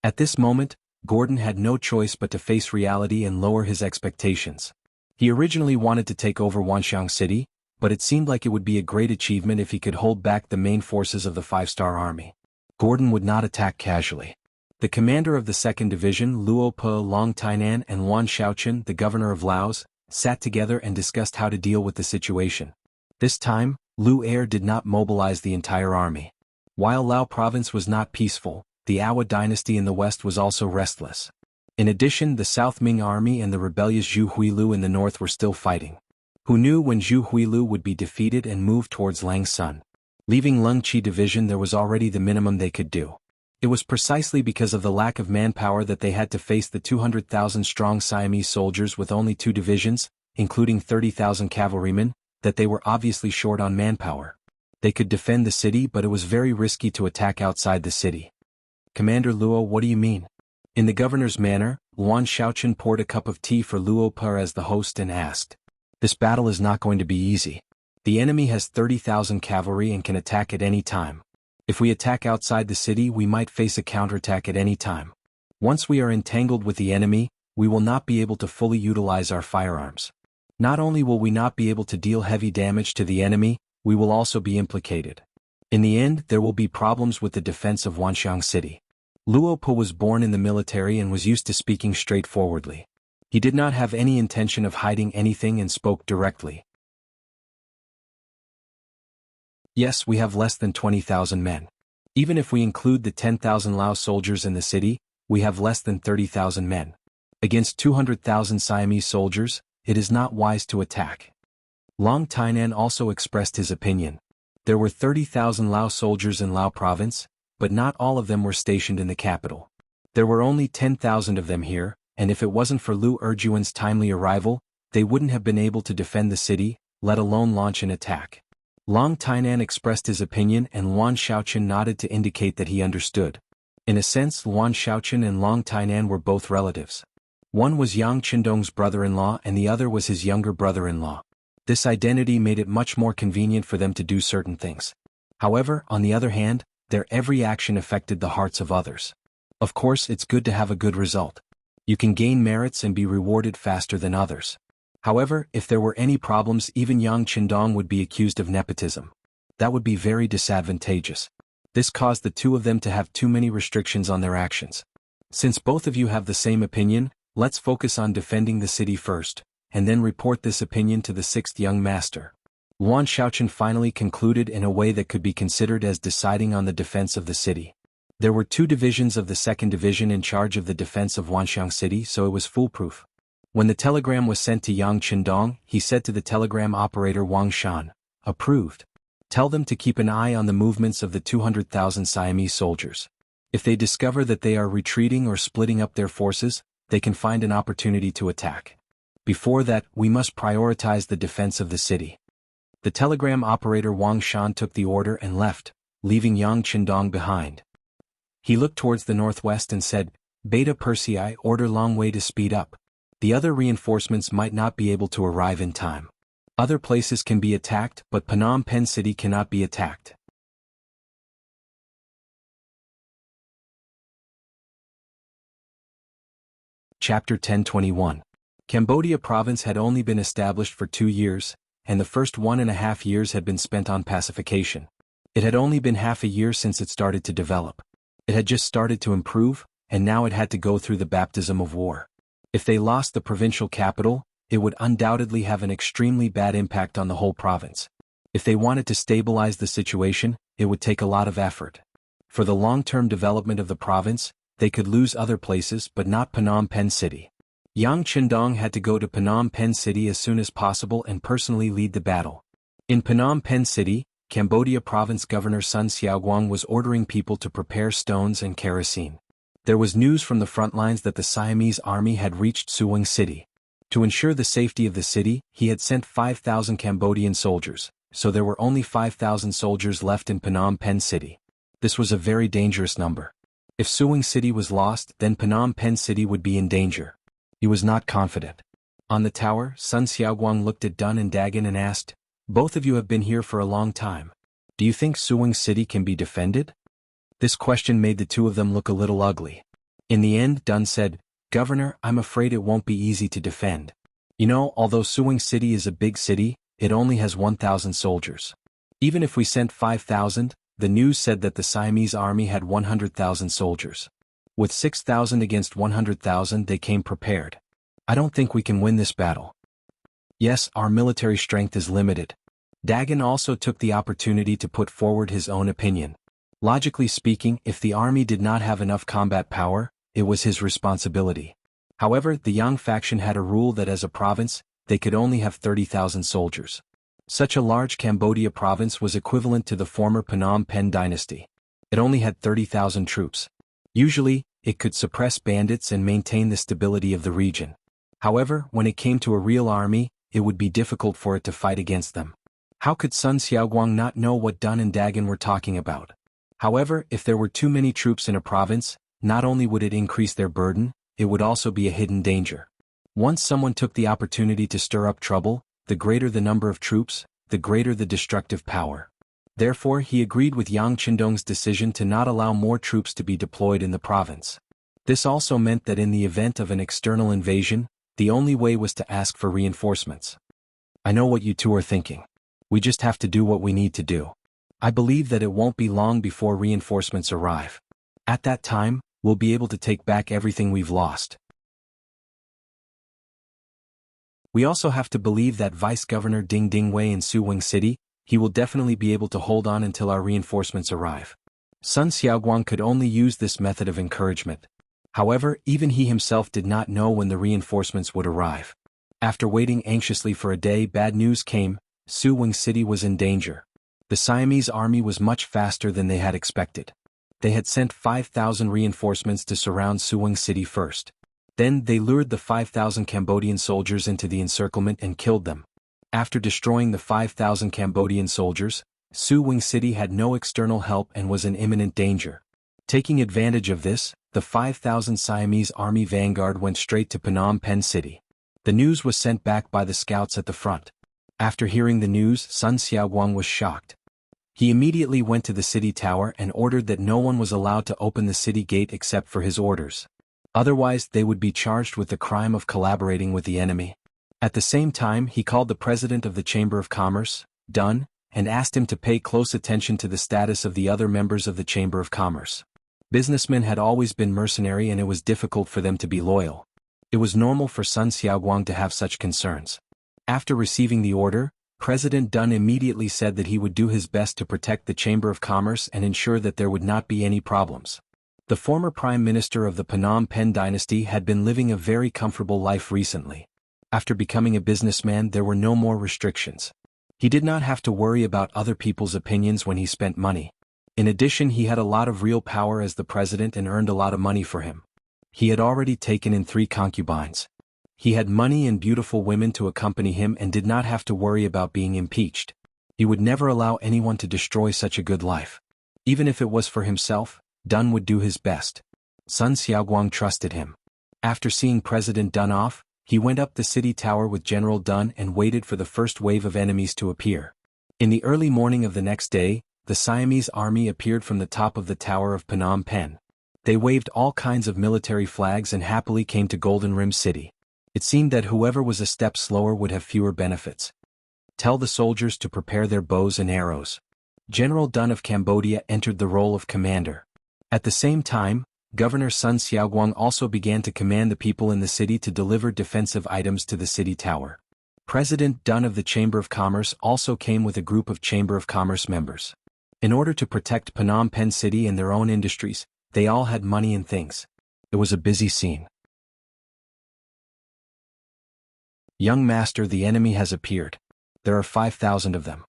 At this moment, Gordon had no choice but to face reality and lower his expectations. He originally wanted to take over Wanxiang City, but it seemed like it would be a great achievement if he could hold back the main forces of the 5-star army. Gordon would not attack casually. The commander of the 2nd Division, Luo Pe, Long Tainan, and Wan Shaoqian, the governor of Laos, sat together and discussed how to deal with the situation. This time, Lu Er did not mobilize the entire army. While Lao province was not peaceful, the Awa dynasty in the west was also restless. In addition, the South Ming army and the rebellious Zhu Huilu in the north were still fighting. Who knew when Zhu Huilu would be defeated and move towards Langsun? Leaving Lung Qi division, there was already the minimum they could do. It was precisely because of the lack of manpower that they had to face the 200,000-strong Siamese soldiers with only 2 divisions, including 30,000 cavalrymen, that they were obviously short on manpower. They could defend the city, but it was very risky to attack outside the city. "Commander Luo, what do you mean?" In the governor's manner, Wan Shaoqian poured a cup of tea for Luo Per as the host and asked, "This battle is not going to be easy. The enemy has 30,000 cavalry and can attack at any time. If we attack outside the city, we might face a counterattack at any time. Once we are entangled with the enemy, we will not be able to fully utilize our firearms. Not only will we not be able to deal heavy damage to the enemy, we will also be implicated. In the end, there will be problems with the defense of Wanxiang City." Luo Pe was born in the military and was used to speaking straightforwardly. He did not have any intention of hiding anything and spoke directly. "Yes, we have less than 20,000 men. Even if we include the 10,000 Lao soldiers in the city, we have less than 30,000 men. Against 200,000 Siamese soldiers, it is not wise to attack." Long Tainan also expressed his opinion. There were 30,000 Lao soldiers in Lao province, but not all of them were stationed in the capital. There were only 10,000 of them here, and if it wasn't for Lu Erjuan's timely arrival, they wouldn't have been able to defend the city, let alone launch an attack. Long Tainan expressed his opinion and Wan Shaoqian nodded to indicate that he understood. In a sense, Wan Shaoqian and Long Tainan were both relatives. One was Yang Qindong's brother-in-law and the other was his younger brother-in-law. This identity made it much more convenient for them to do certain things. However, on the other hand, their every action affected the hearts of others. Of course, it's good to have a good result. You can gain merits and be rewarded faster than others. However, if there were any problems, even Yang Qindong would be accused of nepotism. That would be very disadvantageous. This caused the two of them to have too many restrictions on their actions. Since both of you have the same opinion, let's focus on defending the city first, and then report this opinion to the 6th young master. Wan Shaoqian finally concluded in a way that could be considered as deciding on the defense of the city. There were 2 divisions of the 2nd Division in charge of the defense of Wanxiang City, so it was foolproof. When the telegram was sent to Yang Qindong, he said to the telegram operator Wang Shan, "Approved. Tell them to keep an eye on the movements of the 200,000 Siamese soldiers. If they discover that they are retreating or splitting up their forces, they can find an opportunity to attack. Before that, we must prioritize the defense of the city." The telegram operator Wang Shan took the order and left, leaving Yang Qindong behind. He looked towards the northwest and said, "Beta Persei, order Long Wei to speed up. The other reinforcements might not be able to arrive in time. Other places can be attacked, but Phnom Penh City cannot be attacked." Chapter 1021. Cambodia province had only been established for 2 years, and the first 1.5 years had been spent on pacification. It had only been half a year since it started to develop. It had just started to improve, and now it had to go through the baptism of war. If they lost the provincial capital, it would undoubtedly have an extremely bad impact on the whole province. If they wanted to stabilize the situation, it would take a lot of effort. For the long-term development of the province, they could lose other places but not Phnom Penh City. Yang Qindong had to go to Phnom Penh City as soon as possible and personally lead the battle. In Phnom Penh City, Cambodia Province Governor Sun Xiaoguang was ordering people to prepare stones and kerosene. There was news from the front lines that the Siamese army had reached Suwon City. To ensure the safety of the city, he had sent 5,000 Cambodian soldiers, so there were only 5,000 soldiers left in Phnom Penh City. This was a very dangerous number. If Suwon City was lost, then Phnom Penh City would be in danger. He was not confident. On the tower, Sun Xiaoguang looked at Dun and Dagon and asked, "Both of you have been here for a long time. Do you think Suwon City can be defended?" This question made the two of them look a little ugly. In the end, Dun said, "Governor, I'm afraid it won't be easy to defend. You know, although Suwon City is a big city, it only has 1,000 soldiers. Even if we sent 5,000, the news said that the Siamese army had 100,000 soldiers. With 6,000 against 100,000, they came prepared. I don't think we can win this battle. Yes, our military strength is limited." Dagon also took the opportunity to put forward his own opinion. Logically speaking, if the army did not have enough combat power, it was his responsibility. However, the Yang faction had a rule that as a province, they could only have 30,000 soldiers. Such a large Cambodia province was equivalent to the former Phnom Penh dynasty. It only had 30,000 troops. Usually, it could suppress bandits and maintain the stability of the region. However, when it came to a real army, it would be difficult for it to fight against them. How could Sun Xiaoguang not know what Dun and Dagon were talking about? However, if there were too many troops in a province, not only would it increase their burden, it would also be a hidden danger. Once someone took the opportunity to stir up trouble, the greater the number of troops, the greater the destructive power. Therefore, he agreed with Yang Qindong's decision to not allow more troops to be deployed in the province. This also meant that in the event of an external invasion, the only way was to ask for reinforcements. I know what you two are thinking. We just have to do what we need to do. I believe that it won't be long before reinforcements arrive. At that time, we'll be able to take back everything we've lost. We also have to believe that Vice Governor Ding Ding Wei in Suwon City, he will definitely be able to hold on until our reinforcements arrive. Sun Xiaoguang could only use this method of encouragement. However, even he himself did not know when the reinforcements would arrive. After waiting anxiously for a day, bad news came. Suwon City was in danger. The Siamese army was much faster than they had expected. They had sent 5,000 reinforcements to surround Suwon City first. Then they lured the 5,000 Cambodian soldiers into the encirclement and killed them. After destroying the 5,000 Cambodian soldiers, Suwon City had no external help and was in imminent danger. Taking advantage of this, the 5,000 Siamese army vanguard went straight to Phnom Penh City. The news was sent back by the scouts at the front. After hearing the news, Sun Xiaoguang was shocked. He immediately went to the city tower and ordered that no one was allowed to open the city gate except for his orders. Otherwise, they would be charged with the crime of collaborating with the enemy. At the same time, he called the president of the Chamber of Commerce, Dun, and asked him to pay close attention to the status of the other members of the Chamber of Commerce. Businessmen had always been mercenary and it was difficult for them to be loyal. It was normal for Sun Xiaoguang to have such concerns. After receiving the order, President Dun immediately said that he would do his best to protect the Chamber of Commerce and ensure that there would not be any problems. The former Prime Minister of the Phnom Penh dynasty had been living a very comfortable life recently. After becoming a businessman, there were no more restrictions. He did not have to worry about other people's opinions when he spent money. In addition, he had a lot of real power as the president and earned a lot of money for him. He had already taken in 3 concubines. He had money and beautiful women to accompany him and did not have to worry about being impeached. He would never allow anyone to destroy such a good life. Even if it was for himself, Dun would do his best. Sun Xiaoguang trusted him. After seeing President Dun off, he went up the city tower with General Dun and waited for the first wave of enemies to appear. In the early morning of the next day, the Siamese army appeared from the top of the tower of Phnom Penh. They waved all kinds of military flags and happily came to Golden Rim City. It seemed that whoever was a step slower would have fewer benefits. Tell the soldiers to prepare their bows and arrows. General Dun of Cambodia entered the role of commander. At the same time, Governor Sun Xiaoguang also began to command the people in the city to deliver defensive items to the city tower. President Dun of the Chamber of Commerce also came with a group of Chamber of Commerce members. In order to protect Phnom Penh City and their own industries, they all had money and things. It was a busy scene. Young master, the enemy has appeared. There are 5,000 of them.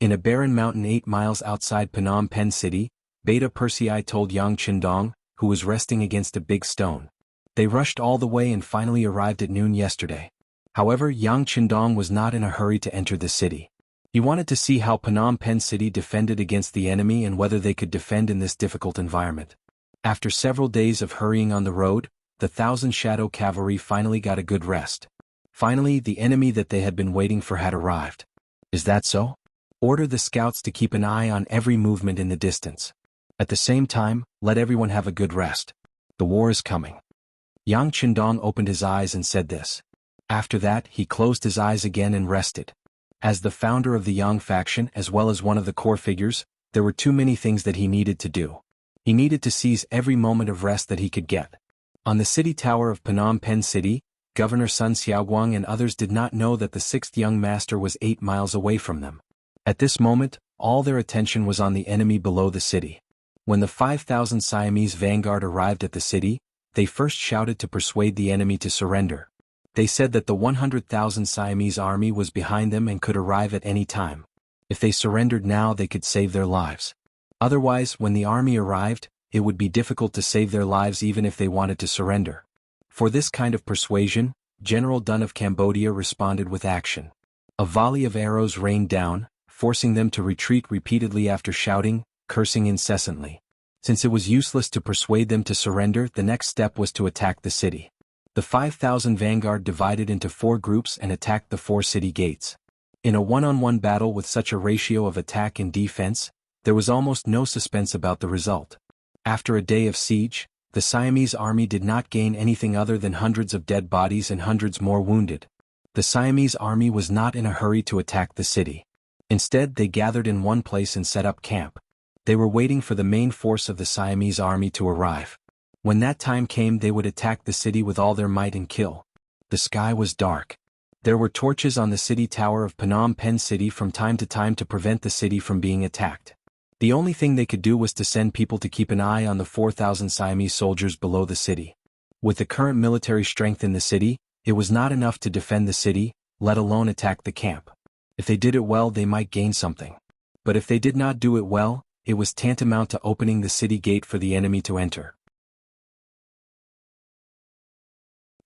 In a barren mountain 8 miles outside Phnom Penh City, Beta Persei told Yang Chindong, who was resting against a big stone. They rushed all the way and finally arrived at noon yesterday. However, Yang Chindong was not in a hurry to enter the city. He wanted to see how Phnom Penh City defended against the enemy and whether they could defend in this difficult environment. After several days of hurrying on the road, the 1,000 Shadow Cavalry finally got a good rest. Finally, the enemy that they had been waiting for had arrived. Is that so? Order the scouts to keep an eye on every movement in the distance. At the same time, let everyone have a good rest. The war is coming. Yang Chindong opened his eyes and said this. After that, he closed his eyes again and rested. As the founder of the Yang faction as well as one of the core figures, there were too many things that he needed to do. He needed to seize every moment of rest that he could get. On the city tower of Phnom Penh City, Governor Sun Xiaoguang and others did not know that the 6th young master was 8 miles away from them. At this moment, all their attention was on the enemy below the city. When the 5,000 Siamese vanguard arrived at the city, they first shouted to persuade the enemy to surrender. They said that the 100,000 Siamese army was behind them and could arrive at any time. If they surrendered now, they could save their lives. Otherwise, when the army arrived, it would be difficult to save their lives even if they wanted to surrender. For this kind of persuasion, General Dun of Cambodia responded with action. A volley of arrows rained down, forcing them to retreat repeatedly after shouting, cursing incessantly. Since it was useless to persuade them to surrender, the next step was to attack the city. The 5,000 vanguard divided into 4 groups and attacked the 4 city gates. In a one-on-one battle with such a ratio of attack and defense, there was almost no suspense about the result. After a day of siege, the Siamese army did not gain anything other than hundreds of dead bodies and hundreds more wounded. The Siamese army was not in a hurry to attack the city. Instead, they gathered in one place and set up camp. They were waiting for the main force of the Siamese army to arrive. When that time came, they would attack the city with all their might and kill. The sky was dark. There were torches on the city tower of Phnom Penh City from time to time to prevent the city from being attacked. The only thing they could do was to send people to keep an eye on the 4,000 Siamese soldiers below the city. With the current military strength in the city, it was not enough to defend the city, let alone attack the camp. If they did it well, they might gain something. But if they did not do it well, it was tantamount to opening the city gate for the enemy to enter.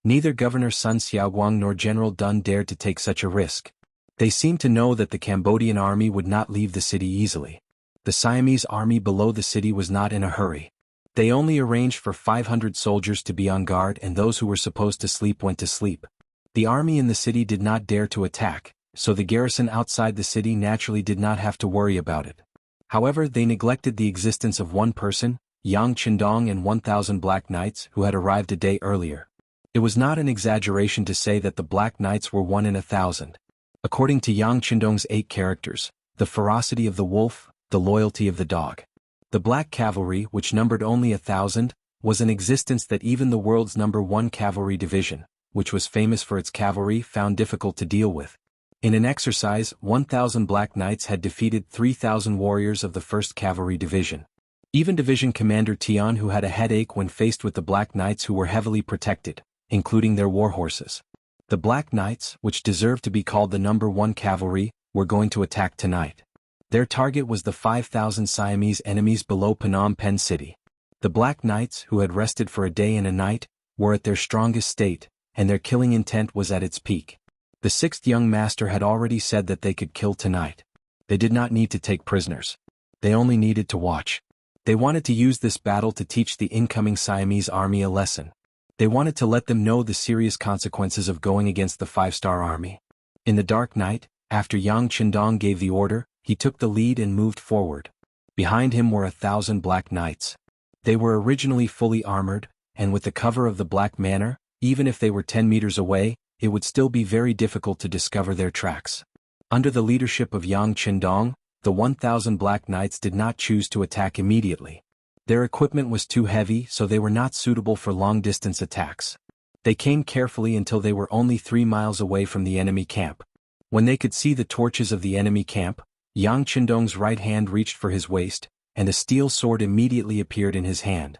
Neither Governor Sun Xiaoguang nor General Dun dared to take such a risk. They seemed to know that the Cambodian army would not leave the city easily. The Siamese army below the city was not in a hurry. They only arranged for 500 soldiers to be on guard, and those who were supposed to sleep went to sleep. The army in the city did not dare to attack, so the garrison outside the city naturally did not have to worry about it. However, they neglected the existence of one person, Yang Chindong, and 1,000 Black Knights who had arrived a day earlier. It was not an exaggeration to say that the Black Knights were 1 in 1,000. According to Yang Chindong's 8 characters, the ferocity of the wolf, the loyalty of the dog. The Black Cavalry, which numbered only 1,000, was an existence that even the world's #1 cavalry division, which was famous for its cavalry, found difficult to deal with. In an exercise, 1,000 Black Knights had defeated 3,000 warriors of the 1st Cavalry Division. Even Division Commander Tian, who had a headache when faced with the Black Knights, who were heavily protected, including their war horses. The Black Knights, which deserved to be called the #1 Cavalry, were going to attack tonight. Their target was the 5,000 Siamese enemies below Phnom Penh City. The Black Knights, who had rested for a day and a night, were at their strongest state, and their killing intent was at its peak. The 6th young master had already said that they could kill tonight. They did not need to take prisoners. They only needed to watch. They wanted to use this battle to teach the incoming Siamese army a lesson. They wanted to let them know the serious consequences of going against the 5-star army. In the dark night, after Yang Chindong gave the order, he took the lead and moved forward. Behind him were 1,000 Black Knights. They were originally fully armored, and with the cover of the Black Manor, even if they were 10 meters away, it would still be very difficult to discover their tracks. Under the leadership of Yang Chindong, the 1,000 Black Knights did not choose to attack immediately. Their equipment was too heavy, so they were not suitable for long-distance attacks. They came carefully until they were only 3 miles away from the enemy camp. When they could see the torches of the enemy camp, Yang Chindong's right hand reached for his waist, and a steel sword immediately appeared in his hand.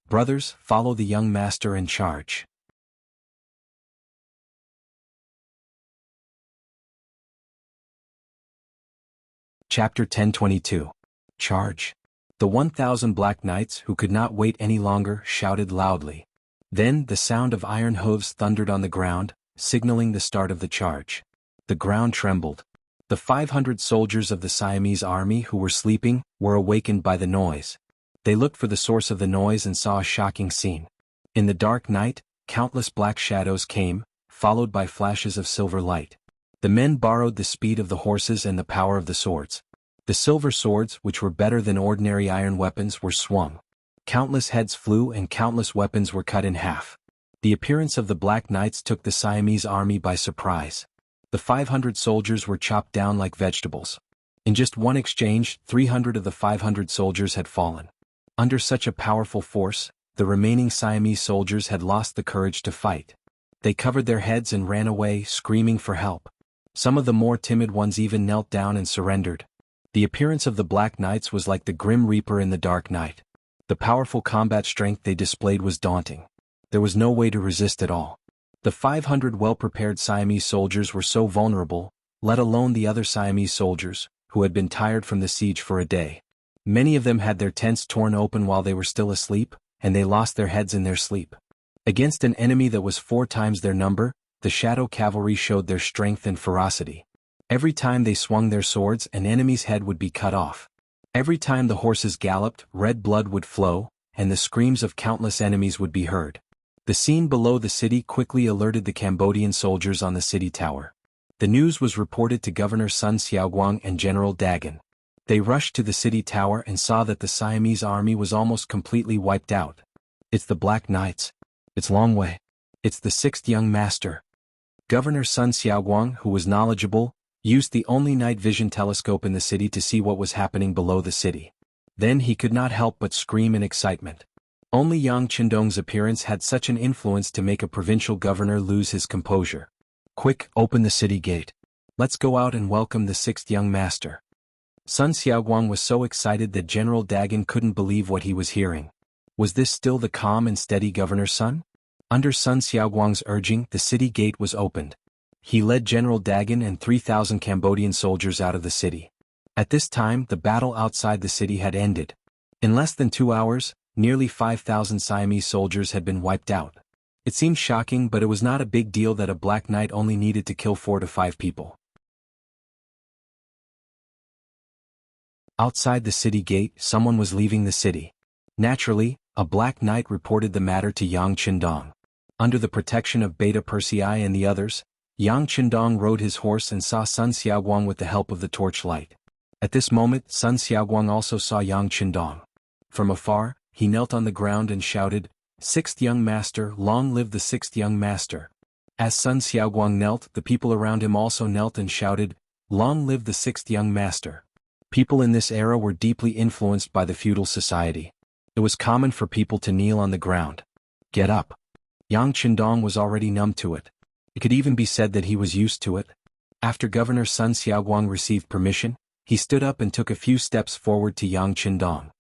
Brothers, follow the young master and charge. Chapter 1022. Charge. The 1,000 black knights who could not wait any longer shouted loudly. Then the sound of iron hooves thundered on the ground, signaling the start of the charge. The ground trembled. The 500 soldiers of the Siamese army who were sleeping were awakened by the noise. They looked for the source of the noise and saw a shocking scene. In the dark night, countless black shadows came, followed by flashes of silver light. The men borrowed the speed of the horses and the power of the swords. The silver swords, which were better than ordinary iron weapons, were swung. Countless heads flew and countless weapons were cut in half. The appearance of the Black Knights took the Siamese army by surprise. The 500 soldiers were chopped down like vegetables. In just one exchange, 300 of the 500 soldiers had fallen. Under such a powerful force, the remaining Siamese soldiers had lost the courage to fight. They covered their heads and ran away, screaming for help. Some of the more timid ones even knelt down and surrendered. The appearance of the Black Knights was like the Grim Reaper in the dark night. The powerful combat strength they displayed was daunting. There was no way to resist at all. The 500 well-prepared Siamese soldiers were so vulnerable, let alone the other Siamese soldiers, who had been tired from the siege for a day. Many of them had their tents torn open while they were still asleep, and they lost their heads in their sleep. Against an enemy that was 4 times their number, the Shadow Cavalry showed their strength and ferocity. Every time they swung their swords, an enemy's head would be cut off. Every time the horses galloped, red blood would flow, and the screams of countless enemies would be heard. The scene below the city quickly alerted the Cambodian soldiers on the city tower. The news was reported to Governor Sun Xiaoguang and General Dagan. They rushed to the city tower and saw that the Siamese army was almost completely wiped out. "It's the Black Knights. It's Long Wei. It's the 6th young master." Governor Sun Xiaoguang, who was knowledgeable, used the only night vision telescope in the city to see what was happening below the city. Then he could not help but scream in excitement. Only Yang Qindong's appearance had such an influence to make a provincial governor lose his composure. "Quick, open the city gate. Let's go out and welcome the 6th young master." Sun Xiaoguang was so excited that General Dagan couldn't believe what he was hearing. Was this still the calm and steady Governor Sun? Under Sun Xiaoguang's urging, the city gate was opened. He led General Dagan and 3,000 Cambodian soldiers out of the city. At this time, the battle outside the city had ended. In less than 2 hours, nearly 5,000 Siamese soldiers had been wiped out. It seemed shocking, but it was not a big deal that a Black Knight only needed to kill 4 to 5 people. Outside the city gate, someone was leaving the city. Naturally, a Black Knight reported the matter to Yang Qindong. Under the protection of Beta Persei and the others, Yang Qindong rode his horse and saw Sun Xiaoguang with the help of the torchlight. At this moment, Sun Xiaoguang also saw Yang Qindong. From afar, he knelt on the ground and shouted, "6th young master, long live the 6th young master." As Sun Xiaoguang knelt, the people around him also knelt and shouted, "Long live the 6th young master." People in this era were deeply influenced by the feudal society. It was common for people to kneel on the ground. "Get up." Yang Qindong was already numb to it. It could even be said that he was used to it. After Governor Sun Xiaoguang received permission, he stood up and took a few steps forward to Yang Qindong.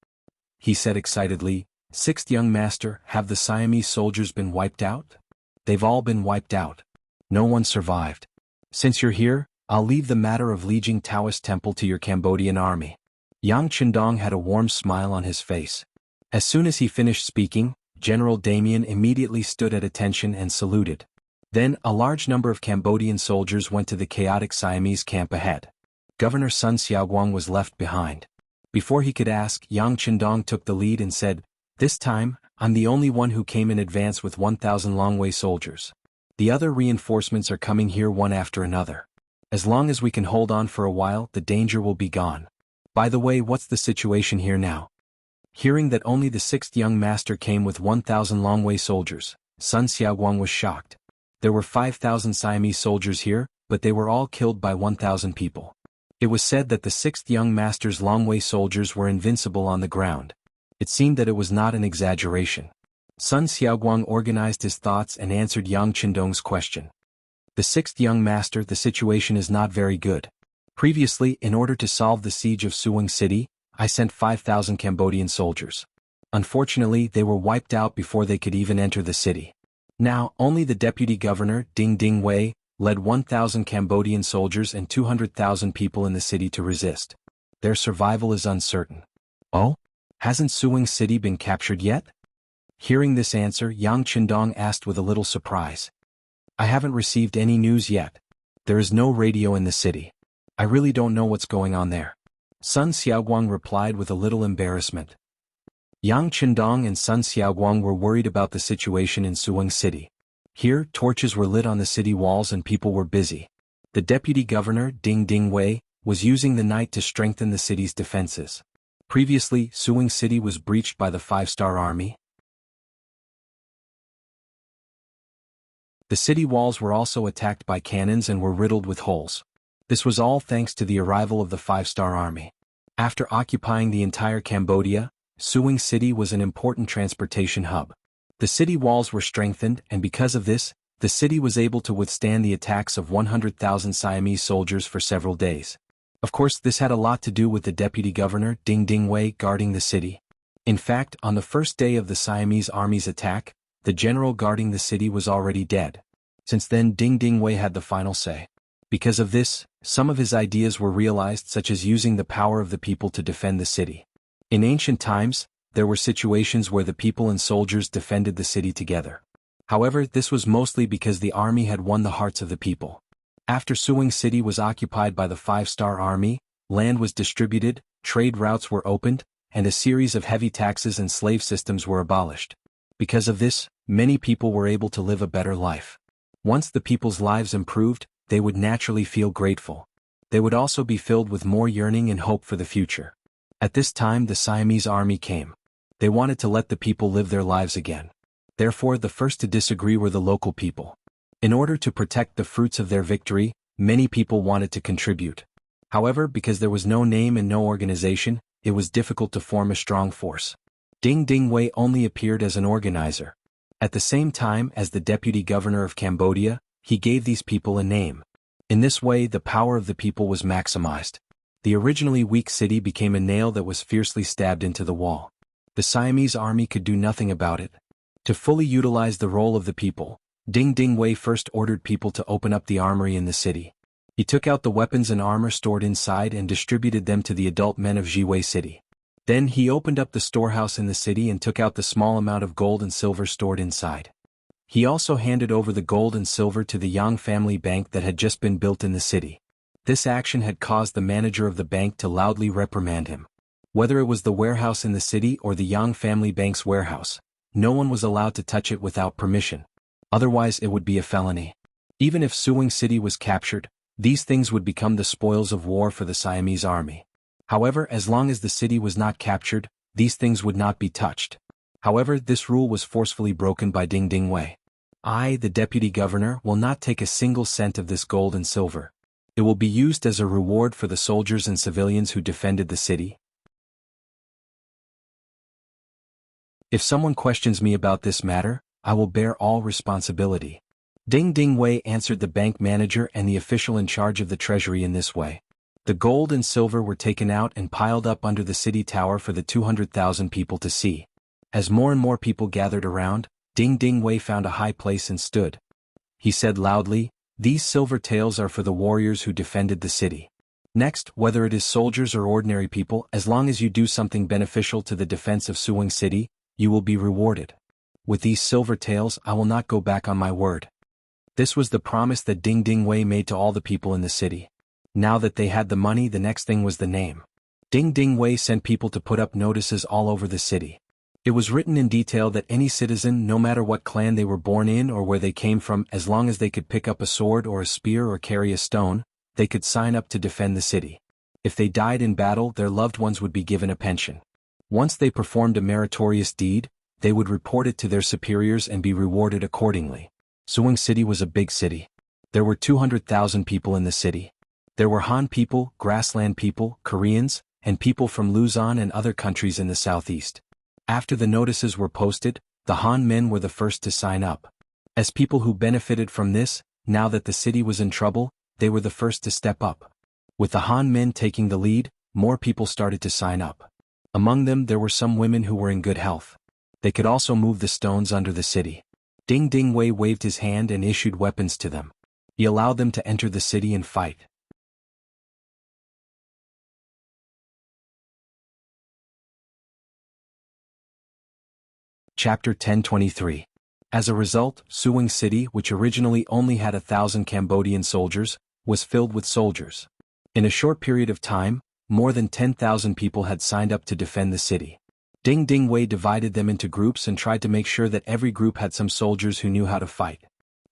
He said excitedly, "6th young master, have the Siamese soldiers been wiped out?" "They've all been wiped out. No one survived. Since you're here, I'll leave the matter of Lijiang Taoist Temple to your Cambodian army." Yang Qindong had a warm smile on his face. As soon as he finished speaking, General Damien immediately stood at attention and saluted. Then a large number of Cambodian soldiers went to the chaotic Siamese camp ahead. Governor Sun Xiaoguang was left behind. Before he could ask, Yang Qindong took the lead and said, "This time, I'm the only one who came in advance with 1,000 Long Wei soldiers. The other reinforcements are coming here one after another. As long as we can hold on for a while, the danger will be gone. By the way, what's the situation here now?" Hearing that only the 6th young master came with 1,000 Long Wei soldiers, Sun Xiaoguang was shocked. There were 5,000 Siamese soldiers here, but they were all killed by 1,000 people. It was said that the 6th young master's Long Wei soldiers were invincible on the ground. It seemed that it was not an exaggeration. Sun Xiaoguang organized his thoughts and answered Yang Qindong's question. "The 6th young master, the situation is not very good. Previously, in order to solve the siege of Suwang City, I sent 5,000 Cambodian soldiers. Unfortunately, they were wiped out before they could even enter the city. Now, only the deputy governor, Ding Ding Wei, led 1,000 Cambodian soldiers and 200,000 people in the city to resist. Their survival is uncertain. Oh? Hasn't Suing City been captured yet? Hearing this answer, Yang Qindong asked with a little surprise. I haven't received any news yet. There is no radio in the city. I really don't know what's going on there. Sun Xiaoguang replied with a little embarrassment. Yang Qindong and Sun Xiaoguang were worried about the situation in Suing City. Here, torches were lit on the city walls and people were busy. The deputy governor, Ding Dingwei, was using the night to strengthen the city's defenses. Previously, Suing City was breached by the 5-star army. The city walls were also attacked by cannons and were riddled with holes. This was all thanks to the arrival of the 5-star army. After occupying the entire Cambodia, Suing City was an important transportation hub. The city walls were strengthened, and because of this, the city was able to withstand the attacks of 100,000 Siamese soldiers for several days. Of course, this had a lot to do with the deputy governor, Ding Dingwei, guarding the city. In fact, on the first day of the Siamese army's attack, the general guarding the city was already dead. Since then, Ding Dingwei had the final say. Because of this, some of his ideas were realized, such as using the power of the people to defend the city. In ancient times, there were situations where the people and soldiers defended the city together. However, this was mostly because the army had won the hearts of the people. After Suing City was occupied by the 5-star army, land was distributed, trade routes were opened, and a series of heavy taxes and slave systems were abolished. Because of this, many people were able to live a better life. Once the people's lives improved, they would naturally feel grateful. They would also be filled with more yearning and hope for the future. At this time, the Siamese army came. They wanted to let the people live their lives again. Therefore, the first to disagree were the local people. In order to protect the fruits of their victory, many people wanted to contribute. However, because there was no name and no organization, it was difficult to form a strong force. Ding Dingwei only appeared as an organizer. At the same time as the deputy governor of Cambodia, he gave these people a name. In this way, the power of the people was maximized. The originally weak city became a nail that was fiercely stabbed into the wall. The Siamese army could do nothing about it. To fully utilize the role of the people, Ding Dingwei first ordered people to open up the armory in the city. He took out the weapons and armor stored inside and distributed them to the adult men of Jiwei City. Then he opened up the storehouse in the city and took out the small amount of gold and silver stored inside. He also handed over the gold and silver to the Yang family bank that had just been built in the city. This action had caused the manager of the bank to loudly reprimand him. Whether it was the warehouse in the city or the Yang family bank's warehouse, no one was allowed to touch it without permission. Otherwise, it would be a felony. Even if Suing City was captured, these things would become the spoils of war for the Siamese army. However, as long as the city was not captured, these things would not be touched. However, this rule was forcefully broken by Ding Dingwei. I, the deputy governor, will not take a single cent of this gold and silver. It will be used as a reward for the soldiers and civilians who defended the city. If someone questions me about this matter, I will bear all responsibility. Ding Dingwei answered the bank manager and the official in charge of the treasury in this way. The gold and silver were taken out and piled up under the city tower for the 200,000 people to see. As more and more people gathered around, Ding Dingwei found a high place and stood. He said loudly, "These silver taels are for the warriors who defended the city. Next, whether it is soldiers or ordinary people, as long as you do something beneficial to the defense of Suing City, you will be rewarded. With these silver taels, I will not go back on my word." This was the promise that Ding Dingwei made to all the people in the city. Now that they had the money, the next thing was the name. Ding Dingwei sent people to put up notices all over the city. It was written in detail that any citizen, no matter what clan they were born in or where they came from, as long as they could pick up a sword or a spear or carry a stone, they could sign up to defend the city. If they died in battle, their loved ones would be given a pension. Once they performed a meritorious deed, they would report it to their superiors and be rewarded accordingly. Suing City was a big city. There were 200,000 people in the city. There were Han people, grassland people, Koreans, and people from Luzon and other countries in the southeast. After the notices were posted, the Han men were the first to sign up. As people who benefited from this, now that the city was in trouble, they were the first to step up. With the Han men taking the lead, more people started to sign up. Among them there were some women who were in good health. They could also move the stones under the city. Ding Dingwei waved his hand and issued weapons to them. He allowed them to enter the city and fight. Chapter 1023. As a result, Suwing City, which originally only had 1,000 Cambodian soldiers, was filled with soldiers. In a short period of time, more than 10,000 people had signed up to defend the city. Ding Ding Wei divided them into groups and tried to make sure that every group had some soldiers who knew how to fight.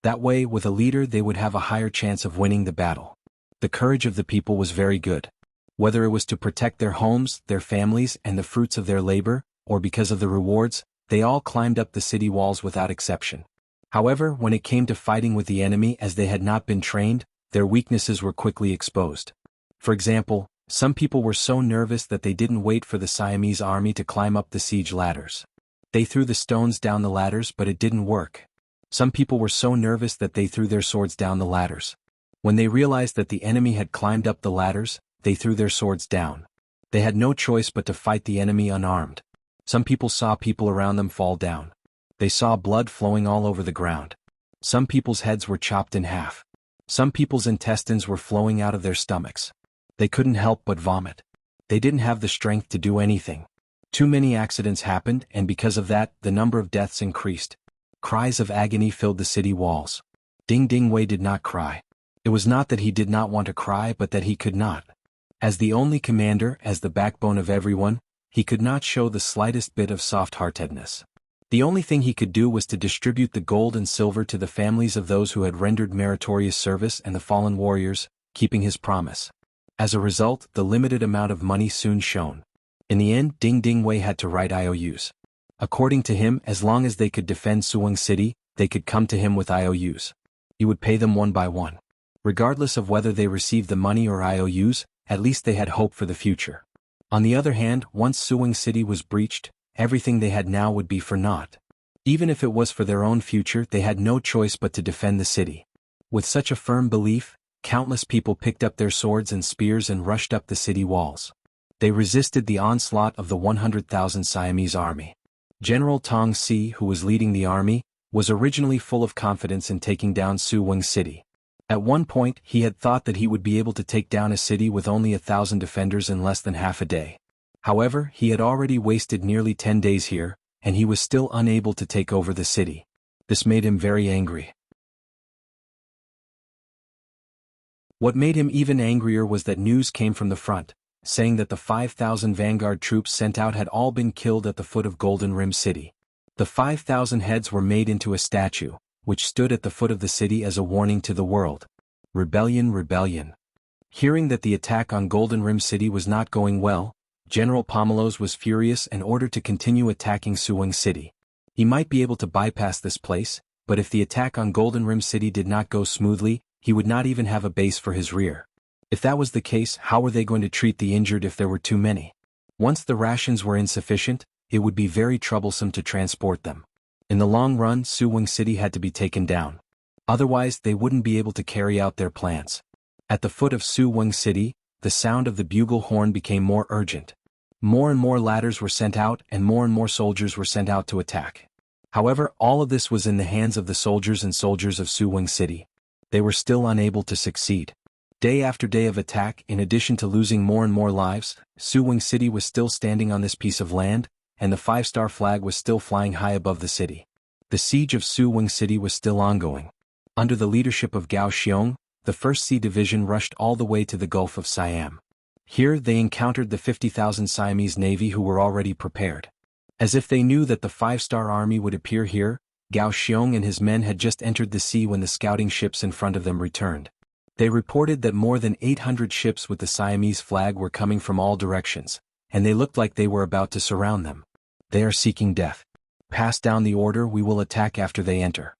That way, with a leader, they would have a higher chance of winning the battle. The courage of the people was very good. Whether it was to protect their homes, their families, and the fruits of their labor, or because of the rewards, they all climbed up the city walls without exception. However, when it came to fighting with the enemy as they had not been trained, their weaknesses were quickly exposed. For example, some people were so nervous that they didn't wait for the Siamese army to climb up the siege ladders. They threw the stones down the ladders, but it didn't work. Some people were so nervous that they threw their swords down the ladders. When they realized that the enemy had climbed up the ladders, they threw their swords down. They had no choice but to fight the enemy unarmed. Some people saw people around them fall down. They saw blood flowing all over the ground. Some people's heads were chopped in half. Some people's intestines were flowing out of their stomachs. They couldn't help but vomit. They didn't have the strength to do anything. Too many accidents happened, and because of that, the number of deaths increased. Cries of agony filled the city walls. Ding Ding Wei did not cry. It was not that he did not want to cry, but that he could not. As the only commander, as the backbone of everyone, he could not show the slightest bit of soft-heartedness. The only thing he could do was to distribute the gold and silver to the families of those who had rendered meritorious service and the fallen warriors, keeping his promise. As a result, the limited amount of money soon shone. In the end, Ding Ding Wei had to write IOUs. According to him, as long as they could defend Suwing City, they could come to him with IOUs. He would pay them one by one. Regardless of whether they received the money or IOUs, at least they had hope for the future. On the other hand, once Suwing City was breached, everything they had now would be for naught. Even if it was for their own future, they had no choice but to defend the city. With such a firm belief, countless people picked up their swords and spears and rushed up the city walls. They resisted the onslaught of the 100,000 Siamese army. General Tong Si, who was leading the army, was originally full of confidence in taking down Suwing City. At one point, he had thought that he would be able to take down a city with only 1,000 defenders in less than half a day. However, he had already wasted nearly 10 days here, and he was still unable to take over the city. This made him very angry. What made him even angrier was that news came from the front, saying that the 5,000 vanguard troops sent out had all been killed at the foot of Golden Rim City. The 5,000 heads were made into a statue, which stood at the foot of the city as a warning to the world. Rebellion, rebellion. Hearing that the attack on Golden Rim City was not going well, General Pomelos was furious and ordered to continue attacking Suwing City. He might be able to bypass this place, but if the attack on Golden Rim City did not go smoothly, he would not even have a base for his rear. If that was the case, how were they going to treat the injured if there were too many? Once the rations were insufficient, it would be very troublesome to transport them. In the long run, Suwing City had to be taken down. Otherwise, they wouldn't be able to carry out their plans. At the foot of Suwing City, the sound of the bugle horn became more urgent. More and more ladders were sent out and more soldiers were sent out to attack. However, all of this was in the hands of the soldiers and soldiers of Suwing City. They were still unable to succeed. Day after day of attack, in addition to losing more and more lives, Suwing City was still standing on this piece of land, and the 5-star flag was still flying high above the city. The siege of Suwing City was still ongoing. Under the leadership of Gao Xiong, the 1st Sea Division rushed all the way to the Gulf of Siam. Here they encountered the 50,000 Siamese navy who were already prepared. As if they knew that the 5-star army would appear here, Gao Xiong and his men had just entered the sea when the scouting ships in front of them returned. They reported that more than 800 ships with the Siamese flag were coming from all directions, and they looked like they were about to surround them. They are seeking death. Pass down the order, we will attack after they enter.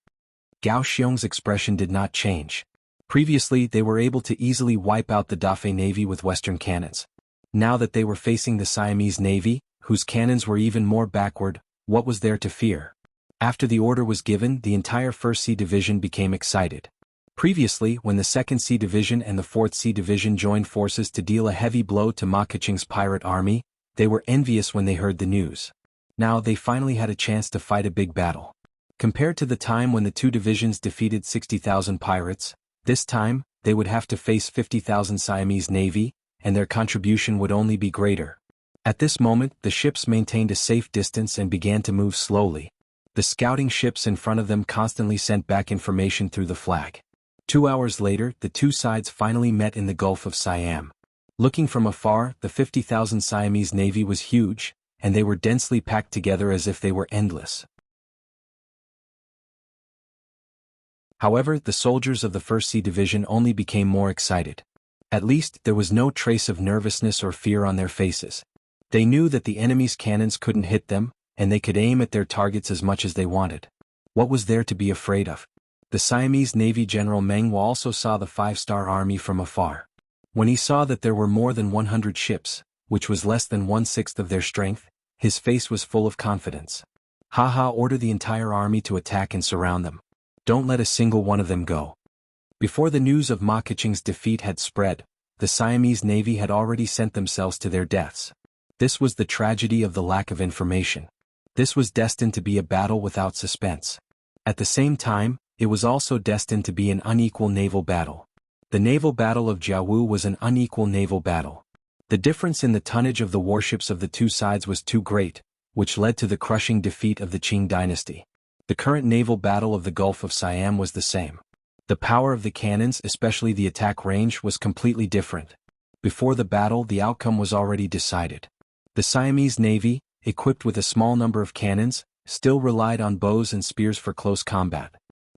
Gao Xiong's expression did not change. Previously, they were able to easily wipe out the Dafe Navy with Western cannons. Now that they were facing the Siamese Navy, whose cannons were even more backward, what was there to fear? After the order was given, the entire 1st Sea Division became excited. Previously, when the 2nd Sea Division and the 4th Sea Division joined forces to deal a heavy blow to Ma Keqing's pirate army, they were envious when they heard the news. Now they finally had a chance to fight a big battle. Compared to the time when the 2 divisions defeated 60,000 pirates, this time, they would have to face 50,000 Siamese navy, and their contribution would only be greater. At this moment, the ships maintained a safe distance and began to move slowly. The scouting ships in front of them constantly sent back information through the flag. 2 hours later, the two sides finally met in the Gulf of Siam. Looking from afar, the 50,000 Siamese navy was huge, and they were densely packed together as if they were endless. However, the soldiers of the 1st Sea Division only became more excited. At least, there was no trace of nervousness or fear on their faces. They knew that the enemy's cannons couldn't hit them, and they could aim at their targets as much as they wanted. What was there to be afraid of? The Siamese Navy General Meng Huo also saw the 5-star army from afar. When he saw that there were more than 100 ships, which was less than 1/6 of their strength, his face was full of confidence. "Haha, order the entire army to attack and surround them. Don't let a single one of them go." Before the news of Ma Keqing's defeat had spread, the Siamese Navy had already sent themselves to their deaths. This was the tragedy of the lack of information. This was destined to be a battle without suspense. At the same time, it was also destined to be an unequal naval battle. The naval battle of Jiawu was an unequal naval battle. The difference in the tonnage of the warships of the two sides was too great, which led to the crushing defeat of the Qing dynasty. The current naval battle of the Gulf of Siam was the same. The power of the cannons, especially the attack range, was completely different. Before the battle, the outcome was already decided. The Siamese Navy, equipped with a small number of cannons, still relied on bows and spears for close combat.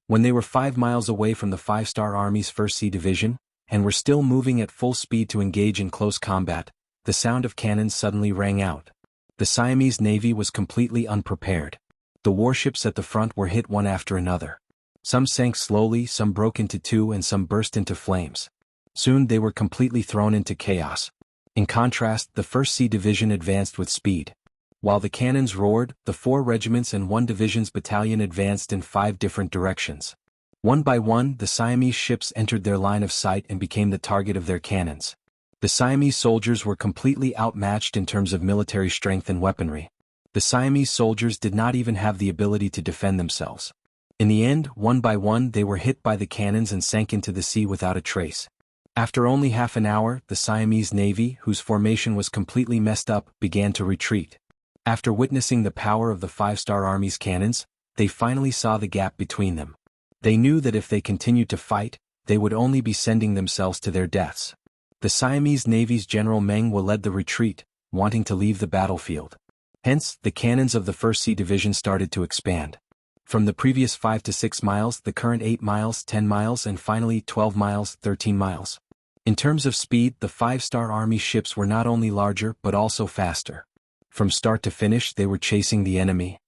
When they were 5 miles away from the 5-star Army's 1st Sea Division, and were still moving at full speed to engage in close combat, the sound of cannons suddenly rang out. The Siamese Navy was completely unprepared. The warships at the front were hit one after another. Some sank slowly, some broke into two, and some burst into flames. Soon they were completely thrown into chaos. In contrast, the 1st Sea Division advanced with speed. While the cannons roared, the 4 regiments and 1 division's battalion advanced in 5 different directions. One by one, the Siamese ships entered their line of sight and became the target of their cannons. The Siamese soldiers were completely outmatched in terms of military strength and weaponry. The Siamese soldiers did not even have the ability to defend themselves. In the end, one by one, they were hit by the cannons and sank into the sea without a trace. After only half an hour, the Siamese Navy, whose formation was completely messed up, began to retreat. After witnessing the power of the 5-star Army's cannons, they finally saw the gap between them. They knew that if they continued to fight, they would only be sending themselves to their deaths. The Siamese Navy's General Meng Huo led the retreat, wanting to leave the battlefield. Hence, the cannons of the 1st Sea Division started to expand. From the previous 5 to 6 miles, the current 8 miles, 10 miles, and finally 12 miles, 13 miles. In terms of speed, the 5-star Army ships were not only larger but also faster. From start to finish, they were chasing the enemy.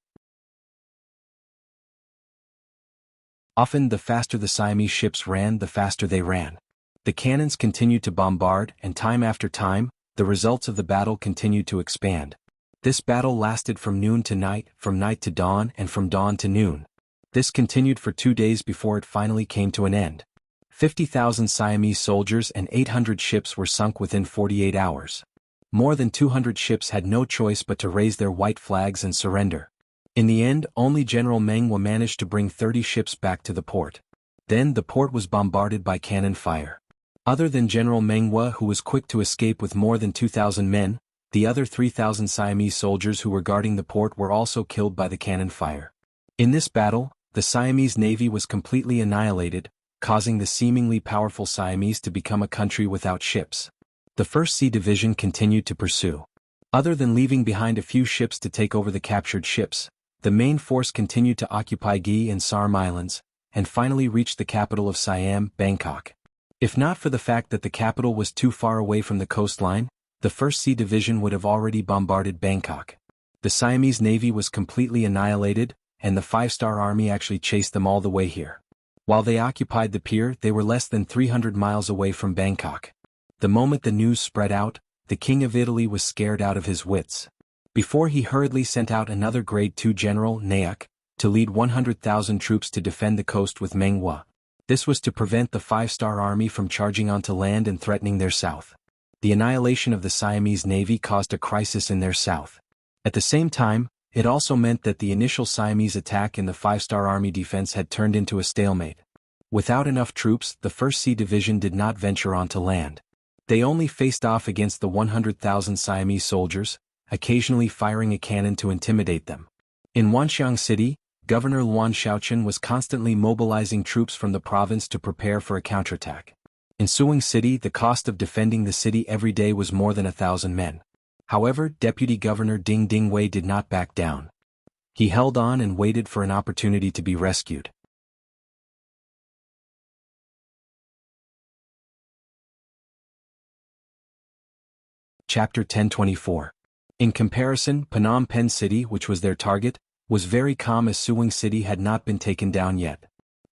Often, the faster the Siamese ships ran, the faster they ran. The cannons continued to bombard, and time after time, the results of the battle continued to expand. This battle lasted from noon to night, from night to dawn, and from dawn to noon. This continued for 2 days before it finally came to an end. 50,000 Siamese soldiers and 800 ships were sunk within 48 hours. More than 200 ships had no choice but to raise their white flags and surrender. In the end, only General Meng Huo managed to bring 30 ships back to the port. Then the port was bombarded by cannon fire. Other than General Meng Huo, who was quick to escape with more than 2,000 men, the other 3,000 Siamese soldiers who were guarding the port were also killed by the cannon fire. In this battle, the Siamese Navy was completely annihilated, causing the seemingly powerful Siamese to become a country without ships. The 1st Sea Division continued to pursue. Other than leaving behind a few ships to take over the captured ships, the main force continued to occupy Gi and Sarm Islands, and finally reached the capital of Siam, Bangkok. If not for the fact that the capital was too far away from the coastline, the 1st Sea Division would have already bombarded Bangkok. The Siamese Navy was completely annihilated, and the 5-star Army actually chased them all the way here. While they occupied the pier, they were less than 300 miles away from Bangkok. The moment the news spread out, the King of Italy was scared out of his wits. Before he hurriedly sent out another Grade 2 General, Naic, to lead 100,000 troops to defend the coast with Meng Huo. This was to prevent the 5-star Army from charging onto land and threatening their south. The annihilation of the Siamese Navy caused a crisis in their south. At the same time, it also meant that the initial Siamese attack in the 5-star Army defense had turned into a stalemate. Without enough troops, the 1st Sea Division did not venture onto land. They only faced off against the 100,000 Siamese soldiers, occasionally firing a cannon to intimidate them. In Wanxiang City, Governor Luan Shaochen was constantly mobilizing troops from the province to prepare for a counterattack. In Suing City, the cost of defending the city every day was more than 1,000 men. However, Deputy Governor Ding Dingwei did not back down. He held on and waited for an opportunity to be rescued. Chapter 1024. In comparison, Phnom Penh City, which was their target, was very calm as Suing City had not been taken down yet.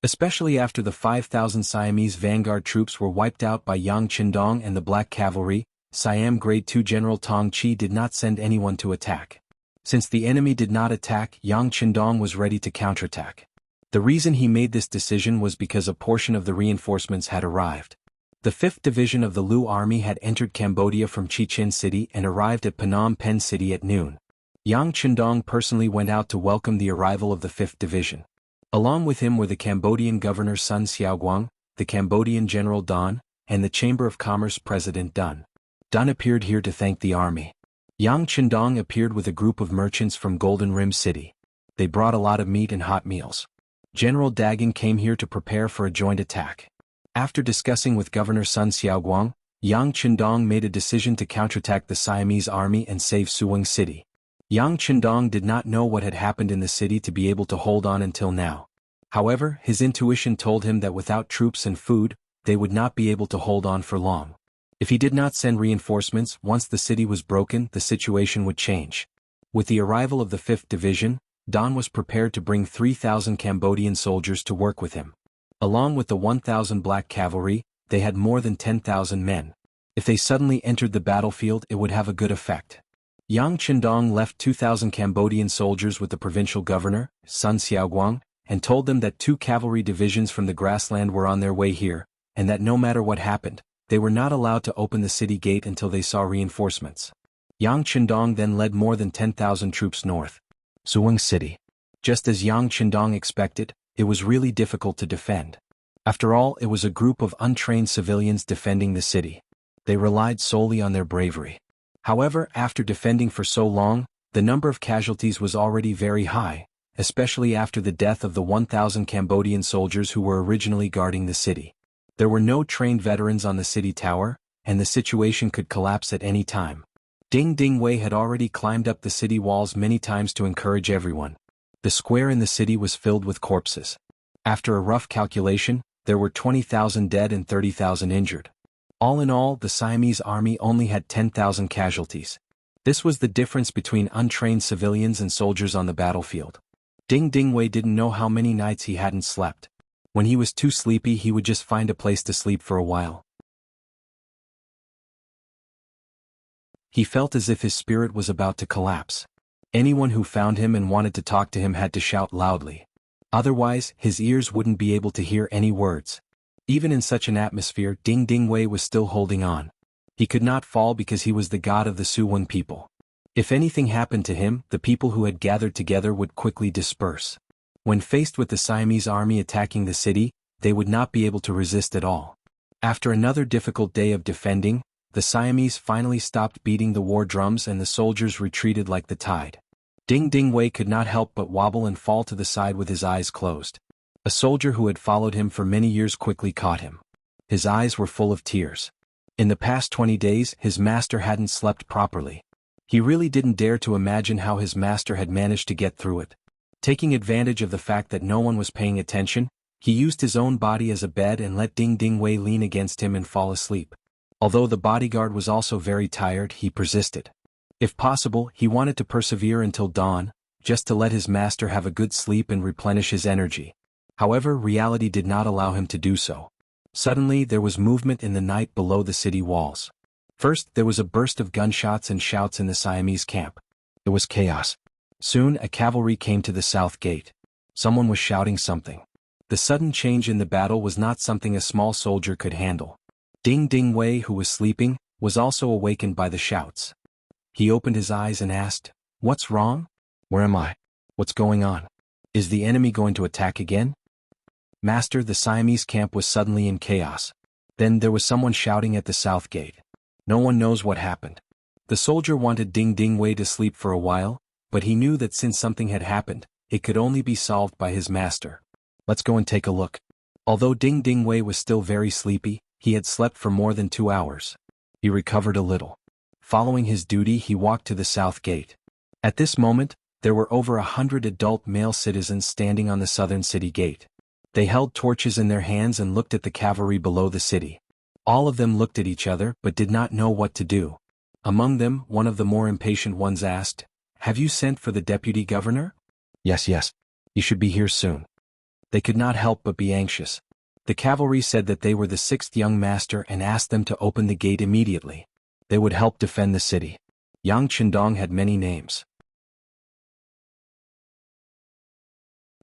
Especially after the 5,000 Siamese vanguard troops were wiped out by Yang Qindong and the Black Cavalry, Siam Grade 2 General Tong Chi did not send anyone to attack. Since the enemy did not attack, Yang Qindong was ready to counterattack. The reason he made this decision was because a portion of the reinforcements had arrived. The 5th Division of the Lu Army had entered Cambodia from Chichen City and arrived at Phnom Penh City at noon. Yang Qindong personally went out to welcome the arrival of the 5th Division. Along with him were the Cambodian Governor Sun Xiaoguang, the Cambodian General Don, and the Chamber of Commerce President Dun. Dun appeared here to thank the army. Yang Qindong appeared with a group of merchants from Golden Rim City. They brought a lot of meat and hot meals. General Dagan came here to prepare for a joint attack. After discussing with Governor Sun Xiaoguang, Yang Qindong made a decision to counterattack the Siamese army and save Suing City. Yang Qindong did not know what had happened in the city to be able to hold on until now. However, his intuition told him that without troops and food, they would not be able to hold on for long. If he did not send reinforcements, once the city was broken, the situation would change. With the arrival of the 5th Division, Don was prepared to bring 3,000 Cambodian soldiers to work with him. Along with the 1,000 Black Cavalry, they had more than 10,000 men. If they suddenly entered the battlefield, it would have a good effect. Yang Qindong left 2,000 Cambodian soldiers with the provincial governor, Sun Xiaoguang, and told them that 2 cavalry divisions from the grassland were on their way here, and that no matter what happened, they were not allowed to open the city gate until they saw reinforcements. Yang Qindong then led more than 10,000 troops north. Suing City. Just as Yang Qindong expected, it was really difficult to defend. After all, it was a group of untrained civilians defending the city. They relied solely on their bravery. However, after defending for so long, the number of casualties was already very high, especially after the death of the 1,000 Cambodian soldiers who were originally guarding the city. There were no trained veterans on the city tower, and the situation could collapse at any time. Ding Dingwei had already climbed up the city walls many times to encourage everyone. The square in the city was filled with corpses. After a rough calculation, there were 20,000 dead and 30,000 injured. All in all, the Siamese army only had 10,000 casualties. This was the difference between untrained civilians and soldiers on the battlefield. Ding Dingwei didn't know how many nights he hadn't slept. When he was too sleepy, he would just find a place to sleep for a while. He felt as if his spirit was about to collapse. Anyone who found him and wanted to talk to him had to shout loudly. Otherwise, his ears wouldn't be able to hear any words. Even in such an atmosphere, Ding Dingwei was still holding on. He could not fall because he was the god of the Suwon people. If anything happened to him, the people who had gathered together would quickly disperse. When faced with the Siamese army attacking the city, they would not be able to resist at all. After another difficult day of defending, the Siamese finally stopped beating the war drums and the soldiers retreated like the tide. Ding Dingwei could not help but wobble and fall to the side with his eyes closed. A soldier who had followed him for many years quickly caught him. His eyes were full of tears. In the past 20 days, his master hadn't slept properly. He really didn't dare to imagine how his master had managed to get through it. Taking advantage of the fact that no one was paying attention, he used his own body as a bed and let Ding Dingwei lean against him and fall asleep. Although the bodyguard was also very tired, he persisted. If possible, he wanted to persevere until dawn, just to let his master have a good sleep and replenish his energy. However, reality did not allow him to do so. Suddenly, there was movement in the night below the city walls. First, there was a burst of gunshots and shouts in the Siamese camp. It was chaos. Soon, a cavalry came to the south gate. Someone was shouting something. The sudden change in the battle was not something a small soldier could handle. Ding Dingwei, who was sleeping, was also awakened by the shouts. He opened his eyes and asked, "What's wrong? Where am I? What's going on? Is the enemy going to attack again?" "Master, the Siamese camp was suddenly in chaos. Then there was someone shouting at the south gate. No one knows what happened. The soldier wanted Ding Ding Wei to sleep for a while, but he knew that since something had happened, it could only be solved by his master. Let's go and take a look. Although Ding Ding Wei was still very sleepy, he had slept for more than 2 hours. He recovered a little. Following his duty, he walked to the south gate. At this moment, there were over 100 adult male citizens standing on the southern city gate. They held torches in their hands and looked at the cavalry below the city. All of them looked at each other but did not know what to do. Among them, one of the more impatient ones asked, "Have you sent for the deputy governor?" Yes. He should be here soon." They could not help but be anxious. The cavalry said that they were the 6th young master and asked them to open the gate immediately. They would help defend the city. Yang Chendong had many names.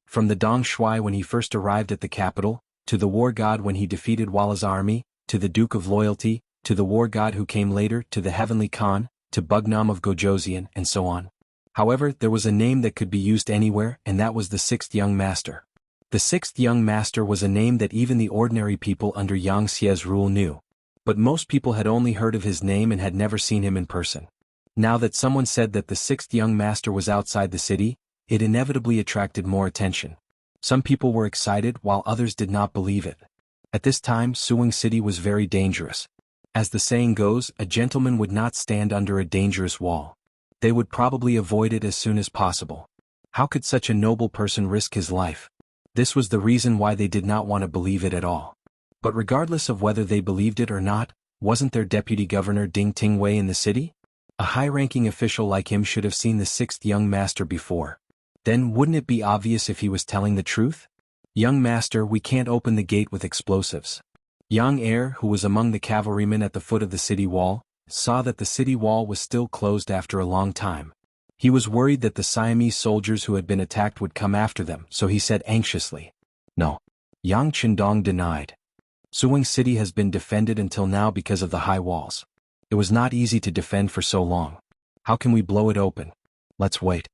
From the Dong Shui when he first arrived at the capital, to the war god when he defeated Walla's army, to the Duke of Loyalty, to the war god who came later, to the Heavenly Khan, to Bugnam of Gojoseon, and so on. However, there was a name that could be used anywhere, and that was the 6th young master. The 6th young master was a name that even the ordinary people under Yang Xie's rule knew. But most people had only heard of his name and had never seen him in person. Now that someone said that the 6th young master was outside the city, it inevitably attracted more attention. Some people were excited while others did not believe it. At this time, Suwing City was very dangerous. As the saying goes, a gentleman would not stand under a dangerous wall. They would probably avoid it as soon as possible. How could such a noble person risk his life? This was the reason why they did not want to believe it at all. But regardless of whether they believed it or not, wasn't their deputy governor Ding Ting Wei in the city? A high-ranking official like him should have seen the 6th young master before. Then wouldn't it be obvious if he was telling the truth? "Young master, we can't open the gate with explosives." Young Heir, who was among the cavalrymen at the foot of the city wall, saw that the city wall was still closed after a long time. He was worried that the Siamese soldiers who had been attacked would come after them, so he said anxiously, "No." Yang Chendong denied. "Suwing City has been defended until now because of the high walls. It was not easy to defend for so long. How can we blow it open? Let's wait."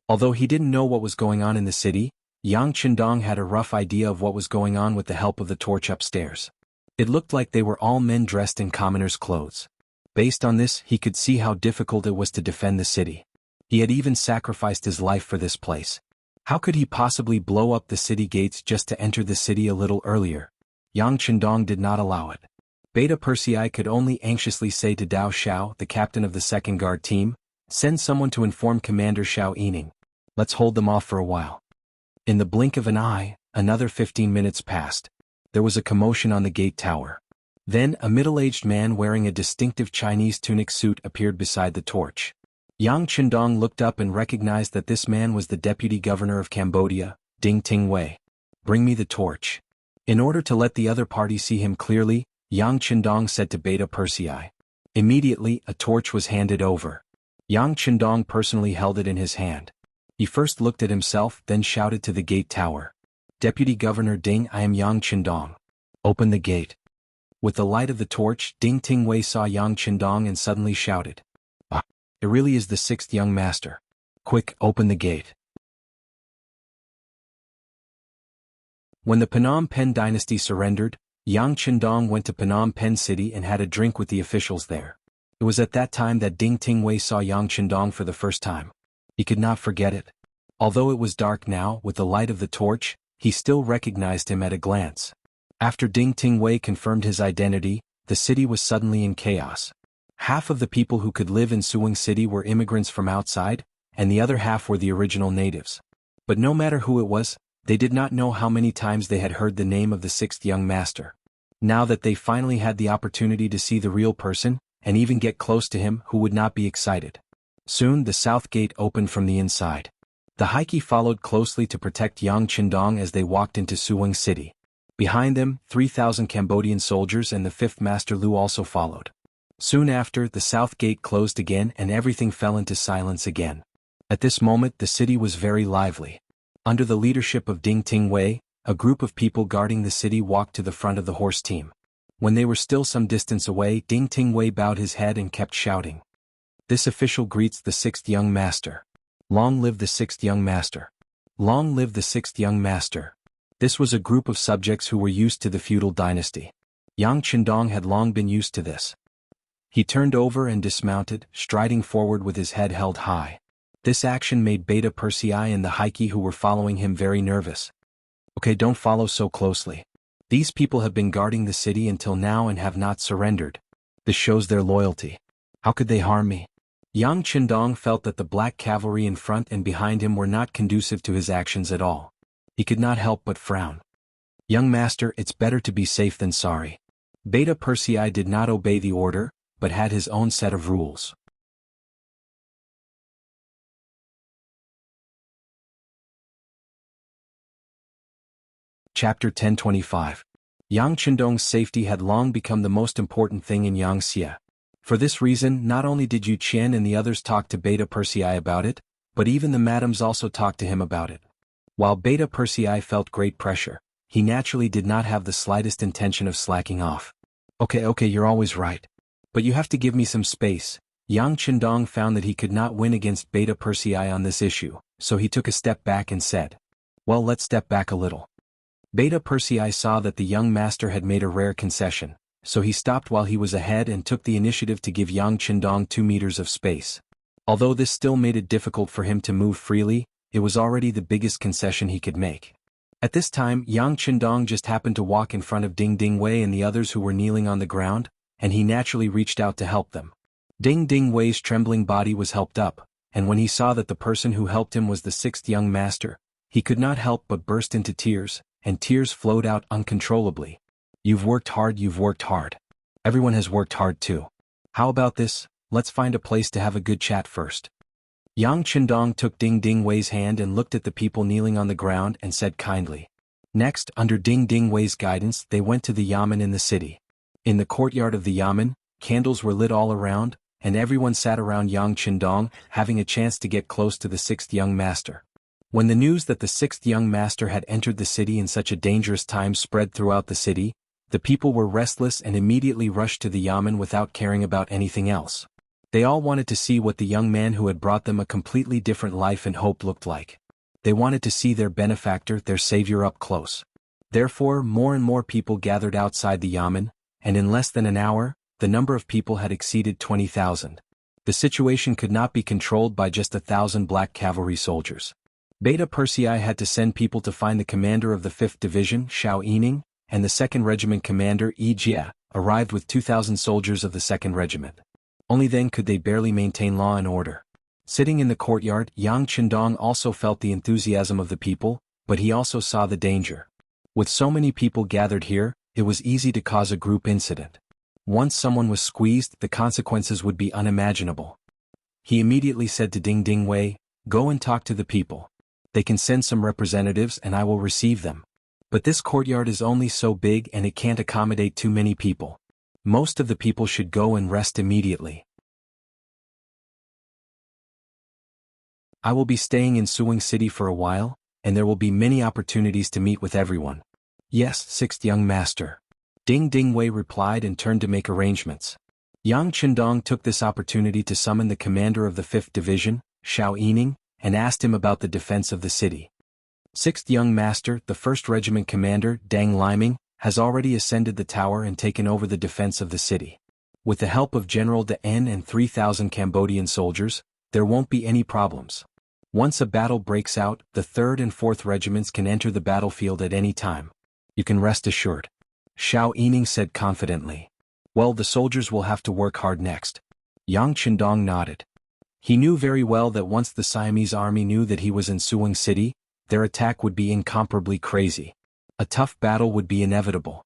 Although he didn't know what was going on in the city, Yang Chendong had a rough idea of what was going on with the help of the torch upstairs. It looked like they were all men dressed in commoners' clothes. Based on this, he could see how difficult it was to defend the city. He had even sacrificed his life for this place. How could he possibly blow up the city gates just to enter the city a little earlier? Yang Chendong did not allow it. Beta Persei could only anxiously say to Dao Xiao, the captain of the 2nd Guard team, "Send someone to inform Commander Xiao Yining. Let's hold them off for a while." In the blink of an eye, another 15 minutes passed. There was a commotion on the gate tower. Then a middle-aged man wearing a distinctive Chinese tunic suit appeared beside the torch. Yang Chendong looked up and recognized that this man was the deputy governor of Cambodia, Ding Ting Wei. "Bring me the torch." In order to let the other party see him clearly, Yang Chendong said to Beta Persei. Immediately, a torch was handed over. Yang Chendong personally held it in his hand. He first looked at himself, then shouted to the gate tower. "Deputy Governor Ding, I am Yang Chendong. Open the gate." With the light of the torch, Ding Ting Wei saw Yang Chendong and suddenly shouted, "Ah, it really is the 6th young master. Quick, open the gate." When the Phnom Penh dynasty surrendered, Yang Chendong went to Phnom Penh city and had a drink with the officials there. It was at that time that Ding Ting Wei saw Yang Chendong for the first time. He could not forget it. Although it was dark now, with the light of the torch, he still recognized him at a glance. After Ding Ting Wei confirmed his identity, the city was suddenly in chaos. Half of the people who could live in Suwing City were immigrants from outside, and the other half were the original natives. But no matter who it was, they did not know how many times they had heard the name of the 6th young master. Now that they finally had the opportunity to see the real person, and even get close to him, who would not be excited? Soon the south gate opened from the inside. The Heike followed closely to protect Yang Chendong as they walked into Suwing City. Behind them, 3,000 Cambodian soldiers and the 5th Master Lu also followed. Soon after, the south gate closed again and everything fell into silence again. At this moment the city was very lively. Under the leadership of Ding Ting Wei, a group of people guarding the city walked to the front of the horse team. When they were still some distance away, Ding Ting Wei bowed his head and kept shouting. "This official greets the 6th young master. Long live the 6th young master. Long live the 6th young master." This was a group of subjects who were used to the feudal dynasty. Yang Chendong had long been used to this. He turned over and dismounted, striding forward with his head held high. This action made Beta Persei and the Heike who were following him very nervous. Okay, don't follow so closely. These people have been guarding the city until now and have not surrendered. This shows their loyalty. How could they harm me? Yang Qindong felt that the black cavalry in front and behind him were not conducive to his actions at all. He could not help but frown. Young master, it's better to be safe than sorry. Beta Persei did not obey the order, but had his own set of rules. Chapter 1025. Yang Qindong's safety had long become the most important thing in Yangxia. For this reason, not only did Yu Qian and the others talk to Beta Persei about it, but even the madams also talked to him about it. While Beta Persei felt great pressure, he naturally did not have the slightest intention of slacking off. Okay, you're always right. But you have to give me some space. Yang Qindong found that he could not win against Beta Persei on this issue, so he took a step back and said, well, let's step back a little. Beta Persei saw that the young master had made a rare concession, so he stopped while he was ahead and took the initiative to give Yang Qindong 2 meters of space. Although this still made it difficult for him to move freely, it was already the biggest concession he could make. At this time, Yang Qindong just happened to walk in front of Ding Ding Wei and the others who were kneeling on the ground, and he naturally reached out to help them. Ding Ding Wei's trembling body was helped up, and when he saw that the person who helped him was the 6th young master, he could not help but burst into tears, and tears flowed out uncontrollably. You've worked hard. Everyone has worked hard too. How about this? Let's find a place to have a good chat first. Yang Qindong took Ding Ding Wei's hand and looked at the people kneeling on the ground and said kindly. Next, under Ding Ding Wei's guidance, they went to the yamen in the city. In the courtyard of the yamen, candles were lit all around, and everyone sat around Yang Qindong, having a chance to get close to the 6th young master. When the news that the 6th young master had entered the city in such a dangerous time spread throughout the city, the people were restless and immediately rushed to the yamen without caring about anything else. They all wanted to see what the young man who had brought them a completely different life and hope looked like. They wanted to see their benefactor, their savior, up close. Therefore, more and more people gathered outside the yamen, and in less than an hour, the number of people had exceeded 20,000. The situation could not be controlled by just 1,000 black cavalry soldiers. Beta Persei had to send people to find the commander of the 5th Division, Xiao Yining, and the 2nd Regiment commander, Yi Jia, arrived with 2,000 soldiers of the 2nd Regiment. Only then could they barely maintain law and order. Sitting in the courtyard, Yang Qindong also felt the enthusiasm of the people, but he also saw the danger. With so many people gathered here, it was easy to cause a group incident. Once someone was squeezed, the consequences would be unimaginable. He immediately said to Ding Ding Wei, "Go and talk to the people. They can send some representatives and I will receive them. But this courtyard is only so big and it can't accommodate too many people. Most of the people should go and rest immediately. I will be staying in Suing City for a while, and there will be many opportunities to meet with everyone." "Yes, 6th young master." Ding Ding Wei replied and turned to make arrangements. Yang Qindong took this opportunity to summon the commander of the 5th Division, Xiao Yining, and asked him about the defense of the city. 6th young master, the 1st Regiment commander, Dang Liming, has already ascended the tower and taken over the defense of the city. With the help of General De N and 3,000 Cambodian soldiers, there won't be any problems. Once a battle breaks out, the 3rd and 4th regiments can enter the battlefield at any time. You can rest assured. Xiao Yining said confidently. Well, the soldiers will have to work hard next. Yang Qindong nodded. He knew very well that once the Siamese army knew that he was in Suing City, their attack would be incomparably crazy. A tough battle would be inevitable.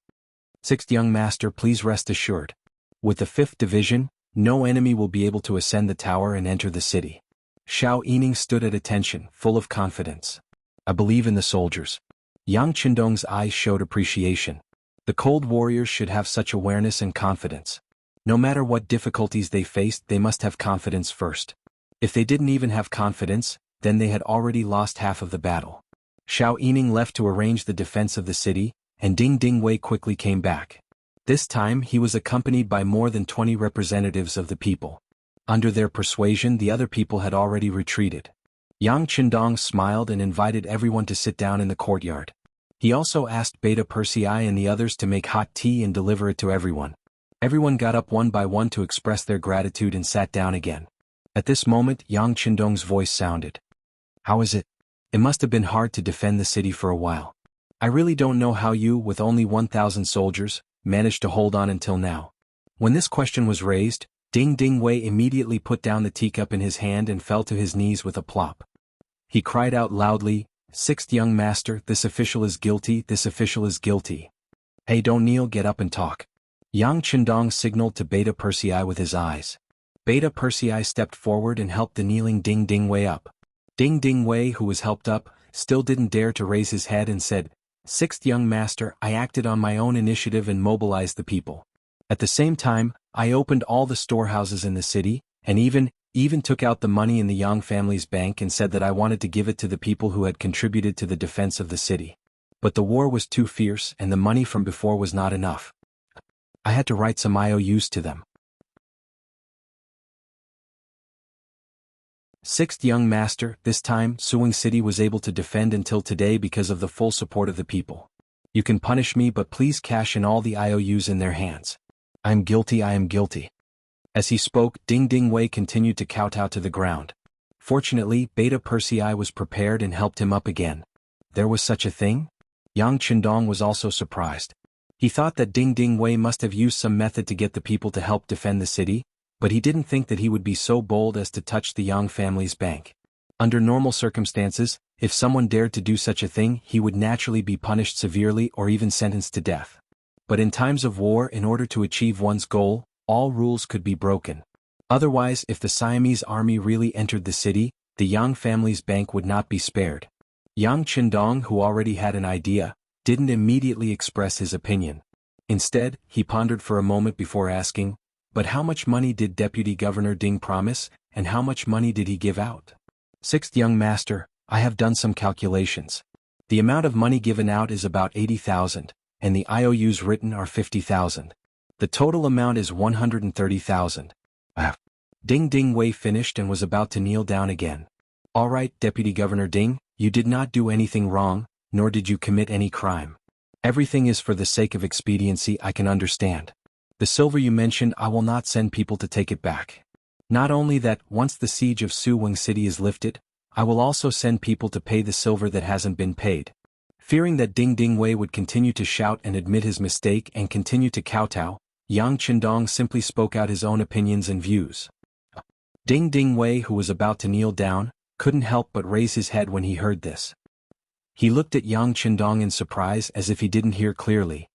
6th young master, please rest assured. With the 5th Division, no enemy will be able to ascend the tower and enter the city. Xiao Yining stood at attention, full of confidence. I believe in the soldiers. Yang Qindong's eyes showed appreciation. The cold warriors should have such awareness and confidence. No matter what difficulties they faced, they must have confidence first. If they didn't even have confidence, then they had already lost half of the battle. Xiao Yining left to arrange the defense of the city, and Ding Ding Wei quickly came back. This time he was accompanied by more than 20 representatives of the people. Under their persuasion, the other people had already retreated. Yang Qindong smiled and invited everyone to sit down in the courtyard. He also asked Beta Persei and the others to make hot tea and deliver it to everyone. Everyone got up one by one to express their gratitude and sat down again. At this moment, Yang Qindong's voice sounded. How is it? It must have been hard to defend the city for a while. I really don't know how you, with only 1,000 soldiers, managed to hold on until now. When this question was raised, Ding Ding Wei immediately put down the teacup in his hand and fell to his knees with a plop. He cried out loudly, "Sixth young master, this official is guilty, this official is guilty. Hey, don't kneel, get up and talk." Yang Qindong signaled to Beta Persei with his eyes. Beta Persei stepped forward and helped the kneeling Ding Ding Wei up. Ding Ding Wei, who was helped up, still didn't dare to raise his head and said, "Sixth young master, I acted on my own initiative and mobilized the people. At the same time, I opened all the storehouses in the city, and even took out the money in the Yang family's bank and said that I wanted to give it to the people who had contributed to the defense of the city. But the war was too fierce and the money from before was not enough. I had to write some IOUs to them. Sixth young master, this time, Suwing City was able to defend until today because of the full support of the people. You can punish me, but please cash in all the IOUs in their hands. I am guilty, I am guilty." As he spoke, Ding Ding Wei continued to kowtow to the ground. Fortunately, Beta Persei was prepared and helped him up again. There was such a thing? Yang Qindong was also surprised. He thought that Ding Ding Wei must have used some method to get the people to help defend the city, but he didn't think that he would be so bold as to touch the Yang family's bank. Under normal circumstances, if someone dared to do such a thing, he would naturally be punished severely or even sentenced to death. But in times of war, in order to achieve one's goal, all rules could be broken. Otherwise, if the Siamese army really entered the city, the Yang family's bank would not be spared. Yang Qindong, who already had an idea, didn't immediately express his opinion. Instead, he pondered for a moment before asking, "But how much money did Deputy Governor Ding promise, and how much money did he give out?" "Sixth young master, I have done some calculations. The amount of money given out is about 80,000, and the IOUs written are 50,000. The total amount is 130,000. Ding Ding Wei finished and was about to kneel down again. "All right, Deputy Governor Ding, you did not do anything wrong, nor did you commit any crime. Everything is for the sake of expediency, I can understand. The silver you mentioned, I will not send people to take it back. Not only that, once the siege of Suwing City is lifted, I will also send people to pay the silver that hasn't been paid." Fearing that Ding Ding Wei would continue to shout and admit his mistake and continue to kowtow, Yang Qindong simply spoke out his own opinions and views. Ding Ding Wei, who was about to kneel down, couldn't help but raise his head when he heard this. He looked at Yang Qindong in surprise as if he didn't hear clearly.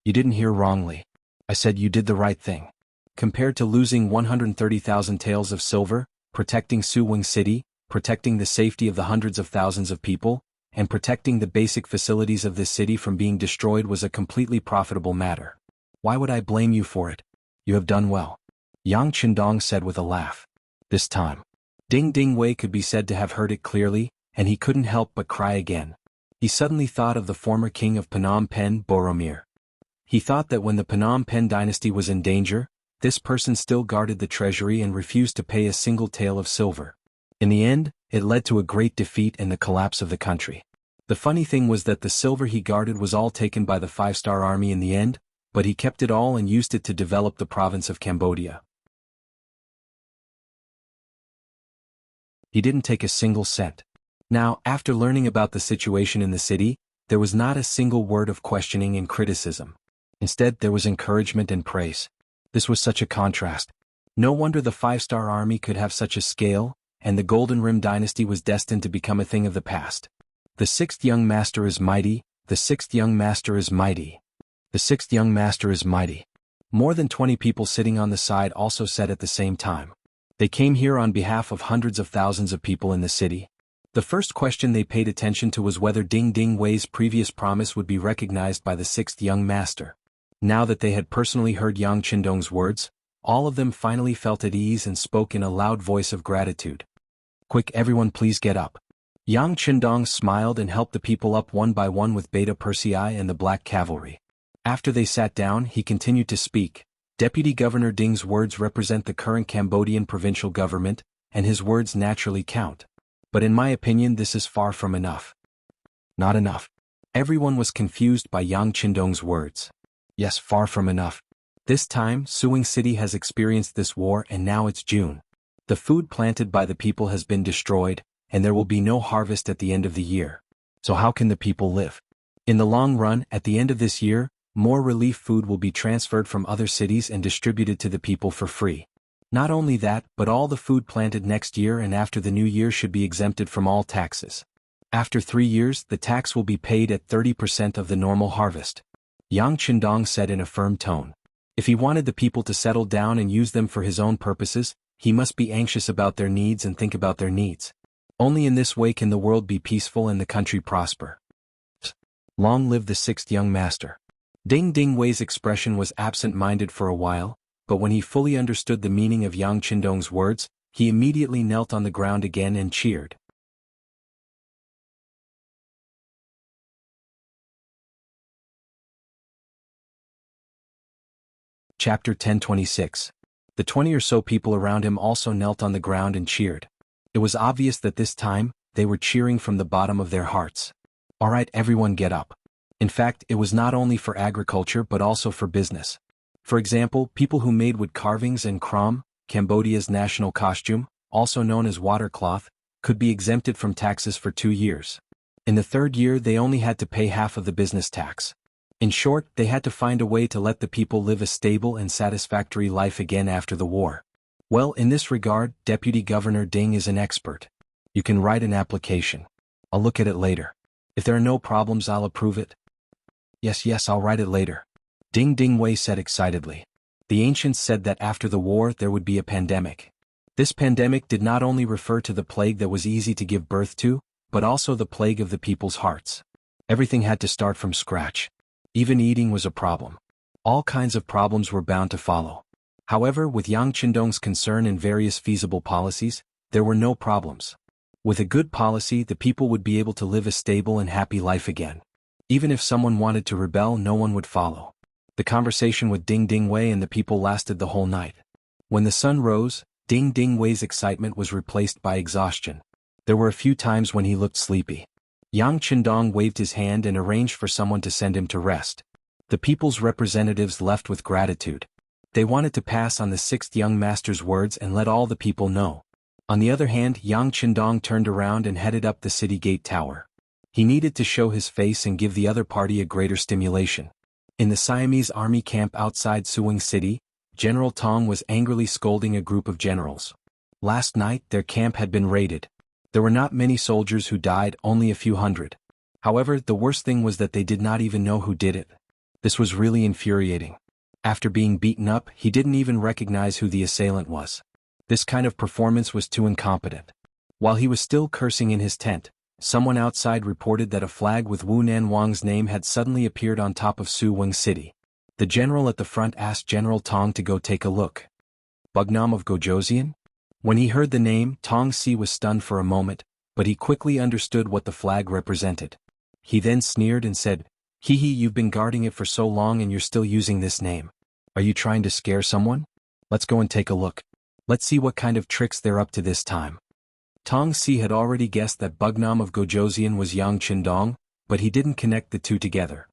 "You didn't hear wrongly. I said you did the right thing. Compared to losing 130,000 taels of silver, protecting Suwing City, protecting the safety of the hundreds of thousands of people, and protecting the basic facilities of this city from being destroyed was a completely profitable matter. Why would I blame you for it? You have done well," Yang Qindong said with a laugh. This time, Ding Ding Wei could be said to have heard it clearly, and he couldn't help but cry again. He suddenly thought of the former king of Phnom Penh, Boromir. He thought that when the Phnom Penh dynasty was in danger, this person still guarded the treasury and refused to pay a single tael of silver. In the end, it led to a great defeat and the collapse of the country. The funny thing was that the silver he guarded was all taken by the five-star army in the end, but he kept it all and used it to develop the province of Cambodia. He didn't take a single cent. Now, after learning about the situation in the city, there was not a single word of questioning and criticism. Instead, there was encouragement and praise. This was such a contrast. No wonder the five-star army could have such a scale, and the Golden Rim dynasty was destined to become a thing of the past. The sixth young master is mighty, the sixth young master is mighty. The sixth young master is mighty. More than 20 people sitting on the side also said at the same time. They came here on behalf of hundreds of thousands of people in the city. The first question they paid attention to was whether Ding Ding Wei's previous promise would be recognized by the sixth young master. Now that they had personally heard Yang Qindong's words, all of them finally felt at ease and spoke in a loud voice of gratitude. "Quick, everyone, please get up." Yang Qindong smiled and helped the people up one by one with Beta Persei and the Black Cavalry. After they sat down, he continued to speak. Deputy Governor Ding's words represent the current Cambodian provincial government, and his words naturally count. But in my opinion, this is far from enough. Not enough. Everyone was confused by Yang Qindong's words. Yes, far from enough. This time, Suing City has experienced this war and now it's June. The food planted by the people has been destroyed, and there will be no harvest at the end of the year. So how can the people live? In the long run, at the end of this year, more relief food will be transferred from other cities and distributed to the people for free. Not only that, but all the food planted next year and after the new year should be exempted from all taxes. After 3 years, the tax will be paid at 30% of the normal harvest. Yang Qindong said in a firm tone. If he wanted the people to settle down and use them for his own purposes, he must be anxious about their needs and think about their needs. Only in this way can the world be peaceful and the country prosper. Long live the sixth young master. Ding Ding Wei's expression was absent-minded for a while, but when he fully understood the meaning of Yang Qindong's words, he immediately knelt on the ground again and cheered. Chapter 1026. The 20 or so people around him also knelt on the ground and cheered. It was obvious that this time, they were cheering from the bottom of their hearts. All right, everyone get up. In fact, it was not only for agriculture but also for business. For example, people who made wood carvings and krom, Cambodia's national costume, also known as water cloth, could be exempted from taxes for 2 years. In the 3rd year they only had to pay half of the business tax. In short, they had to find a way to let the people live a stable and satisfactory life again after the war. Well, in this regard, Deputy Governor Ding is an expert. You can write an application. I'll look at it later. If there are no problems, I'll approve it. Yes, I'll write it later. Ding Ding Wei said excitedly. The ancients said that after the war there would be a pandemic. This pandemic did not only refer to the plague that was easy to give birth to, but also the plague of the people's hearts. Everything had to start from scratch. Even eating was a problem. All kinds of problems were bound to follow. However, with Yang Qindong's concern and various feasible policies, there were no problems. With a good policy, the people would be able to live a stable and happy life again. Even if someone wanted to rebel, no one would follow. The conversation with Ding Ding Wei and the people lasted the whole night. When the sun rose, Ding Ding Wei's excitement was replaced by exhaustion. There were a few times when he looked sleepy. Yang Qindong waved his hand and arranged for someone to send him to rest. The people's representatives left with gratitude. They wanted to pass on the sixth young master's words and let all the people know. On the other hand, Yang Qindong turned around and headed up the city gate tower. He needed to show his face and give the other party a greater stimulation. In the Siamese army camp outside Suing City, General Tong was angrily scolding a group of generals. Last night, their camp had been raided. There were not many soldiers who died, only a few hundred. However, the worst thing was that they did not even know who did it. This was really infuriating. After being beaten up, he didn't even recognize who the assailant was. This kind of performance was too incompetent. While he was still cursing in his tent, someone outside reported that a flag with Wu Nanwang's name had suddenly appeared on top of Suing City. The general at the front asked General Tong to go take a look. Bugnam of Gojoseon? When he heard the name, Tong Si was stunned for a moment, but he quickly understood what the flag represented. He then sneered and said, "Hee hee, you've been guarding it for so long and you're still using this name. Are you trying to scare someone? Let's go and take a look. Let's see what kind of tricks they're up to this time." Tong Si had already guessed that Bugnam of Gojoseon was Yang Qindong, but he didn't connect the two together.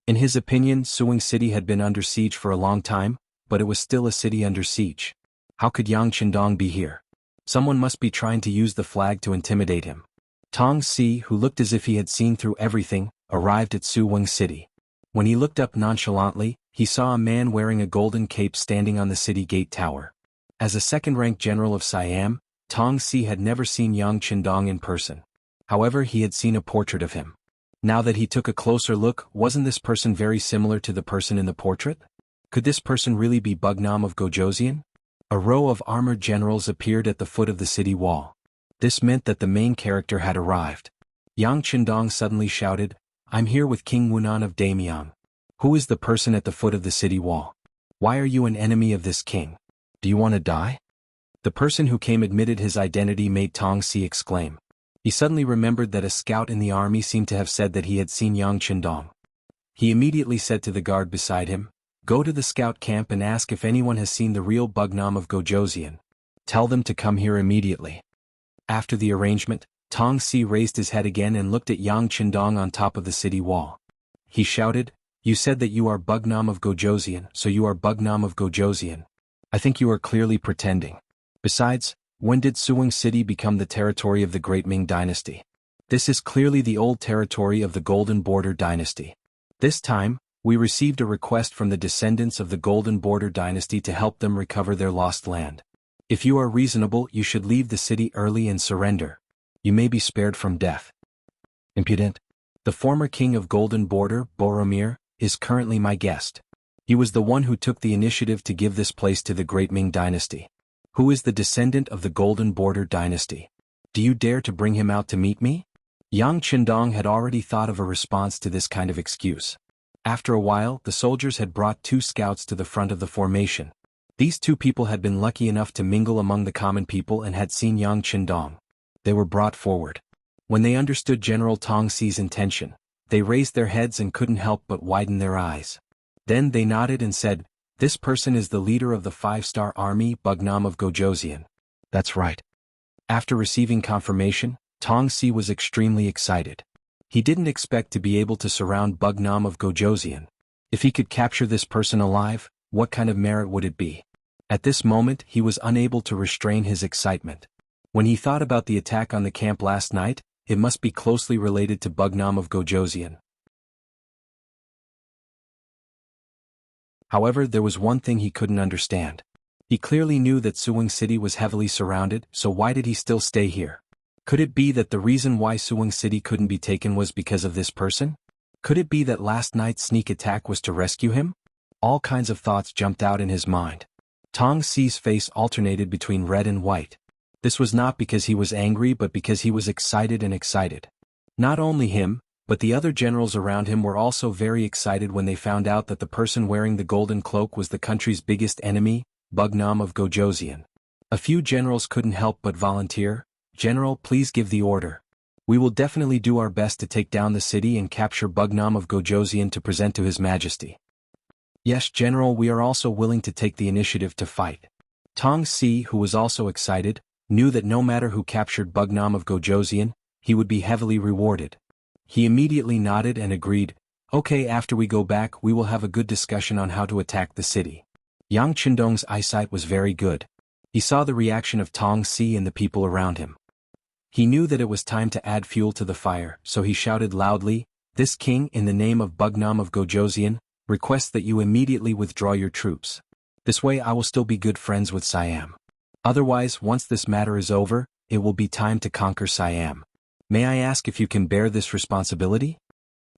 In his opinion, Suing City had been under siege for a long time, but it was still a city under siege. How could Yang Qindong be here? Someone must be trying to use the flag to intimidate him. Tong Si, who looked as if he had seen through everything, arrived at Suing City. When he looked up nonchalantly, he saw a man wearing a golden cape standing on the city gate tower. As a second-rank general of Siam, Tong Si had never seen Yang Qindong in person. However, he had seen a portrait of him. Now that he took a closer look, wasn't this person very similar to the person in the portrait? Could this person really be Bugnam of Gojoseon? A row of armored generals appeared at the foot of the city wall. This meant that the main character had arrived. Yang Qindong suddenly shouted, "I'm here with King Wunan of Damyang. Who is the person at the foot of the city wall? Why are you an enemy of this king? Do you want to die?" The person who came admitted his identity made Tong Si exclaim. He suddenly remembered that a scout in the army seemed to have said that he had seen Yang Qindong. He immediately said to the guard beside him, "Go to the scout camp and ask if anyone has seen the real Bugnam of Gojoseon. Tell them to come here immediately." After the arrangement, Tong Si raised his head again and looked at Yang Qindong on top of the city wall. he shouted, "You said that you are Bugnam of Gojosian, so you are Bugnam of Gojosian. I think you are clearly pretending. Besides, when did Suwing City become the territory of the Great Ming Dynasty? This is clearly the old territory of the Golden Border Dynasty. This time, we received a request from the descendants of the Golden Border Dynasty to help them recover their lost land. If you are reasonable, you should leave the city early and surrender. You may be spared from death." Impudent. The former king of Golden Border, Boromir, is currently my guest. He was the one who took the initiative to give this place to the Great Ming Dynasty. Who is the descendant of the Golden Border Dynasty? Do you dare to bring him out to meet me? Yang Qindong had already thought of a response to this kind of excuse. After a while, the soldiers had brought 2 scouts to the front of the formation. These 2 people had been lucky enough to mingle among the common people and had seen Yang Qindong. They were brought forward. When they understood General Tong Si's intention, they raised their heads and couldn't help but widen their eyes. Then they nodded and said, "This person is the leader of the 5-star army, Bugnam of Gojosian." That's right. After receiving confirmation, Tong Si was extremely excited. He didn't expect to be able to surround Bugnam of Gojosian. If he could capture this person alive, what kind of merit would it be? At this moment he was unable to restrain his excitement. When he thought about the attack on the camp last night, it must be closely related to Bugnam of Gojosian. However, there was one thing he couldn't understand. He clearly knew that Suwing City was heavily surrounded, so why did he still stay here? Could it be that the reason why Suwing City couldn't be taken was because of this person? Could it be that last night's sneak attack was to rescue him? All kinds of thoughts jumped out in his mind. Tong Si's face alternated between red and white. This was not because he was angry but because he was excited and excited. Not only him, but the other generals around him were also very excited when they found out that the person wearing the golden cloak was the country's biggest enemy, Bugnam of Gojosian. A few generals couldn't help but volunteer, "General, please give the order. We will definitely do our best to take down the city and capture Bugnam of Gojosian to present to His Majesty." "Yes, General, we are also willing to take the initiative to fight." Tong Si, who was also excited, knew that no matter who captured Bugnam of Gojosian, he would be heavily rewarded. He immediately nodded and agreed, "Okay, after we go back we will have a good discussion on how to attack the city." Yang Qindong's eyesight was very good. He saw the reaction of Tong Si and the people around him. He knew that it was time to add fuel to the fire, so he shouted loudly, "This king, in the name of Bugnam of Gojosian, requests that you immediately withdraw your troops. This way I will still be good friends with Siam. Otherwise, once this matter is over, it will be time to conquer Siam. May I ask if you can bear this responsibility?"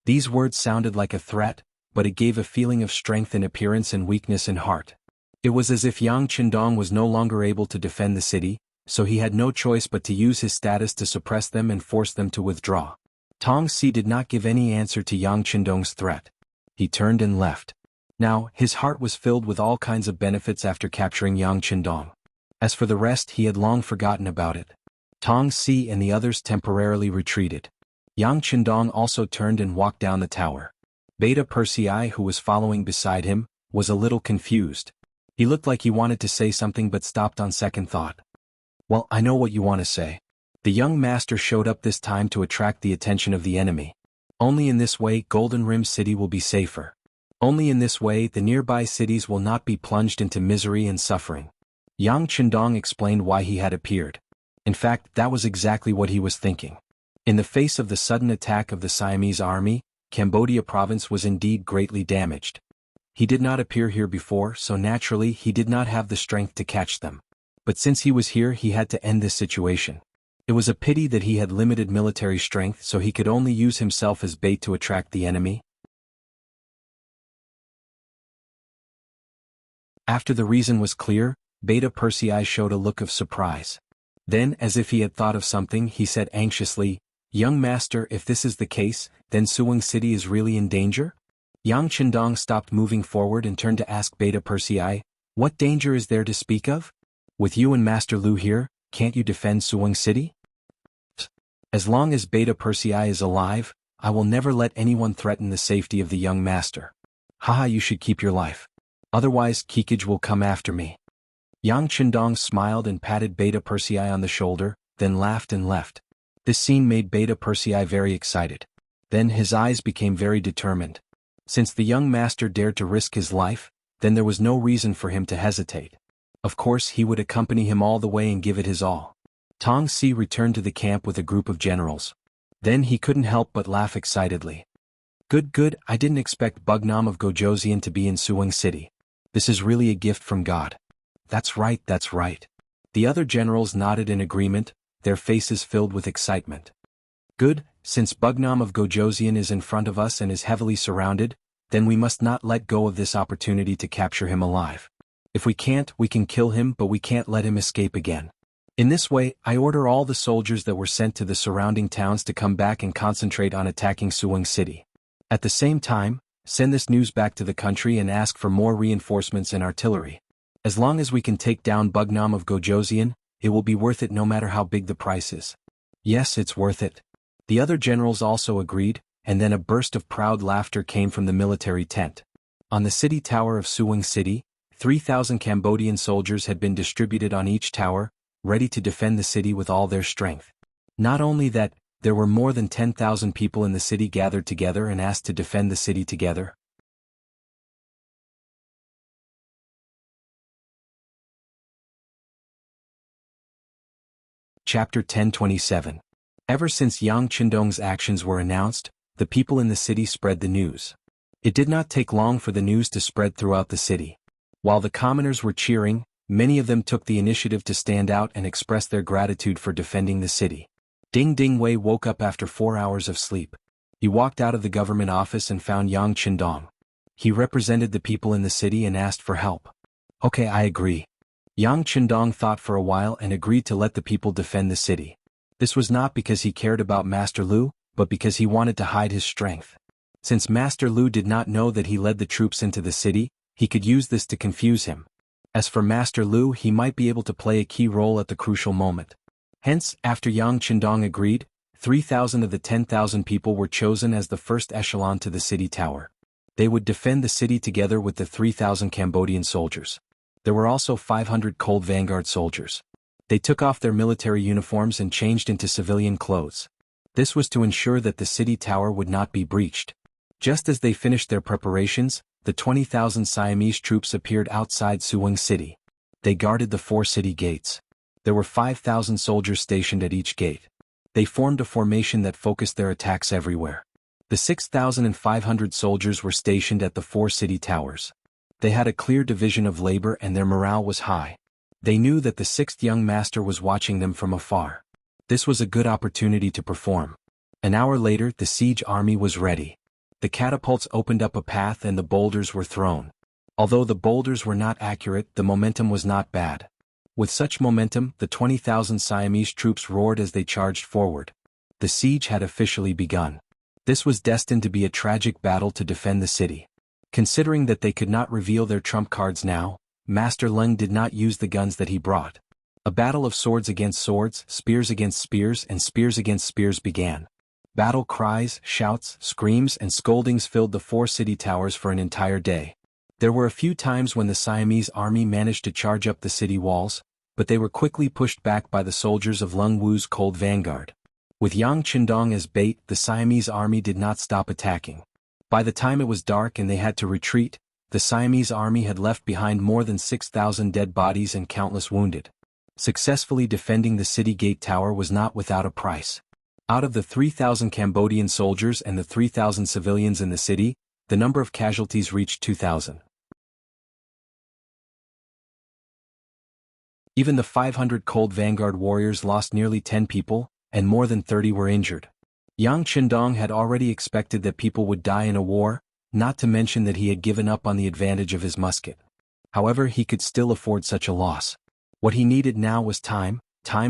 These words sounded like a threat, but it gave a feeling of strength in appearance and weakness in heart. It was as if Yang Qindong was no longer able to defend the city, so he had no choice but to use his status to suppress them and force them to withdraw. Tong Si did not give any answer to Yang Qindong's threat. He turned and left. Now, his heart was filled with all kinds of benefits after capturing Yang Qindong. As for the rest, he had long forgotten about it. Tong Si and the others temporarily retreated. Yang Qindong also turned and walked down the tower. Beta Persei, who was following beside him, was a little confused. He looked like he wanted to say something but stopped on second thought. "Well, I know what you want to say." The young master showed up this time to attract the attention of the enemy. Only in this way Golden Rim City will be safer. Only in this way the nearby cities will not be plunged into misery and suffering. Yang Qindong explained why he had appeared. In fact, that was exactly what he was thinking. In the face of the sudden attack of the Siamese army, Cambodia province was indeed greatly damaged. He did not appear here before, so naturally he did not have the strength to catch them. But since he was here, he had to end this situation. It was a pity that he had limited military strength, so he could only use himself as bait to attract the enemy. After the reason was clear, Beta Persei showed a look of surprise. Then, as if he had thought of something, he said anxiously, "Young master, if this is the case, then Suwing City is really in danger?" Yang Qindong stopped moving forward and turned to ask Beta Persei, "What danger is there to speak of? With you and Master Lu here, can't you defend Suwing City?" "As long as Beta Persei is alive, I will never let anyone threaten the safety of the young master. Haha, you should keep your life. Otherwise Kikij will come after me." Yang Qindong smiled and patted Beta Persei on the shoulder, then laughed and left. This scene made Beta Persei very excited. Then his eyes became very determined. Since the young master dared to risk his life, then there was no reason for him to hesitate. Of course he would accompany him all the way and give it his all. Tong Si returned to the camp with a group of generals. Then he couldn't help but laugh excitedly. Good, I didn't expect Bugnam of Gojoseon to be in Suwon City. This is really a gift from God. That's right. The other generals nodded in agreement, their faces filled with excitement. Good, since Bugnam of Gojoseon is in front of us and is heavily surrounded, then we must not let go of this opportunity to capture him alive. If we can't, we can kill him, but we can't let him escape again. In this way, I order all the soldiers that were sent to the surrounding towns to come back and concentrate on attacking Suwon City. At the same time, send this news back to the country and ask for more reinforcements and artillery. As long as we can take down Bugnam of Gojoseon, it will be worth it no matter how big the price is. Yes, it's worth it. The other generals also agreed, and then a burst of proud laughter came from the military tent. On the city tower of Suwon City, 3,000 Cambodian soldiers had been distributed on each tower, ready to defend the city with all their strength. Not only that, there were more than 10,000 people in the city gathered together and asked to defend the city together. Chapter 1027. Ever since Yang Chindong's actions were announced, the people in the city spread the news. It did not take long for the news to spread throughout the city. While the commoners were cheering, many of them took the initiative to stand out and express their gratitude for defending the city. Ding Ding Wei woke up after 4 hours of sleep. He walked out of the government office and found Yang Chindong. He represented the people in the city and asked for help. Okay, I agree. Yang Chindong thought for a while and agreed to let the people defend the city. This was not because he cared about Master Lu, but because he wanted to hide his strength. Since Master Lu did not know that he led the troops into the city, he could use this to confuse him. As for Master Lu, he might be able to play a key role at the crucial moment. Hence, after Yang Chindong agreed, 3,000 of the 10,000 people were chosen as the first echelon to the city tower. They would defend the city together with the 3,000 Cambodian soldiers. There were also 500 Cold Vanguard soldiers. They took off their military uniforms and changed into civilian clothes. This was to ensure that the city tower would not be breached. Just as they finished their preparations, the 20,000 Siamese troops appeared outside Suwon City. They guarded the 4 city gates. There were 5,000 soldiers stationed at each gate. They formed a formation that focused their attacks everywhere. The 6,500 soldiers were stationed at the 4 city towers. They had a clear division of labor and their morale was high. They knew that the 6th young master was watching them from afar. This was a good opportunity to perform. An hour later, the siege army was ready. The catapults opened up a path and the boulders were thrown. Although the boulders were not accurate, the momentum was not bad. With such momentum, the 20,000 Siamese troops roared as they charged forward. The siege had officially begun. This was destined to be a tragic battle to defend the city. Considering that they could not reveal their trump cards now, Master Leng did not use the guns that he brought. A battle of swords against swords, spears against spears, and spears against spears began. Battle cries, shouts, screams, and scoldings filled the 4 city towers for an entire day. There were a few times when the Siamese army managed to charge up the city walls, but they were quickly pushed back by the soldiers of Leng Wu's Cold Vanguard. With Yang Chindong as bait, the Siamese army did not stop attacking. By the time it was dark and they had to retreat, the Siamese army had left behind more than 6,000 dead bodies and countless wounded. Successfully defending the city gate tower was not without a price. Out of the 3,000 Cambodian soldiers and the 3,000 civilians in the city, the number of casualties reached 2,000. Even the 500 Cold Vanguard warriors lost nearly 10 people, and more than 30 were injured. Yang Chindong had already expected that people would die in a war, not to mention that he had given up on the advantage of his musket. However, he could still afford such a loss. What he needed now was time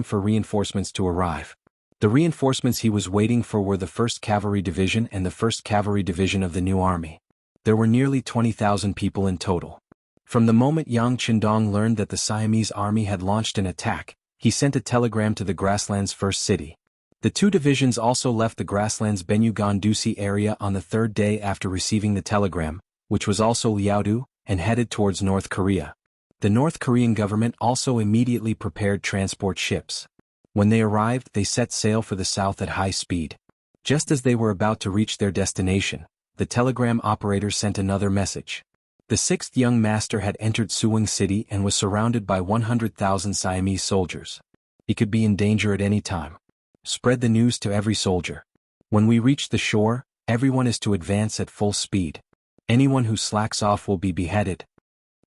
for reinforcements to arrive. The reinforcements he was waiting for were the 1st Cavalry Division and the 1st Cavalry Division of the new army. There were nearly 20,000 people in total. From the moment Yang Chindong learned that the Siamese army had launched an attack, he sent a telegram to the grasslands 1st city. The 2 divisions also left the grasslands Benyugan-Dusi area on the 3rd day after receiving the telegram, which was also Liaodu, and headed towards North Korea. The North Korean government also immediately prepared transport ships. When they arrived, they set sail for the south at high speed. Just as they were about to reach their destination, the telegram operator sent another message. The sixth young master had entered Suwing City and was surrounded by 100,000 Siamese soldiers. He could be in danger at any time. Spread the news to every soldier. When we reach the shore, everyone is to advance at full speed. Anyone who slacks off will be beheaded.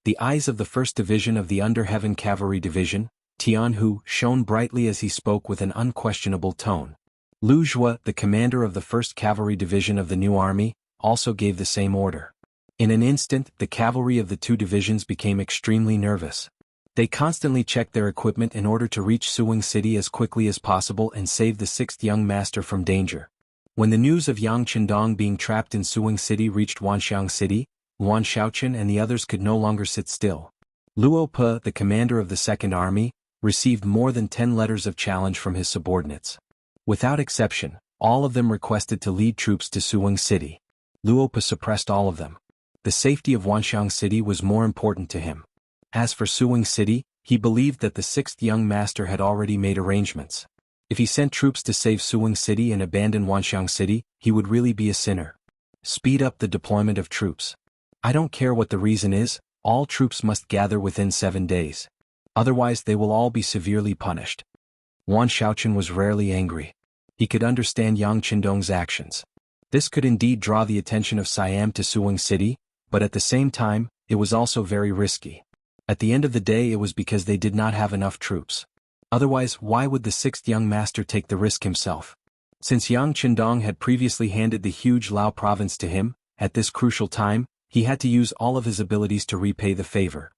The eyes of the 1st Division of the Under Heaven Cavalry Division, Tianhu, shone brightly as he spoke with an unquestionable tone. Lu Zhua, the commander of the 1st Cavalry Division of the new army, also gave the same order. In an instant, the cavalry of the two divisions became extremely nervous. They constantly checked their equipment in order to reach Suwing City as quickly as possible and save the sixth young master from danger. When the news of Yang Qindong being trapped in Suwing City reached Wanxiang City, Luan Shaochen and the others could no longer sit still. Luo Pe, the commander of the Second Army, received more than 10 letters of challenge from his subordinates. Without exception, all of them requested to lead troops to Suwing City. Luo Pe suppressed all of them. The safety of Wanxiang City was more important to him. As for Suwing City, he believed that the sixth young master had already made arrangements. If he sent troops to save Suwing City and abandon Wanxiang City, he would really be a sinner. Speed up the deployment of troops. I don't care what the reason is, all troops must gather within 7 days. Otherwise they will all be severely punished. Wan Shaochen was rarely angry. He could understand Yang Qindong's actions. This could indeed draw the attention of Siam to Suwing City, but at the same time, it was also very risky. At the end of the day it was because they did not have enough troops. Otherwise, why would the sixth young master take the risk himself? Since Yang Qindong had previously handed the huge Lao province to him, at this crucial time, he had to use all of his abilities to repay the favor.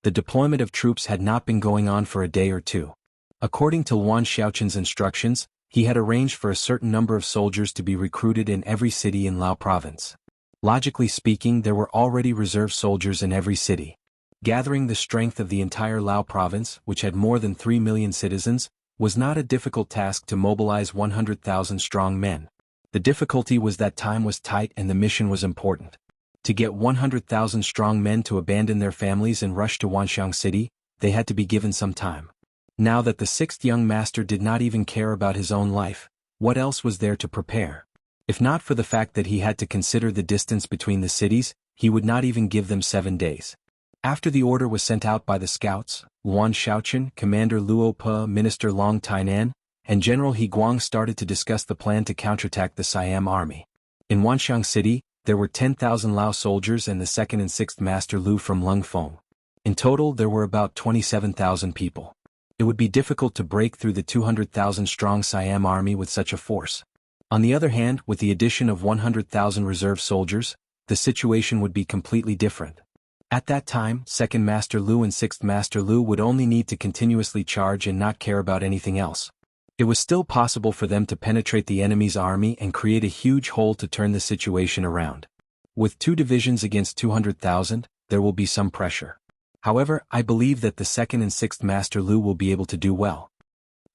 The deployment of troops had not been going on for a day or two. According to Luan Shaochen's instructions, he had arranged for a certain number of soldiers to be recruited in every city in Lao province. Logically speaking, there were already reserve soldiers in every city. Gathering the strength of the entire Lao province, which had more than 3 million citizens, was not a difficult task to mobilize 100,000 strong men. The difficulty was that time was tight and the mission was important. To get 100,000 strong men to abandon their families and rush to Wanxiang City, they had to be given some time. Now that the sixth young master did not even care about his own life, what else was there to prepare? If not for the fact that he had to consider the distance between the cities, he would not even give them 7 days. After the order was sent out by the scouts, Luan Shaochen, Commander Luo Pe, Minister Long Tainan, and General He Guang started to discuss the plan to counterattack the Siam army. In Wanxiang City, there were 10,000 Lao soldiers and the 2nd and 6th Master Lu from Lungfeng. In total there were about 27,000 people. It would be difficult to break through the 200,000 strong Siam army with such a force. On the other hand, with the addition of 100,000 reserve soldiers, the situation would be completely different. At that time, 2nd Master Lu and 6th Master Lu would only need to continuously charge and not care about anything else. It was still possible for them to penetrate the enemy's army and create a huge hole to turn the situation around. With 2 divisions against 200,000, there will be some pressure. However, I believe that the 2nd and 6th Master Lu will be able to do well.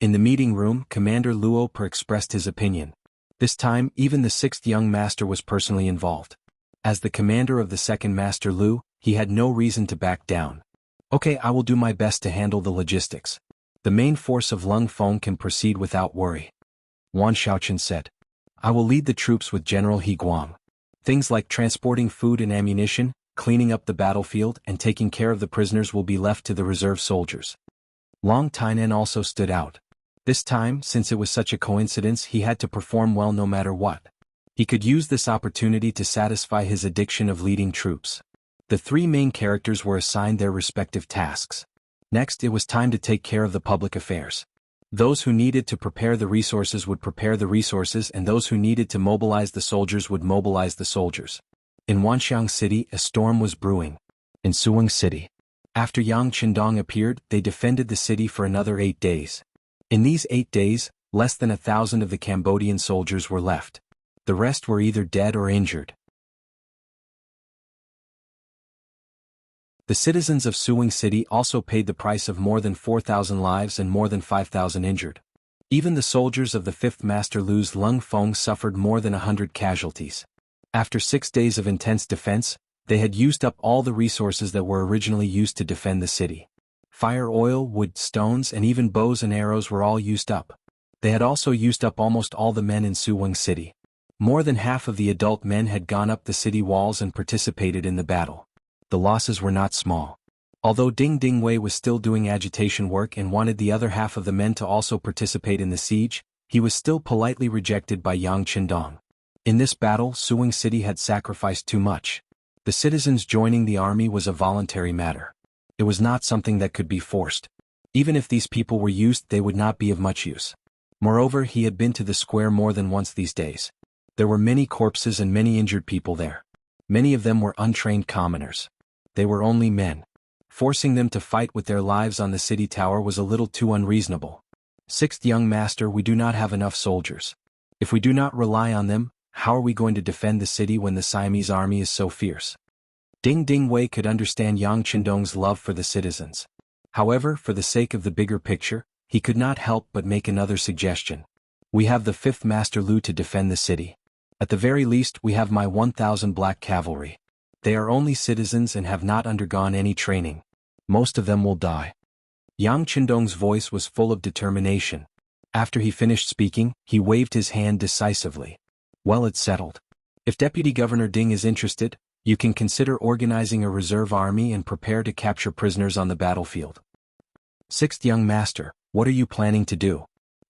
In the meeting room, Commander Luo Pe expressed his opinion. This time, even the 6th young master was personally involved. As the commander of the 2nd Master Lu, he had no reason to back down. Okay, I will do my best to handle the logistics. The main force of Lungfeng can proceed without worry. Wan Shaochen said. I will lead the troops with General He Guang. Things like transporting food and ammunition, cleaning up the battlefield and taking care of the prisoners will be left to the reserve soldiers. Long Tainan also stood out. This time, since it was such a coincidence, he had to perform well no matter what. He could use this opportunity to satisfy his addiction of leading troops. The 3 main characters were assigned their respective tasks. Next, it was time to take care of the public affairs. Those who needed to prepare the resources would prepare the resources and those who needed to mobilize the soldiers would mobilize the soldiers. In Wanxiang City, a storm was brewing. In Suwing City, after Yang Qindong appeared, they defended the city for another 8 days. In these 8 days, less than 1,000 of the Cambodian soldiers were left. The rest were either dead or injured. The citizens of Suwing City also paid the price of more than 4,000 lives and more than 5,000 injured. Even the soldiers of the 5th Master Lu's Lungfeng suffered more than 100 casualties. After 6 days of intense defense, they had used up all the resources that were originally used to defend the city. Fire, oil, wood, stones, and even bows and arrows were all used up. They had also used up almost all the men in Suwon City. More than half of the adult men had gone up the city walls and participated in the battle. The losses were not small. Although Ding Dingwei was still doing agitation work and wanted the other half of the men to also participate in the siege, he was still politely rejected by Yang Qindong. In this battle, Suwon City had sacrificed too much. The citizens joining the army was a voluntary matter. It was not something that could be forced. Even if these people were used, they would not be of much use. Moreover, he had been to the square more than once these days. There were many corpses and many injured people there. Many of them were untrained commoners. They were only men. Forcing them to fight with their lives on the city tower was a little too unreasonable. Sixth young master, we do not have enough soldiers. If we do not rely on them, how are we going to defend the city when the Siamese army is so fierce? Ding Dingwei could understand Yang Qindong's love for the citizens. However, for the sake of the bigger picture, he could not help but make another suggestion. We have the 5th Master Lu to defend the city. At the very least, we have my 1,000 black cavalry. They are only citizens and have not undergone any training. Most of them will die. Yang Qindong's voice was full of determination. After he finished speaking, he waved his hand decisively. Well, it's settled. If Deputy Governor Ding is interested, you can consider organizing a reserve army and prepare to capture prisoners on the battlefield. Sixth young master, what are you planning to do?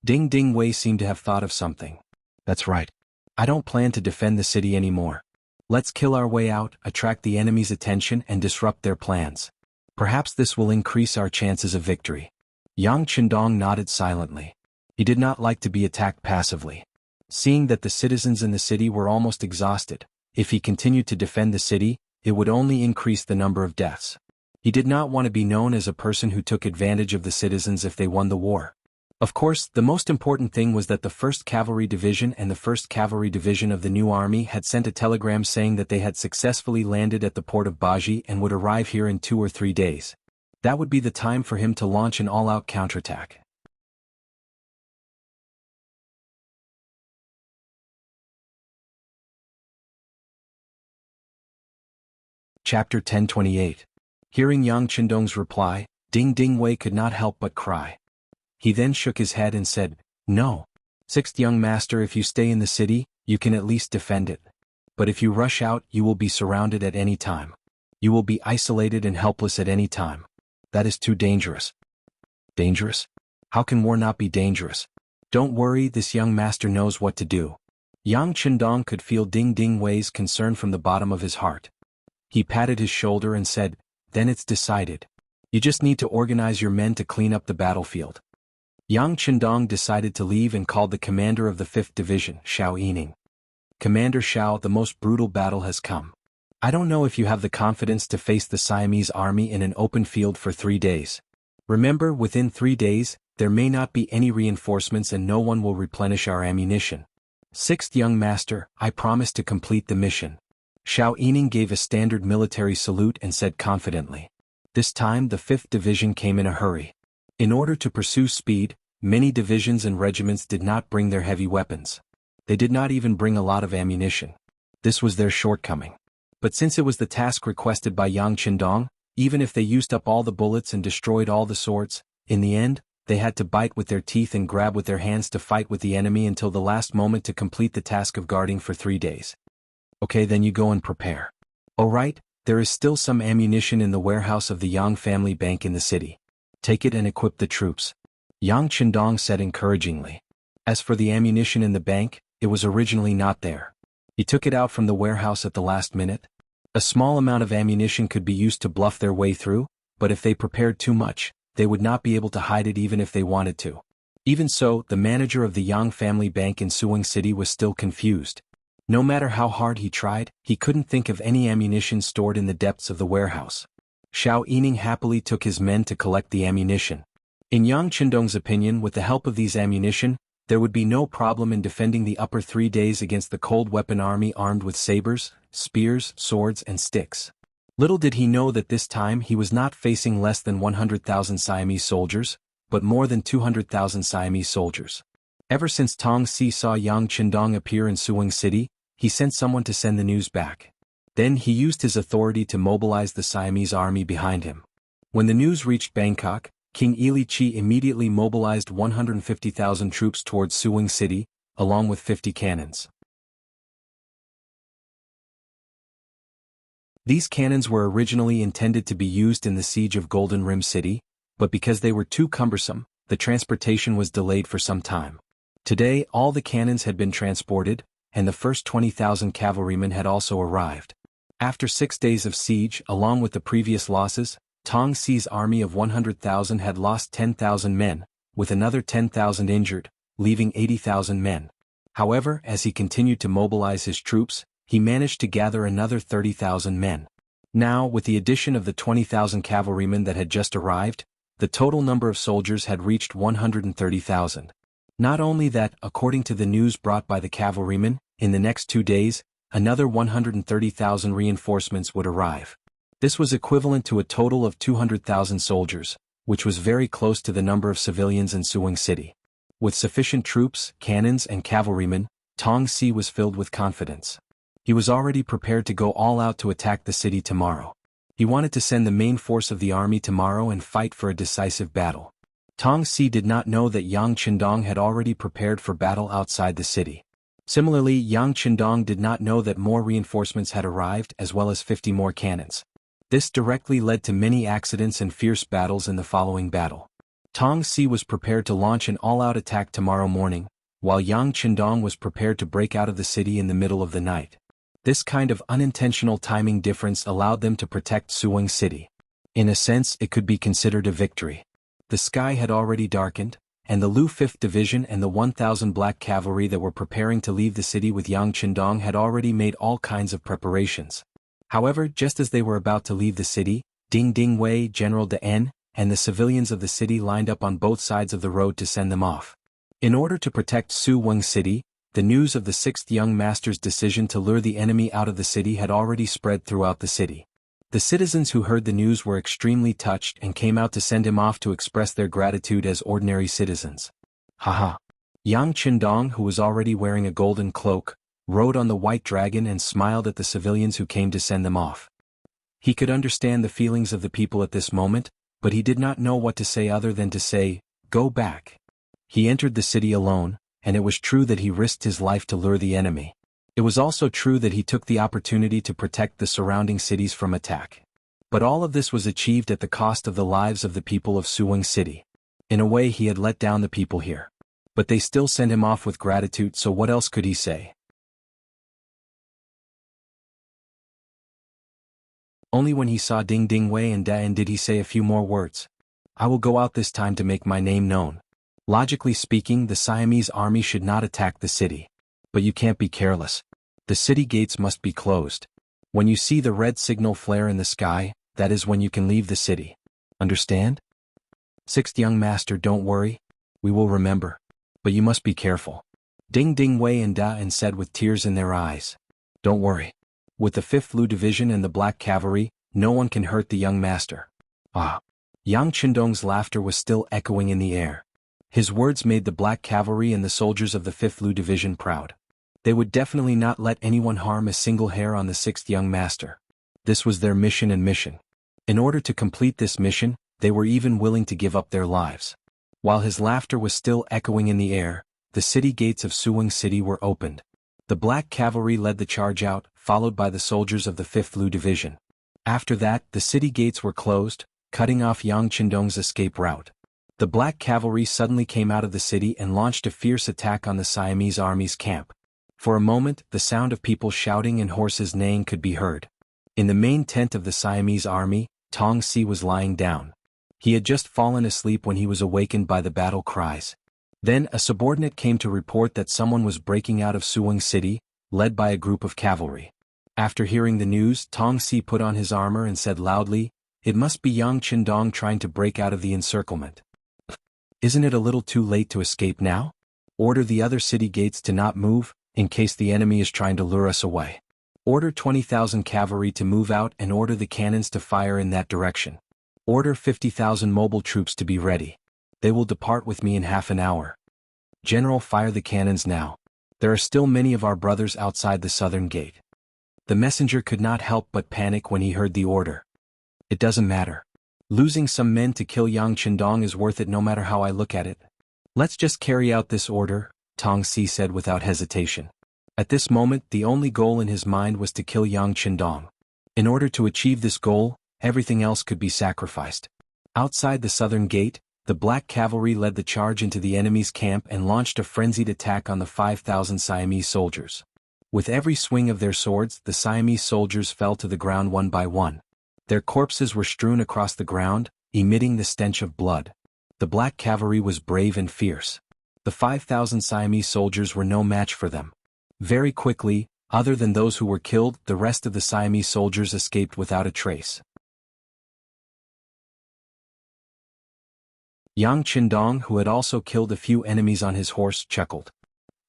Ding Dingwei seemed to have thought of something. That's right. I don't plan to defend the city anymore. Let's kill our way out, attract the enemy's attention and disrupt their plans. Perhaps this will increase our chances of victory. Yang Qindong nodded silently. He did not like to be attacked passively. Seeing that the citizens in the city were almost exhausted, if he continued to defend the city, it would only increase the number of deaths. He did not want to be known as a person who took advantage of the citizens if they won the war. Of course, the most important thing was that the 1st Cavalry Division and the 1st Cavalry Division of the new army had sent a telegram saying that they had successfully landed at the port of Baji and would arrive here in 2 or 3 days. That would be the time for him to launch an all-out counterattack. Chapter 1028. Hearing Yang Qindong's reply, Ding Dingwei could not help but cry. He then shook his head and said, No. Sixth young master, if you stay in the city, you can at least defend it. But if you rush out, you will be surrounded at any time. You will be isolated and helpless at any time. That is too dangerous. Dangerous? How can war not be dangerous? Don't worry, this young master knows what to do. Yang Qindong could feel Ding Dingwei's concern from the bottom of his heart. He patted his shoulder and said, Then it's decided. You just need to organize your men to clean up the battlefield. Yang Qindong decided to leave and called the commander of the 5th Division, Xiao Yining. Commander Xiao, the most brutal battle has come. I don't know if you have the confidence to face the Siamese army in an open field for 3 days. Remember, within 3 days, there may not be any reinforcements and no one will replenish our ammunition. Sixth young master, I promise to complete the mission. Xiao Yining gave a standard military salute and said confidently. This time the 5th Division came in a hurry. In order to pursue speed, many divisions and regiments did not bring their heavy weapons. They did not even bring a lot of ammunition. This was their shortcoming. But since it was the task requested by Yang Qindong, even if they used up all the bullets and destroyed all the swords, in the end, they had to bite with their teeth and grab with their hands to fight with the enemy until the last moment to complete the task of guarding for 3 days. Okay, then you go and prepare. Oh right, there is still some ammunition in the warehouse of the Yang family bank in the city. Take it and equip the troops. Yang Qindong said encouragingly. As for the ammunition in the bank, it was originally not there. He took it out from the warehouse at the last minute. A small amount of ammunition could be used to bluff their way through, but if they prepared too much, they would not be able to hide it even if they wanted to. Even so, the manager of the Yang family bank in Suwon City was still confused. No matter how hard he tried, he couldn't think of any ammunition stored in the depths of the warehouse. Xiao Yining happily took his men to collect the ammunition. In Yang Qindong's opinion, with the help of these ammunition, there would be no problem in defending the upper 3 days against the cold weapon army armed with sabers, spears, swords and sticks. Little did he know that this time he was not facing less than 100,000 Siamese soldiers, but more than 200,000 Siamese soldiers. Ever since Tong Si saw Yang Qindong appear in Suwon City, he sent someone to send the news back. Then he used his authority to mobilize the Siamese army behind him. When the news reached Bangkok, King Ili Chi immediately mobilized 150,000 troops towards Suwing City, along with 50 cannons. These cannons were originally intended to be used in the siege of Golden Rim City, but because they were too cumbersome, the transportation was delayed for some time. Today, all the cannons had been transported, and the first 20,000 cavalrymen had also arrived. After 6 days of siege, along with the previous losses, Tong Si's army of 100,000 had lost 10,000 men, with another 10,000 injured, leaving 80,000 men. However, as he continued to mobilize his troops, he managed to gather another 30,000 men. Now, with the addition of the 20,000 cavalrymen that had just arrived, the total number of soldiers had reached 130,000. Not only that, according to the news brought by the cavalrymen, in the next 2 days, another 130,000 reinforcements would arrive. This was equivalent to a total of 200,000 soldiers, which was very close to the number of civilians in Suwing City. With sufficient troops, cannons and cavalrymen, Tong Si was filled with confidence. He was already prepared to go all out to attack the city tomorrow. He wanted to send the main force of the army tomorrow and fight for a decisive battle. Tong Si did not know that Yang Qindong had already prepared for battle outside the city. Similarly, Yang Qindong did not know that more reinforcements had arrived as well as 50 more cannons. This directly led to many accidents and fierce battles in the following battle. Tong Si was prepared to launch an all-out attack tomorrow morning, while Yang Qindong was prepared to break out of the city in the middle of the night. This kind of unintentional timing difference allowed them to protect Suwing City. In a sense, it could be considered a victory. The sky had already darkened, and the Lu 5th Division and the 1,000 black cavalry that were preparing to leave the city with Yang Qindong had already made all kinds of preparations. However, just as they were about to leave the city, Ding Ding Wei, General De En, and the civilians of the city lined up on both sides of the road to send them off. In order to protect Suwing City, the news of the 6th Young Master's decision to lure the enemy out of the city had already spread throughout the city. The citizens who heard the news were extremely touched and came out to send him off to express their gratitude as ordinary citizens. Haha. Yang Qindong, who was already wearing a golden cloak, rode on the white dragon and smiled at the civilians who came to send them off. He could understand the feelings of the people at this moment, but he did not know what to say other than to say, "Go back." He entered the city alone, and it was true that he risked his life to lure the enemy. It was also true that he took the opportunity to protect the surrounding cities from attack. But all of this was achieved at the cost of the lives of the people of Suwing City. In a way, he had let down the people here. But they still sent him off with gratitude, so what else could he say? Only when he saw Ding Ding Wei and Da En did he say a few more words. "I will go out this time to make my name known." Logically speaking, the Siamese army should not attack the city. But you can't be careless. The city gates must be closed. When you see the red signal flare in the sky, that is when you can leave the city. Understand? 6th Young Master, don't worry. We will remember. But you must be careful. Ding Ding Wei and Da En said with tears in their eyes. Don't worry. With the 5th Lu Division and the Black Cavalry, no one can hurt the young master. Ah. Yang Qindong's laughter was still echoing in the air. His words made the Black Cavalry and the soldiers of the 5th Lu Division proud. They would definitely not let anyone harm a single hair on the 6th Young Master. This was their mission and mission. In order to complete this mission, they were even willing to give up their lives. While his laughter was still echoing in the air, the city gates of Suwing City were opened. The Black Cavalry led the charge out, followed by the soldiers of the 5th Lu Division. After that, the city gates were closed, cutting off Yang Qindong's escape route. The Black Cavalry suddenly came out of the city and launched a fierce attack on the Siamese army's camp. For a moment, the sound of people shouting and horses neighing could be heard. In the main tent of the Siamese army, Tong Si was lying down. He had just fallen asleep when he was awakened by the battle cries. Then a subordinate came to report that someone was breaking out of Suwing City, led by a group of cavalry. After hearing the news, Tong Si put on his armor and said loudly, "It must be Yang Qindong trying to break out of the encirclement. Isn't it a little too late to escape now? Order the other city gates to not move, in case the enemy is trying to lure us away. Order 20,000 cavalry to move out and order the cannons to fire in that direction. Order 50,000 mobile troops to be ready. They will depart with me in half an hour. General, fire the cannons now. There are still many of our brothers outside the southern gate." The messenger could not help but panic when he heard the order. "It doesn't matter. Losing some men to kill Yang Chendong is worth it no matter how I look at it. Let's just carry out this order, Tong Si said without hesitation. At this moment the only goal in his mind was to kill Yang Chendong. In order to achieve this goal, everything else could be sacrificed. Outside the southern gate, the Black Cavalry led the charge into the enemy's camp and launched a frenzied attack on the 5,000 Siamese soldiers. With every swing of their swords, the Siamese soldiers fell to the ground one by one. Their corpses were strewn across the ground, emitting the stench of blood. The Black Cavalry was brave and fierce. The 5,000 Siamese soldiers were no match for them. Very quickly, other than those who were killed, the rest of the Siamese soldiers escaped without a trace. Yang Chendong, who had also killed a few enemies on his horse, chuckled.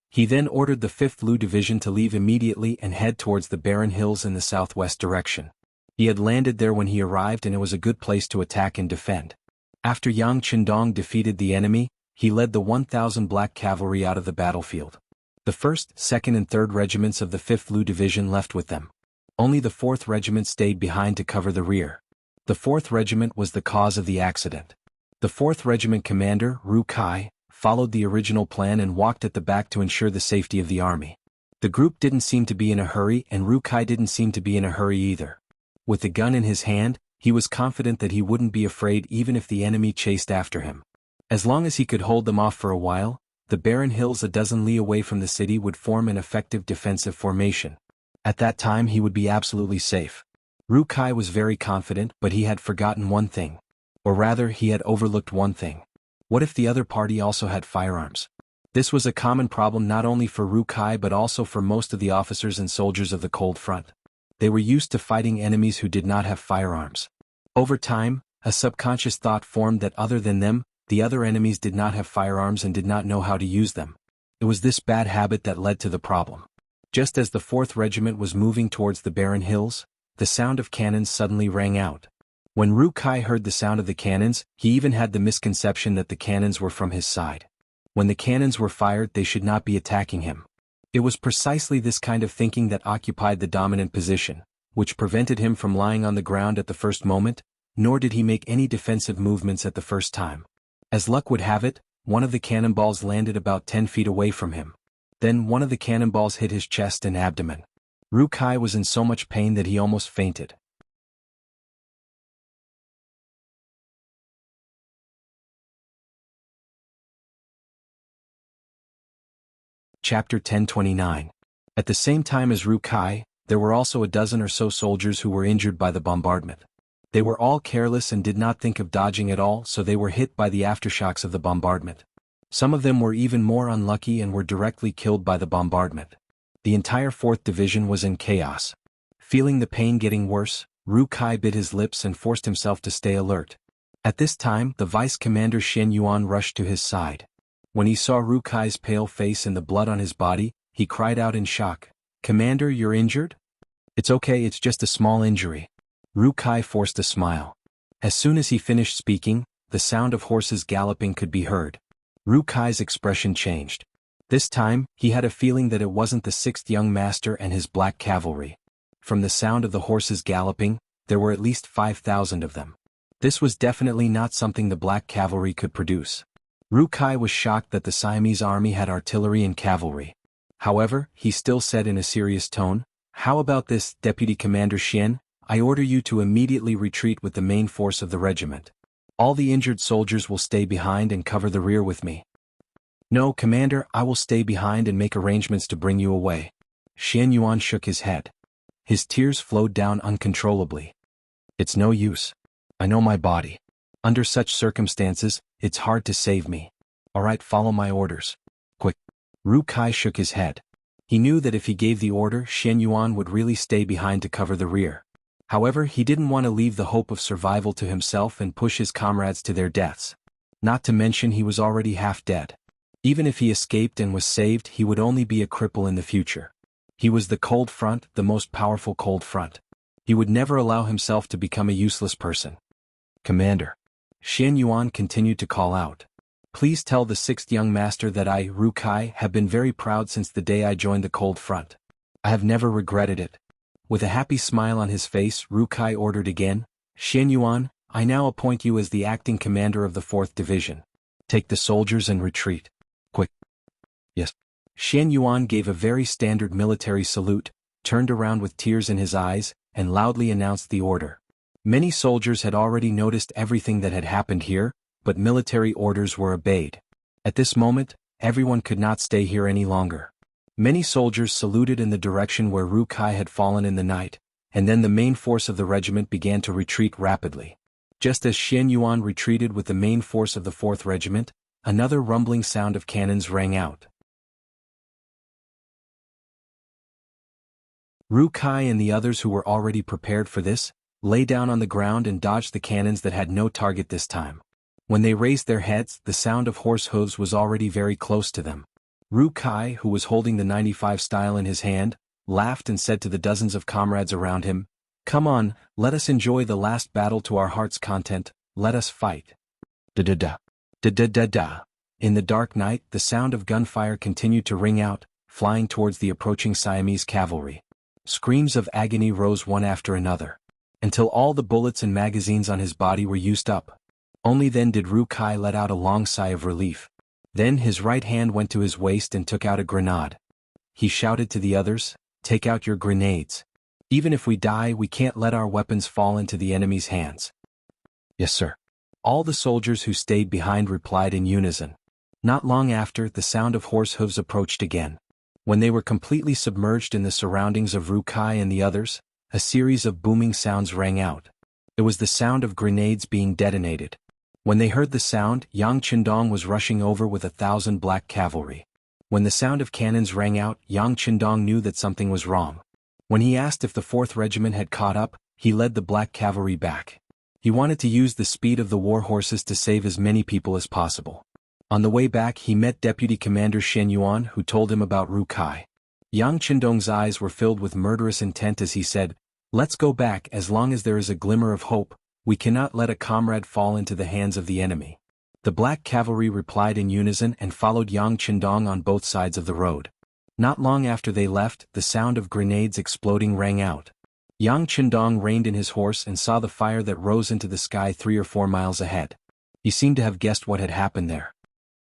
He then ordered the 5th Lu Division to leave immediately and head towards the barren hills in the southwest direction. He had landed there when he arrived and it was a good place to attack and defend. After Yang Chendong defeated the enemy, he led the 1,000 Black Cavalry out of the battlefield. The 1st, 2nd and 3rd regiments of the 5th Lu Division left with them. Only the 4th Regiment stayed behind to cover the rear. The 4th Regiment was the cause of the accident. The 4th Regiment commander, Ru Kai, followed the original plan and walked at the back to ensure the safety of the army. The group didn't seem to be in a hurry and Ru Kai didn't seem to be in a hurry either. With the gun in his hand, he was confident that he wouldn't be afraid even if the enemy chased after him. As long as he could hold them off for a while, the barren hills a dozen li away from the city would form an effective defensive formation. At that time he would be absolutely safe. Ru Kai was very confident, but he had forgotten one thing. Or rather, he had overlooked one thing. What if the other party also had firearms? This was a common problem not only for Ru Kai but also for most of the officers and soldiers of the Cold Front. They were used to fighting enemies who did not have firearms. Over time, a subconscious thought formed that other than them, the other enemies did not have firearms and did not know how to use them. It was this bad habit that led to the problem. Just as the 4th Regiment was moving towards the barren hills, the sound of cannons suddenly rang out. When Ru Kai heard the sound of the cannons, he even had the misconception that the cannons were from his side. When the cannons were fired, they should not be attacking him. It was precisely this kind of thinking that occupied the dominant position, which prevented him from lying on the ground at the first moment, nor did he make any defensive movements at the first time. As luck would have it, one of the cannonballs landed about 10 feet away from him. Then one of the cannonballs hit his chest and abdomen. Ru Kai was in so much pain that he almost fainted. Chapter 1029. At the same time as Ru Kai, there were also a dozen or so soldiers who were injured by the bombardment. They were all careless and did not think of dodging at all, so they were hit by the aftershocks of the bombardment. Some of them were even more unlucky and were directly killed by the bombardment. The entire 4th Division was in chaos. Feeling the pain getting worse, Ru Kai bit his lips and forced himself to stay alert. At this time, the Vice Commander Shen Yuan rushed to his side. When he saw Ru Kai's pale face and the blood on his body, he cried out in shock, "Commander, you're injured?" "It's okay, it's just a small injury." Ru Kai forced a smile. As soon as he finished speaking, the sound of horses galloping could be heard. Ru Kai's expression changed. This time, he had a feeling that it wasn't the 6th young master and his Black Cavalry. From the sound of the horses galloping, there were at least 5,000 of them. This was definitely not something the Black Cavalry could produce. Ru Kai was shocked that the Siamese army had artillery and cavalry. However, he still said in a serious tone, "How about this, Deputy Commander Shen? I order you to immediately retreat with the main force of the regiment. All the injured soldiers will stay behind and cover the rear with me." "No, Commander, I will stay behind and make arrangements to bring you away." Shen Yuan shook his head. His tears flowed down uncontrollably. "It's no use. I know my body. Under such circumstances, it's hard to save me. All right, follow my orders. Quick." Ru Kai shook his head. He knew that if he gave the order, Shen Yuan would really stay behind to cover the rear. However, he didn't want to leave the hope of survival to himself and push his comrades to their deaths. Not to mention he was already half dead. Even if he escaped and was saved, he would only be a cripple in the future. He was the Cold Front, the most powerful Cold Front. He would never allow himself to become a useless person. "Commander." Shen Yuan continued to call out. "Please tell the 6th young master that I, Ru Kai, have been very proud since the day I joined the Cold Front. I have never regretted it." With a happy smile on his face, Ru Kai ordered again, "Shen Yuan, I now appoint you as the acting commander of the 4th Division. Take the soldiers and retreat. Quick. Yes. Xian Yuan gave a very standard military salute, turned around with tears in his eyes, and loudly announced the order. Many soldiers had already noticed everything that had happened here, but military orders were obeyed. At this moment, everyone could not stay here any longer. Many soldiers saluted in the direction where Ru Kai had fallen in the night, and then the main force of the regiment began to retreat rapidly. Just as Xian Yuan retreated with the main force of the 4th Regiment, another rumbling sound of cannons rang out. Ru Kai and the others who were already prepared for this, lay down on the ground and dodged the cannons that had no target this time. When they raised their heads, the sound of horse hooves was already very close to them. Ru Kai, who was holding the 95 style in his hand, laughed and said to the dozens of comrades around him, "Come on, let us enjoy the last battle to our heart's content, let us fight." Da-da-da. Da-da-da-da. In the dark night, the sound of gunfire continued to ring out, flying towards the approaching Siamese cavalry. Screams of agony rose one after another, until all the bullets and magazines on his body were used up. Only then did Ru Kai let out a long sigh of relief. Then his right hand went to his waist and took out a grenade. He shouted to the others, "Take out your grenades. Even if we die, we can't let our weapons fall into the enemy's hands." "Yes, sir." All the soldiers who stayed behind replied in unison. Not long after, the sound of horse hooves approached again. When they were completely submerged in the surroundings of Ru Kai and the others, a series of booming sounds rang out. It was the sound of grenades being detonated. When they heard the sound, Yang Qindong was rushing over with 1,000 black cavalry. When the sound of cannons rang out, Yang Qindong knew that something was wrong. When he asked if the 4th Regiment had caught up, he led the black cavalry back. He wanted to use the speed of the war horses to save as many people as possible. On the way back, he met Deputy Commander Xian Yuan, who told him about Ru Kai. Yang Qindong's eyes were filled with murderous intent as he said, "Let's go back. As long as there is a glimmer of hope, we cannot let a comrade fall into the hands of the enemy." The black cavalry replied in unison and followed Yang Qindong on both sides of the road. Not long after they left, the sound of grenades exploding rang out. Yang Qindong reined in his horse and saw the fire that rose into the sky 3 or 4 miles ahead. He seemed to have guessed what had happened there.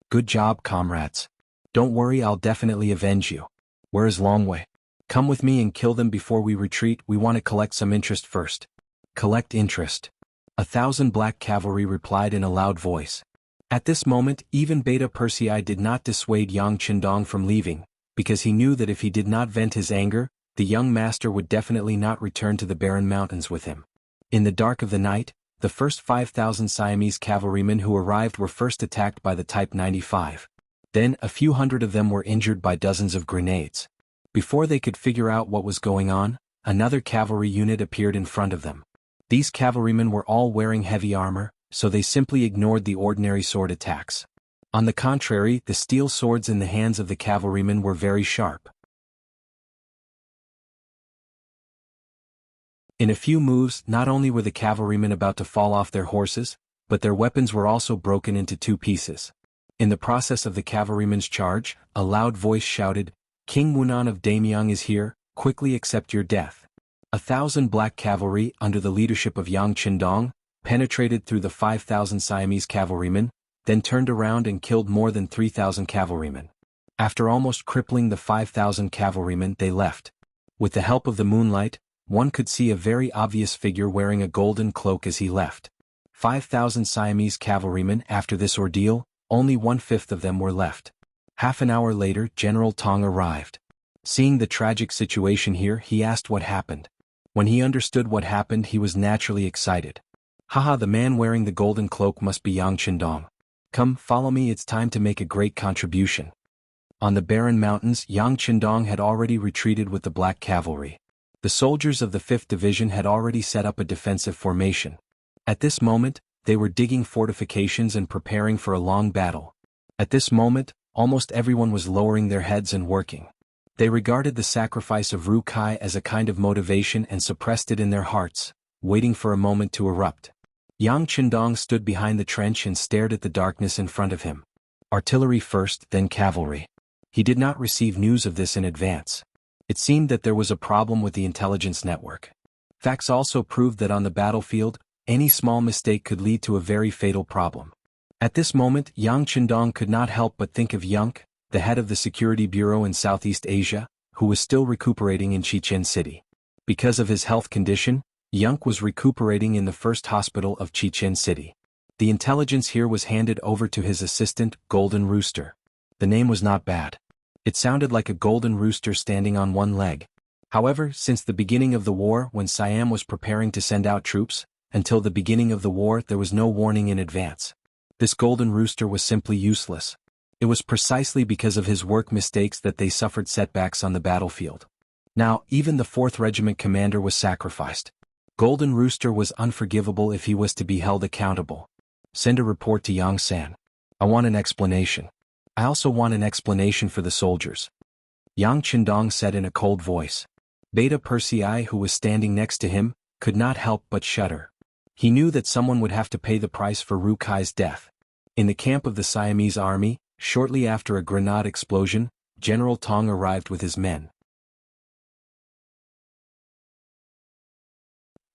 "Good job, comrades. Don't worry, I'll definitely avenge you. Where is Longwei? Come with me and kill them before we retreat. We want to collect some interest first." "Collect interest." 1,000 black cavalry replied in a loud voice. At this moment, even Beta Persei did not dissuade Yang Qindong from leaving, because he knew that if he did not vent his anger, the young master would definitely not return to the barren mountains with him. In the dark of the night, the first 5,000 Siamese cavalrymen who arrived were first attacked by the Type 95. Then, a few hundred of them were injured by dozens of grenades. Before they could figure out what was going on, another cavalry unit appeared in front of them. These cavalrymen were all wearing heavy armor, so they simply ignored the ordinary sword attacks. On the contrary, the steel swords in the hands of the cavalrymen were very sharp. In a few moves, not only were the cavalrymen about to fall off their horses, but their weapons were also broken into 2 pieces. In the process of the cavalrymen's charge, a loud voice shouted, "King Wunan of Damyang is here, quickly accept your death." 1,000 black cavalry, under the leadership of Yang Qindong, penetrated through the 5,000 Siamese cavalrymen, then turned around and killed more than 3,000 cavalrymen. After almost crippling the 5,000 cavalrymen, they left. With the help of the moonlight, one could see a very obvious figure wearing a golden cloak as he left. 5,000 Siamese cavalrymen. After this ordeal, only 1/5 of them were left. Half an hour later, General Tong arrived. Seeing the tragic situation here, he asked what happened. When he understood what happened, he was naturally excited. "Haha, the man wearing the golden cloak must be Yang Qindong. Come, follow me, it's time to make a great contribution." On the barren mountains, Yang Qindong had already retreated with the black cavalry. The soldiers of the 5th Division had already set up a defensive formation. At this moment, they were digging fortifications and preparing for a long battle. At this moment, almost everyone was lowering their heads and working. They regarded the sacrifice of Ru Kai as a kind of motivation and suppressed it in their hearts, waiting for a moment to erupt. Yang Qindong stood behind the trench and stared at the darkness in front of him. Artillery first, then cavalry. He did not receive news of this in advance. It seemed that there was a problem with the intelligence network. Facts also proved that on the battlefield, any small mistake could lead to a very fatal problem. At this moment, Yang Chendong could not help but think of Yunk, the head of the Security Bureau in Southeast Asia, who was still recuperating in Chichen City. Because of his health condition, Yunk was recuperating in the first hospital of Chichen City. The intelligence here was handed over to his assistant, Golden Rooster. The name was not bad. It sounded like a golden rooster standing on one leg. However, since the beginning of the war, when Siam was preparing to send out troops, until the beginning of the war there was no warning in advance. This golden rooster was simply useless. It was precisely because of his work mistakes that they suffered setbacks on the battlefield. Now, even the 4th Regiment commander was sacrificed. Golden Rooster was unforgivable if he was to be held accountable. Send a report to Yang San. I want an explanation. I also want an explanation for the soldiers. Yang Chendong said in a cold voice. Beta Persei, who was standing next to him, could not help but shudder. He knew that someone would have to pay the price for Ru Kai's death. In the camp of the Siamese army, shortly after a grenade explosion, General Tong arrived with his men.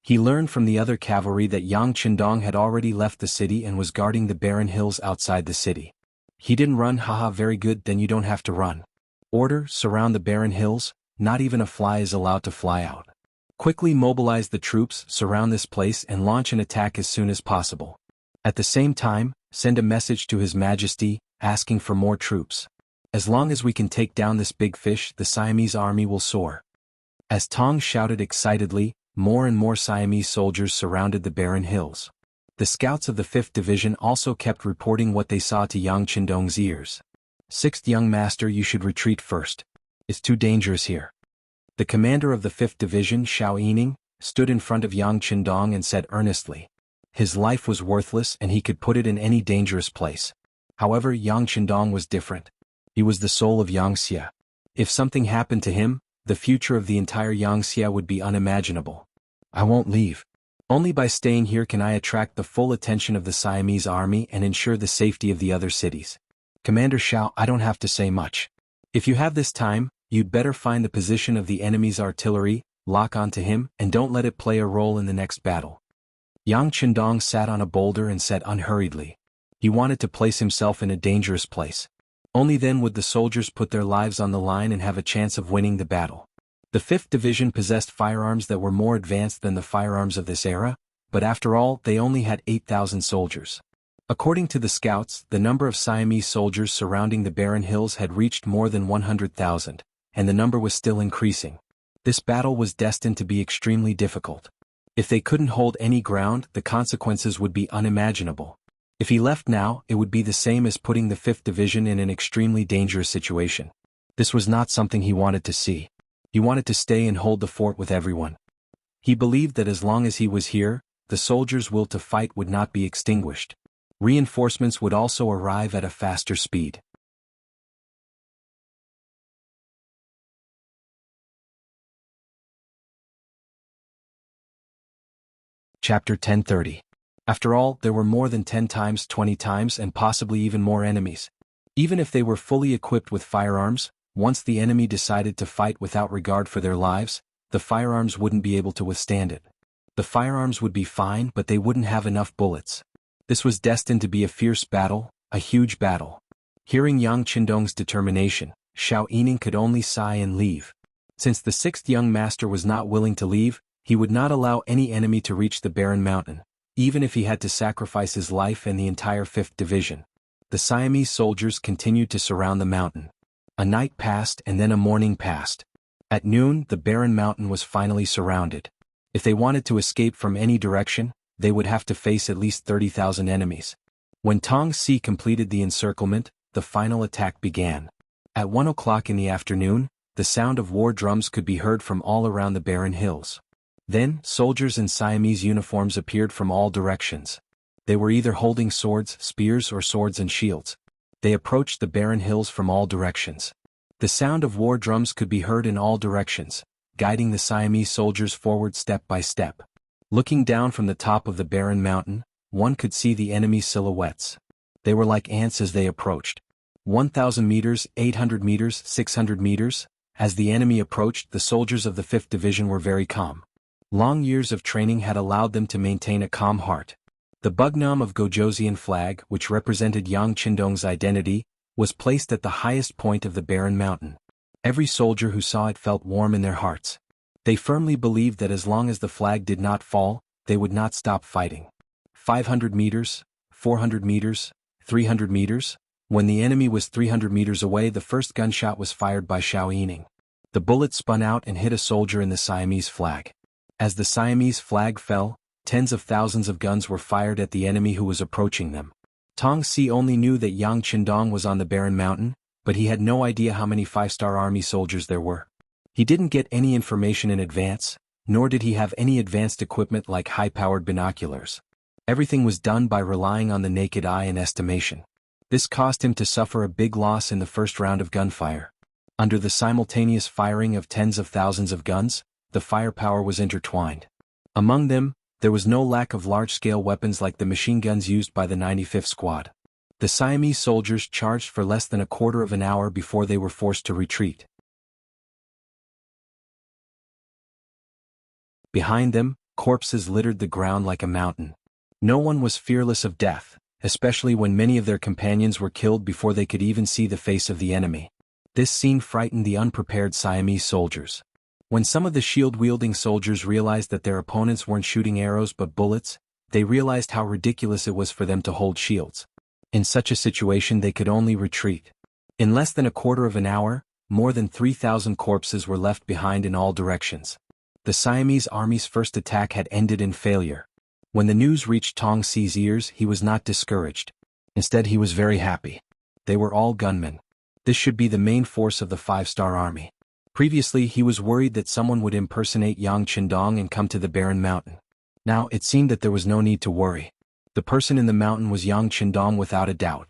He learned from the other cavalry that Yang Chendong had already left the city and was guarding the barren hills outside the city. He didn't run, haha, very good, then you don't have to run. Order, surround the barren hills, not even a fly is allowed to fly out. Quickly mobilize the troops, surround this place and launch an attack as soon as possible. At the same time, send a message to His Majesty, asking for more troops. As long as we can take down this big fish, the Siamese army will soar. As Tong shouted excitedly, more and more Siamese soldiers surrounded the barren hills. The scouts of the 5th Division also kept reporting what they saw to Yang Chendong's ears. 6th Young Master, you should retreat first. It's too dangerous here. The commander of the 5th Division, Xiao Yining, stood in front of Yang Chendong and said earnestly. His life was worthless and he could put it in any dangerous place. However, Yang Chendong was different. He was the soul of Yangxia. If something happened to him, the future of the entire Yangxia would be unimaginable. I won't leave. Only by staying here can I attract the full attention of the Siamese army and ensure the safety of the other cities. Commander Xiao, I don't have to say much. If you have this time, you'd better find the position of the enemy's artillery, lock onto him, and don't let it play a role in the next battle. Yang Chendong sat on a boulder and said unhurriedly. He wanted to place himself in a dangerous place. Only then would the soldiers put their lives on the line and have a chance of winning the battle. The 5th Division possessed firearms that were more advanced than the firearms of this era, but after all, they only had 8,000 soldiers. According to the scouts, the number of Siamese soldiers surrounding the barren hills had reached more than 100,000, and the number was still increasing. This battle was destined to be extremely difficult. If they couldn't hold any ground, the consequences would be unimaginable. If he left now, it would be the same as putting the 5th Division in an extremely dangerous situation. This was not something he wanted to see. He wanted to stay and hold the fort with everyone. He believed that as long as he was here, the soldiers' will to fight would not be extinguished. Reinforcements would also arrive at a faster speed. Chapter 1030. After all, there were more than 10 times, 20 times, and possibly even more enemies. Even if they were fully equipped with firearms, once the enemy decided to fight without regard for their lives, the firearms wouldn't be able to withstand it. The firearms would be fine, but they wouldn't have enough bullets. This was destined to be a fierce battle, a huge battle. Hearing Yang Chendong's determination, Xiao Yining could only sigh and leave. Since the 6th Young Master was not willing to leave, he would not allow any enemy to reach the barren mountain, even if he had to sacrifice his life and the entire 5th Division. The Siamese soldiers continued to surround the mountain. A night passed and then a morning passed. At noon, the barren mountain was finally surrounded. If they wanted to escape from any direction, they would have to face at least 30,000 enemies. When Tong Si completed the encirclement, the final attack began. At 1 o'clock in the afternoon, the sound of war drums could be heard from all around the barren hills. Then, soldiers in Siamese uniforms appeared from all directions. They were either holding swords, spears, or swords and shields. They approached the barren hills from all directions. The sound of war drums could be heard in all directions, guiding the Siamese soldiers forward step by step. Looking down from the top of the barren mountain, one could see the enemy's silhouettes. They were like ants as they approached. 1,000 meters, 800 meters, 600 meters. As the enemy approached, the soldiers of the 5th Division were very calm. Long years of training had allowed them to maintain a calm heart. The bugnam of Gojosian flag, which represented Yang Qindong's identity, was placed at the highest point of the barren mountain. Every soldier who saw it felt warm in their hearts. They firmly believed that as long as the flag did not fall, they would not stop fighting. 500 meters, 400 meters, 300 meters. When the enemy was 300 meters away, the first gunshot was fired by Xiao Yining. The bullet spun out and hit a soldier in the Siamese flag. As the Siamese flag fell, tens of thousands of guns were fired at the enemy who was approaching them. Tong Si only knew that Yang Qindong was on the barren mountain, but he had no idea how many five-star army soldiers there were. He didn't get any information in advance, nor did he have any advanced equipment like high-powered binoculars. Everything was done by relying on the naked eye and estimation. This caused him to suffer a big loss in the first round of gunfire. Under the simultaneous firing of tens of thousands of guns, the firepower was intertwined. Among them, there was no lack of large-scale weapons like the machine guns used by the 95th Squad. The Siamese soldiers charged for less than a quarter of an hour before they were forced to retreat. Behind them, corpses littered the ground like a mountain. No one was fearless of death, especially when many of their companions were killed before they could even see the face of the enemy. This scene frightened the unprepared Siamese soldiers. When some of the shield-wielding soldiers realized that their opponents weren't shooting arrows but bullets, they realized how ridiculous it was for them to hold shields. In such a situation they could only retreat. In less than a quarter of an hour, more than 3,000 corpses were left behind in all directions. The Siamese army's first attack had ended in failure. When the news reached Tong Si's ears, he was not discouraged. Instead, he was very happy. They were all gunmen. This should be the main force of the five-star army. Previously, he was worried that someone would impersonate Yang Qindong and come to the barren mountain. Now, it seemed that there was no need to worry. The person in the mountain was Yang Qindong without a doubt.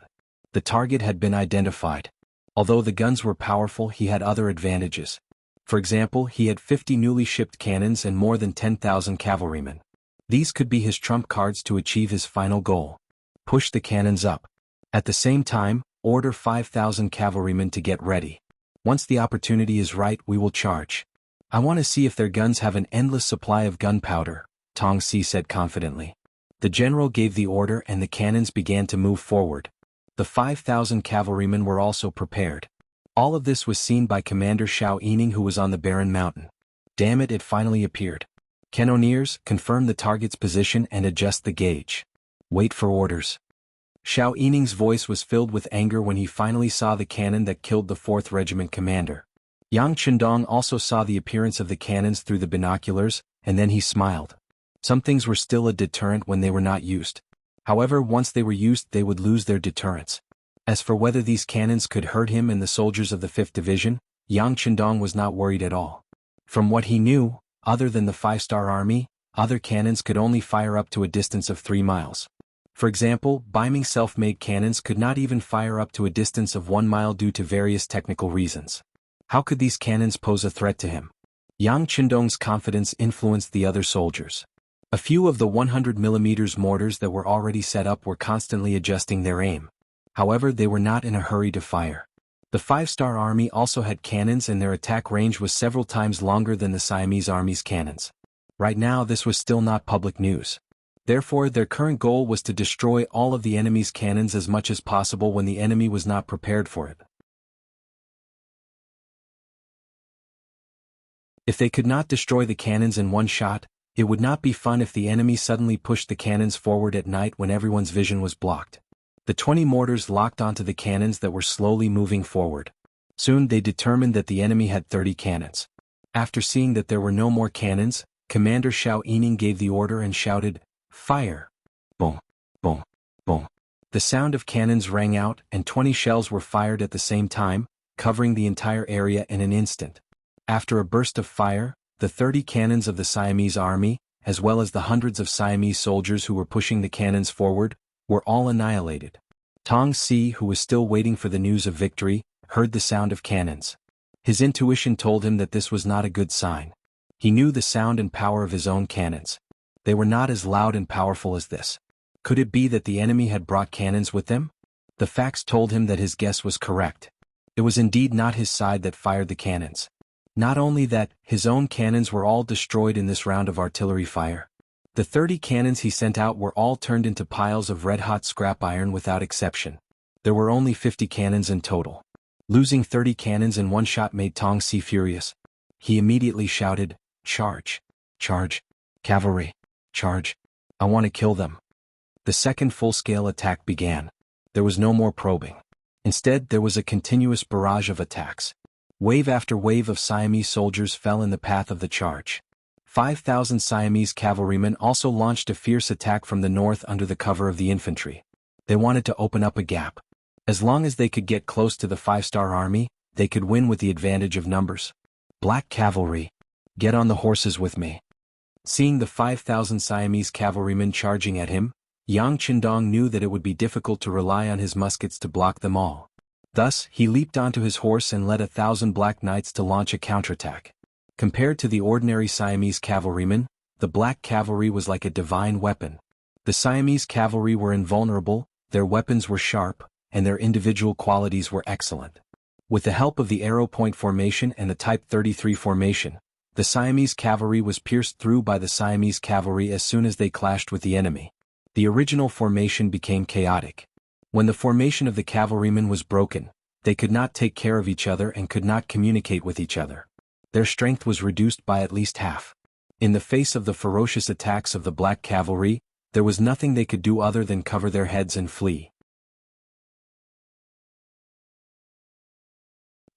The target had been identified. Although the guns were powerful, he had other advantages. For example, he had 50 newly shipped cannons and more than 10,000 cavalrymen. These could be his trump cards to achieve his final goal. Push the cannons up. At the same time, order 5,000 cavalrymen to get ready. Once the opportunity is right, we will charge. I want to see if their guns have an endless supply of gunpowder, Tong Si said confidently. The general gave the order and the cannons began to move forward. The 5,000 cavalrymen were also prepared. All of this was seen by Commander Xiao Yining, who was on the barren mountain. Damn it, it finally appeared. Cannoneers, confirm the target's position and adjust the gauge. Wait for orders. Xiao Yining's voice was filled with anger when he finally saw the cannon that killed the 4th Regiment commander. Yang Qindong also saw the appearance of the cannons through the binoculars, and then he smiled. Some things were still a deterrent when they were not used. However, once they were used, they would lose their deterrence. As for whether these cannons could hurt him and the soldiers of the 5th Division, Yang Qindong was not worried at all. From what he knew, other than the 5-star army, other cannons could only fire up to a distance of 3 miles. For example, Biming's self-made cannons could not even fire up to a distance of 1 mile due to various technical reasons. How could these cannons pose a threat to him? Yang Qindong's confidence influenced the other soldiers. A few of the 100mm mortars that were already set up were constantly adjusting their aim. However, they were not in a hurry to fire. The 5-star army also had cannons and their attack range was several times longer than the Siamese army's cannons. Right now, this was still not public news. Therefore, their current goal was to destroy all of the enemy's cannons as much as possible when the enemy was not prepared for it. If they could not destroy the cannons in one shot, it would not be fun if the enemy suddenly pushed the cannons forward at night when everyone's vision was blocked. The 20 mortars locked onto the cannons that were slowly moving forward. Soon they determined that the enemy had 30 cannons. After seeing that there were no more cannons, Commander Xiao Yining gave the order and shouted, "Fire!" Boom, boom, boom. The sound of cannons rang out and 20 shells were fired at the same time, covering the entire area in an instant. After a burst of fire, the 30 cannons of the Siamese army, as well as the hundreds of Siamese soldiers who were pushing the cannons forward, were all annihilated. Tong Si, who was still waiting for the news of victory, heard the sound of cannons. His intuition told him that this was not a good sign. He knew the sound and power of his own cannons. They were not as loud and powerful as this. Could it be that the enemy had brought cannons with them? The facts told him that his guess was correct. It was indeed not his side that fired the cannons. Not only that, his own cannons were all destroyed in this round of artillery fire. The 30 cannons he sent out were all turned into piles of red-hot scrap iron without exception. There were only 50 cannons in total. Losing 30 cannons in one shot made Tong Si furious. He immediately shouted, "Charge! Charge! Cavalry! Charge! I want to kill them." The second full-scale attack began. There was no more probing. Instead, there was a continuous barrage of attacks. Wave after wave of Siamese soldiers fell in the path of the charge. 5,000 Siamese cavalrymen also launched a fierce attack from the north under the cover of the infantry. They wanted to open up a gap. As long as they could get close to the 5-star army, they could win with the advantage of numbers. "Black cavalry, get on the horses with me." Seeing the 5,000 Siamese cavalrymen charging at him, Yang Qindong knew that it would be difficult to rely on his muskets to block them all. Thus, he leaped onto his horse and led 1,000 black knights to launch a counterattack. Compared to the ordinary Siamese cavalrymen, the black cavalry was like a divine weapon. The Siamese cavalry were invulnerable, their weapons were sharp, and their individual qualities were excellent. With the help of the arrow point formation and the Type 33 formation, the Siamese cavalry was pierced through by the Siamese cavalry as soon as they clashed with the enemy. The original formation became chaotic. When the formation of the cavalrymen was broken, they could not take care of each other and could not communicate with each other. Their strength was reduced by at least half. In the face of the ferocious attacks of the black cavalry, there was nothing they could do other than cover their heads and flee.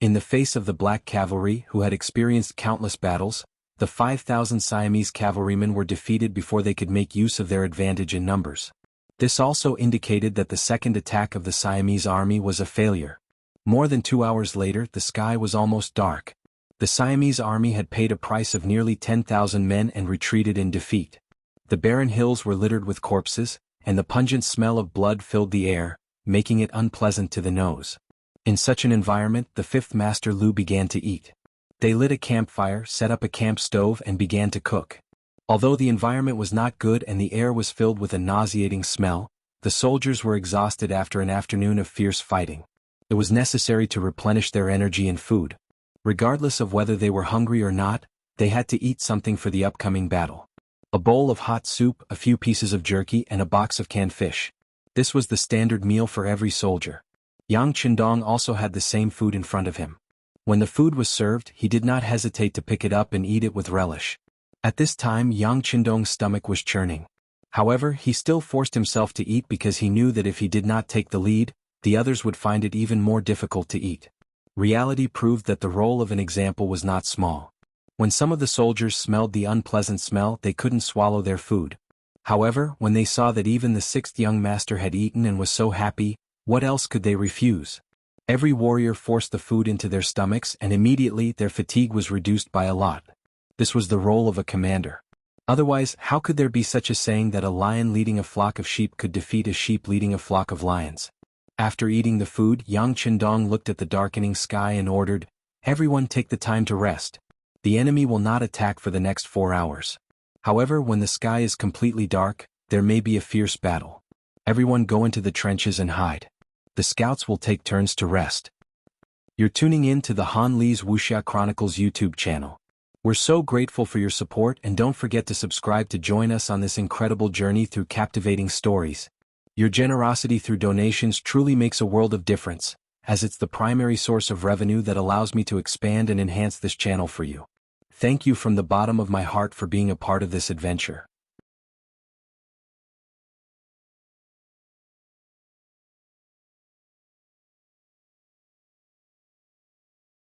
In the face of the black cavalry, who had experienced countless battles, the 5,000 Siamese cavalrymen were defeated before they could make use of their advantage in numbers. This also indicated that the second attack of the Siamese army was a failure. More than 2 hours later, the sky was almost dark. The Siamese army had paid a price of nearly 10,000 men and retreated in defeat. The barren hills were littered with corpses, and the pungent smell of blood filled the air, making it unpleasant to the nose. In such an environment, the fifth master Lu began to eat. They lit a campfire, set up a camp stove and began to cook. Although the environment was not good and the air was filled with a nauseating smell, the soldiers were exhausted after an afternoon of fierce fighting. It was necessary to replenish their energy and food. Regardless of whether they were hungry or not, they had to eat something for the upcoming battle. A bowl of hot soup, a few pieces of jerky and a box of canned fish. This was the standard meal for every soldier. Yang Qindong also had the same food in front of him. When the food was served, he did not hesitate to pick it up and eat it with relish. At this time, Yang Qindong's stomach was churning. However, he still forced himself to eat because he knew that if he did not take the lead, the others would find it even more difficult to eat. Reality proved that the role of an example was not small. When some of the soldiers smelled the unpleasant smell, they couldn't swallow their food. However, when they saw that even the sixth young master had eaten and was so happy, what else could they refuse? Every warrior forced the food into their stomachs and immediately their fatigue was reduced by a lot. This was the role of a commander. Otherwise, how could there be such a saying that a lion leading a flock of sheep could defeat a sheep leading a flock of lions? After eating the food, Yang Qindong looked at the darkening sky and ordered, "Everyone take the time to rest. The enemy will not attack for the next 4 hours. However, when the sky is completely dark, there may be a fierce battle. Everyone go into the trenches and hide. The scouts will take turns to rest." You're tuning in to the Han Li's Wuxia Chronicles YouTube channel. We're so grateful for your support and don't forget to subscribe to join us on this incredible journey through captivating stories. Your generosity through donations truly makes a world of difference, as it's the primary source of revenue that allows me to expand and enhance this channel for you. Thank you from the bottom of my heart for being a part of this adventure.